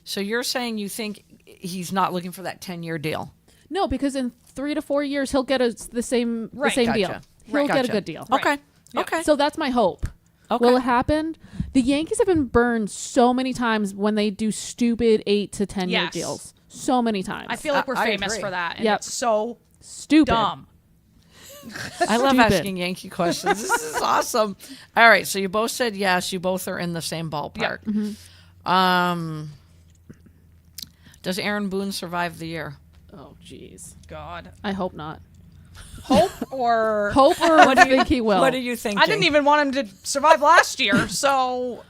Speaker 2: So you're saying you think he's not looking for that 10-year deal?
Speaker 3: No, because in 3 to 4 years he'll get the same
Speaker 4: Right.
Speaker 3: deal.
Speaker 2: Gotcha.
Speaker 3: He'll get a
Speaker 2: Gotcha.
Speaker 3: good deal.
Speaker 4: Right.
Speaker 2: Okay.
Speaker 4: Yep.
Speaker 2: Okay.
Speaker 3: So that's my hope.
Speaker 2: Okay.
Speaker 3: Will it happen? The Yankees have been burned so many times when they do stupid 8 to 10 year
Speaker 4: Yes.
Speaker 3: deals. So many times.
Speaker 4: I feel like we're
Speaker 2: I
Speaker 4: famous
Speaker 2: agree.
Speaker 4: for that. And
Speaker 3: Yep.
Speaker 4: it's so
Speaker 3: stupid.
Speaker 4: dumb.
Speaker 2: I love
Speaker 3: Stupid.
Speaker 2: asking Yankee questions. This is awesome. All right. So you both said yes. You both are in the same ballpark. Does Aaron Boone survive the year?
Speaker 3: Oh, jeez.
Speaker 4: God.
Speaker 3: I hope not.
Speaker 4: Hope or
Speaker 3: Hope or think he will.
Speaker 2: What are you thinking?
Speaker 4: I didn't even want him to survive last year, so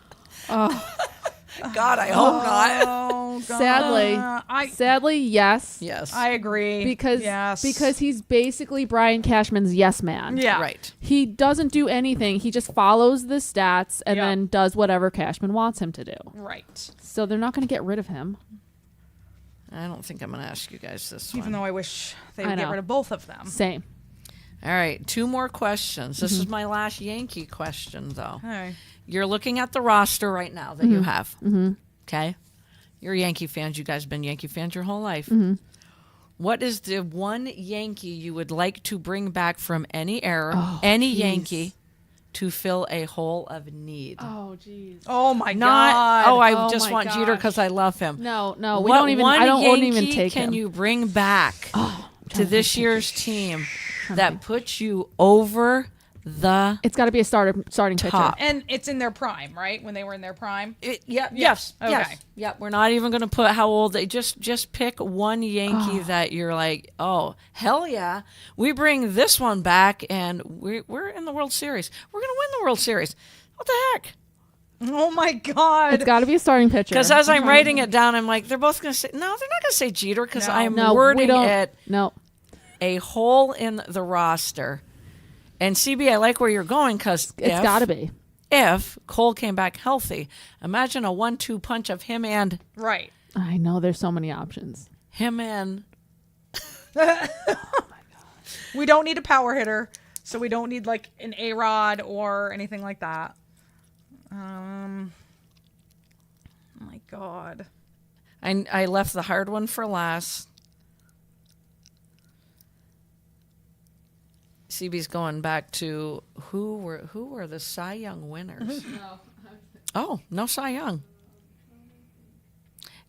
Speaker 2: God, I hope not.
Speaker 4: oh, God.
Speaker 3: Sadly. Sadly, yes.
Speaker 2: Yes.
Speaker 4: I agree.
Speaker 3: Because he's basically Brian Cashman's yes man.
Speaker 4: yeah.
Speaker 2: Right.
Speaker 3: He doesn't do anything. He just follows the stats and
Speaker 4: Yeah.
Speaker 3: then does whatever Cashman wants him to do.
Speaker 4: Right.
Speaker 3: So they're not going to get rid of him.
Speaker 2: I don't think I'm going to ask you guys this
Speaker 4: Even
Speaker 2: one.
Speaker 4: though I wish they
Speaker 3: I
Speaker 4: would get
Speaker 3: know.
Speaker 4: rid of both of them.
Speaker 3: Same.
Speaker 2: All right, 2 more questions. This is my last Yankee question, though.
Speaker 4: Hey.
Speaker 2: You're looking at the roster right now that you have. Okay? You're Yankee fans. You guys have been Yankee fans your whole life. What is the one Yankee you would like to bring back from any era, any Yankee, to fill a hole of need?
Speaker 3: Oh, jeez.
Speaker 4: Oh my
Speaker 2: Not,
Speaker 4: God.
Speaker 2: I
Speaker 3: Oh
Speaker 2: just
Speaker 3: my
Speaker 2: want Jeter
Speaker 3: gosh.
Speaker 2: because I love him.
Speaker 3: No, we
Speaker 2: What
Speaker 3: don't even.
Speaker 2: one
Speaker 3: I don't won't
Speaker 2: Yankee
Speaker 3: even take
Speaker 2: can
Speaker 3: him.
Speaker 2: you bring back to this year's team
Speaker 3: to
Speaker 2: that
Speaker 3: think.
Speaker 2: puts you over the
Speaker 3: It's got to be a starting pitcher.
Speaker 2: top?
Speaker 4: And it's in their prime, right? When they were in their prime.
Speaker 2: Yes.
Speaker 4: Okay.
Speaker 2: Yes. Yep. We're not even going to put how old they just pick one Yankee that you're like, oh hell yeah, we bring this one back and we're in the World Series. We're going to win the World Series. What the heck?
Speaker 4: Oh my God.
Speaker 3: It's got to be a starting pitcher.
Speaker 2: Because as I'm writing it down, I'm like, they're both going to say no. They're not going to say Jeter because
Speaker 4: No.
Speaker 2: I'm
Speaker 3: no, we
Speaker 2: wording
Speaker 3: don't.
Speaker 2: it
Speaker 3: No.
Speaker 2: a hole in the roster. And CB, I like where you're going because
Speaker 3: It's got to be.
Speaker 2: if Cole came back healthy, imagine a 1-2 punch of him and
Speaker 4: Right.
Speaker 3: I know there's so many options.
Speaker 2: him and
Speaker 4: We don't need a power hitter, so we don't need like an A-Rod or anything like that. Oh my God.
Speaker 2: I left the hard one for last. CB's going back to who were the Cy Young winners? Oh, no Cy Young.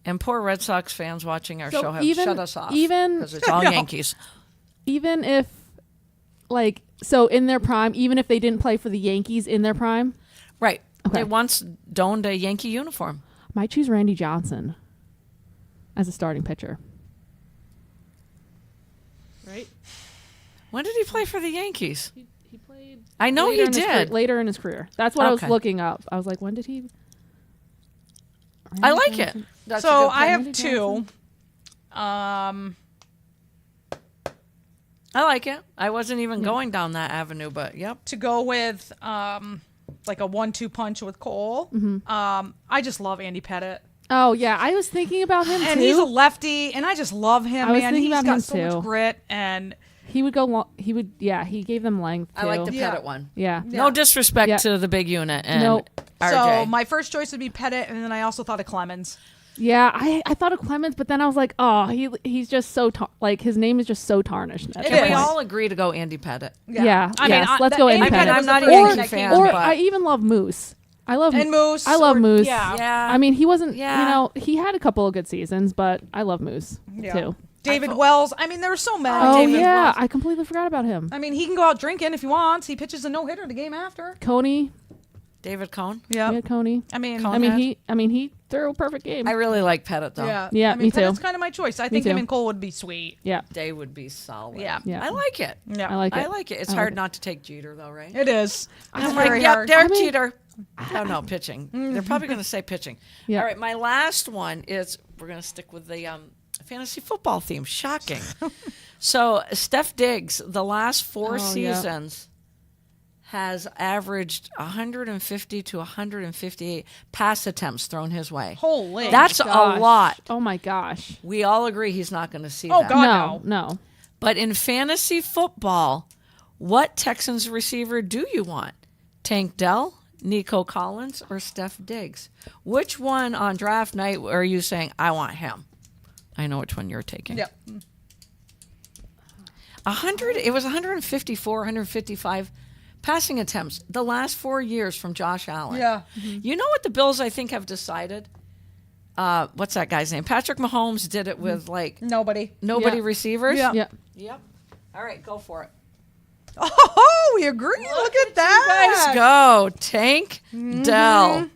Speaker 2: And poor Red Sox fans watching our
Speaker 3: So
Speaker 2: show have
Speaker 3: even-
Speaker 2: shut us off
Speaker 3: even-
Speaker 2: because it's all
Speaker 4: No.
Speaker 2: Yankees.
Speaker 3: Even if, like, so in their prime, even if they didn't play for the Yankees in their prime,
Speaker 2: Right.
Speaker 3: Okay.
Speaker 2: They once donned a Yankee uniform.
Speaker 3: might choose Randy Johnson as a starting pitcher. Right?
Speaker 2: When did he play for the Yankees?
Speaker 3: He played.
Speaker 2: I know he
Speaker 3: in his
Speaker 2: did.
Speaker 3: later in his career. That's what I was
Speaker 2: Okay.
Speaker 3: looking up. I was like, when did he?
Speaker 2: I
Speaker 3: Randy
Speaker 2: like it.
Speaker 3: Johnson?
Speaker 2: That's
Speaker 4: So
Speaker 2: a good
Speaker 4: I
Speaker 2: pick.
Speaker 4: have
Speaker 3: Randy
Speaker 4: 2.
Speaker 2: I like it. I wasn't even going down that avenue, but yep.
Speaker 4: To go with like a 1-2 punch with Cole. I just love Andy Pettit.
Speaker 3: Oh yeah, I was thinking about him
Speaker 4: And
Speaker 3: too.
Speaker 4: he's a lefty, and I just love him,
Speaker 3: I was
Speaker 4: man.
Speaker 3: thinking
Speaker 4: He's
Speaker 3: about
Speaker 4: got
Speaker 3: him
Speaker 4: so
Speaker 3: too.
Speaker 4: much grit, and
Speaker 3: He would go. He would. Yeah, he gave them length too.
Speaker 2: I like the
Speaker 4: Yeah.
Speaker 2: Pettit one.
Speaker 3: Yeah.
Speaker 2: No disrespect
Speaker 3: Yeah.
Speaker 2: to the big unit and
Speaker 3: No.
Speaker 2: RJ.
Speaker 4: so my first choice would be Pettit, and then I also thought of Clemens.
Speaker 3: Yeah, I thought of Clemens, but then I was like, oh, he's just so like his name is just so tarnished. at
Speaker 4: It
Speaker 3: that
Speaker 2: Can we
Speaker 3: point.
Speaker 2: all agree to go Andy Pettit?
Speaker 3: Yeah.
Speaker 4: I mean,
Speaker 3: yes, let's go Andy
Speaker 4: Andy
Speaker 3: Pettit.
Speaker 4: was
Speaker 2: I'm not
Speaker 4: the
Speaker 2: a
Speaker 4: first
Speaker 2: Yankee
Speaker 4: one that
Speaker 2: fan,
Speaker 4: came to
Speaker 3: Or
Speaker 2: but-
Speaker 3: I even love Moose. I love
Speaker 4: And Moose.
Speaker 3: I love
Speaker 4: or-
Speaker 3: Moose.
Speaker 4: Yeah.
Speaker 2: Yeah.
Speaker 3: I mean, he wasn't.
Speaker 2: Yeah.
Speaker 3: You know, he had a couple of good seasons, but I love Moose too.
Speaker 4: David Wells. I mean, there were so many.
Speaker 3: Oh
Speaker 2: David
Speaker 3: yeah,
Speaker 2: Wells.
Speaker 3: I completely forgot about him.
Speaker 4: I mean, he can go out drinking if he wants. He pitches a no-hitter the game after.
Speaker 3: Coney,
Speaker 2: David Cohn?
Speaker 4: Yeah.
Speaker 3: yeah, Coney.
Speaker 4: I mean,
Speaker 2: Cohn.
Speaker 3: I mean, he threw a perfect game.
Speaker 2: I really like Pettit, though.
Speaker 4: yeah.
Speaker 3: Yeah,
Speaker 4: I mean,
Speaker 3: me too.
Speaker 4: Pettit's kind of my choice. I think
Speaker 3: too.
Speaker 4: him and Cole would be sweet.
Speaker 3: Yeah,
Speaker 2: They would be solid.
Speaker 4: Yeah.
Speaker 3: Yeah.
Speaker 2: I like it.
Speaker 4: Yeah.
Speaker 3: I like it.
Speaker 2: I like it. It's
Speaker 3: I like
Speaker 2: hard
Speaker 3: it.
Speaker 2: not to take Jeter, though, right?
Speaker 4: It is. It's
Speaker 2: I'm
Speaker 4: very
Speaker 2: like, yep,
Speaker 4: hard.
Speaker 2: Derek
Speaker 3: I mean-
Speaker 2: Jeter. Oh, no, pitching. They're probably going to say pitching.
Speaker 3: Yeah.
Speaker 2: All right, my last one is we're going to stick with the fantasy football theme. Shocking. So, Steph Diggs, the last 4
Speaker 3: Oh, yeah.
Speaker 2: seasons, has averaged 150 to 158 pass attempts thrown his way.
Speaker 4: Holy.
Speaker 2: That's a
Speaker 3: Gosh.
Speaker 2: lot.
Speaker 3: Oh my gosh.
Speaker 2: We all agree he's not going to see
Speaker 4: Oh,
Speaker 2: that.
Speaker 4: God.
Speaker 3: No.
Speaker 2: But in fantasy football, what Texans receiver do you want? Tank Dell, Nico Collins, or Steph Diggs? Which one on draft night are you saying, I want him? I know which one you're taking.
Speaker 4: Yep.
Speaker 2: 100, it was 154, 155 passing attempts the last 4 years from Josh Allen.
Speaker 4: Yeah.
Speaker 2: You know what the Bills, I think, have decided? What's that guy's name? Patrick Mahomes did it with, like,
Speaker 4: Nobody.
Speaker 2: nobody
Speaker 3: Yeah.
Speaker 2: receivers?
Speaker 4: Yeah.
Speaker 3: Yeah.
Speaker 2: Yep. All right, go for it.
Speaker 4: Oh, we agree. Look at that.
Speaker 2: Guys, go. Tank Dell.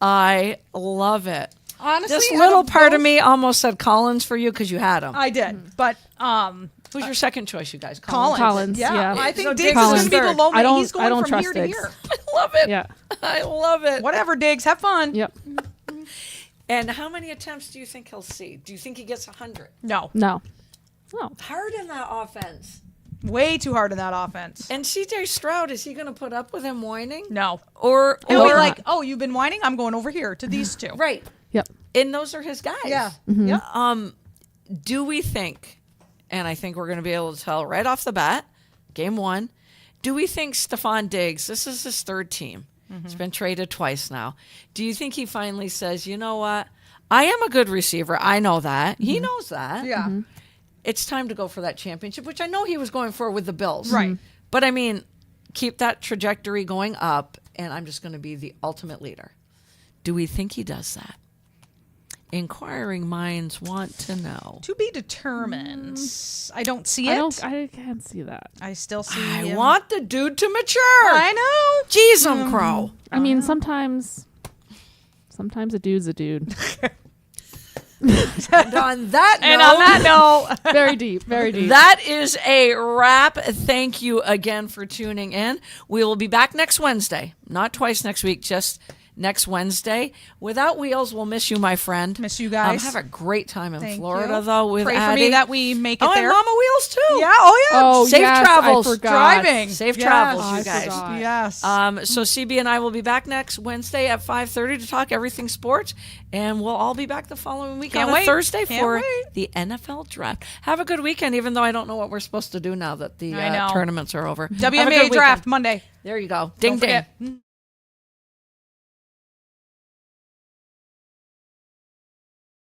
Speaker 2: I love it.
Speaker 4: Honestly,
Speaker 2: This
Speaker 4: out
Speaker 2: little
Speaker 4: of
Speaker 2: part of
Speaker 4: those-
Speaker 2: me almost said Collins for you because you had him.
Speaker 4: I did, but
Speaker 2: Who's your second choice, you guys?
Speaker 3: Collins, yeah.
Speaker 4: I think
Speaker 2: So
Speaker 4: Diggs is
Speaker 2: Diggs
Speaker 4: going
Speaker 2: is
Speaker 4: to be
Speaker 2: third.
Speaker 4: below me.
Speaker 3: I don't-
Speaker 4: He's going
Speaker 3: I don't
Speaker 4: from
Speaker 3: trust
Speaker 4: here to
Speaker 3: Diggs.
Speaker 4: here.
Speaker 2: I love it.
Speaker 3: Yeah.
Speaker 2: I love it.
Speaker 4: Whatever, Diggs. Have fun.
Speaker 3: Yep.
Speaker 2: And how many attempts do you think he'll see? Do you think he gets 100?
Speaker 4: No,
Speaker 3: No. No.
Speaker 2: Hard in that offense.
Speaker 4: way too hard in that offense.
Speaker 2: And CJ Stroud, is he going to put up with him whining?
Speaker 4: No.
Speaker 2: Or
Speaker 4: He'll be
Speaker 3: Or
Speaker 4: like,
Speaker 3: not.
Speaker 4: oh, you've been whining? I'm going over here to these two.
Speaker 2: right.
Speaker 3: Yep.
Speaker 2: And those are his guys.
Speaker 4: Yeah.
Speaker 3: Mm-hmm.
Speaker 4: Yep.
Speaker 2: Do we think, and I think we're going to be able to tell right off the bat, Game 1. Do we think Stephon Diggs, this is his third team. He's been traded twice now. Do you think he finally says, you know what? I am a good receiver. I know that. He knows that.
Speaker 4: Yeah.
Speaker 2: It's time to go for that championship, which I know he was going for with the Bills.
Speaker 4: Right.
Speaker 2: But I mean, keep that trajectory going up, and I'm just going to be the ultimate leader. Do we think he does that? Inquiring minds want to know.
Speaker 4: To be determined. I don't see it.
Speaker 3: I can't see that.
Speaker 4: I still see
Speaker 2: I
Speaker 4: him.
Speaker 2: want the dude to mature.
Speaker 4: I know.
Speaker 2: Jeez, Crow.
Speaker 3: I mean, sometimes a dude's a dude.
Speaker 2: And on that note,
Speaker 4: And on that note,
Speaker 3: Very deep, very deep.
Speaker 2: that is a wrap. Thank you again for tuning in. We will be back next Wednesday. Not twice next week, just next Wednesday. Without Wheels, we'll miss you, my friend.
Speaker 4: Miss you guys.
Speaker 2: Have a great time in
Speaker 4: Thank
Speaker 2: Florida,
Speaker 4: you.
Speaker 2: though, with
Speaker 4: Pray for
Speaker 2: Addie.
Speaker 4: me that we make it
Speaker 2: Oh, and
Speaker 4: there.
Speaker 2: Mama Wheels, too.
Speaker 4: Yeah. Oh, yeah.
Speaker 3: Oh,
Speaker 2: Safe
Speaker 3: yes,
Speaker 2: travels.
Speaker 3: I forgot.
Speaker 4: Driving.
Speaker 2: Safe
Speaker 4: Yes.
Speaker 2: travels,
Speaker 3: I
Speaker 2: you guys.
Speaker 3: forgot.
Speaker 4: Yes.
Speaker 2: So CB and I will be back next Wednesday at 5:30 to talk everything sports, and we'll all be back the following week
Speaker 4: Can't
Speaker 2: on
Speaker 4: wait.
Speaker 2: a Thursday
Speaker 4: Can't
Speaker 2: for
Speaker 4: wait.
Speaker 2: the NFL draft. Have a good weekend, even though I don't know what we're supposed to do now that the
Speaker 4: I know.
Speaker 2: tournaments are over. Have a good
Speaker 4: WNBA
Speaker 2: weekend.
Speaker 4: draft Monday.
Speaker 2: There you go. Ding,
Speaker 4: Don't
Speaker 2: ding.
Speaker 4: forget.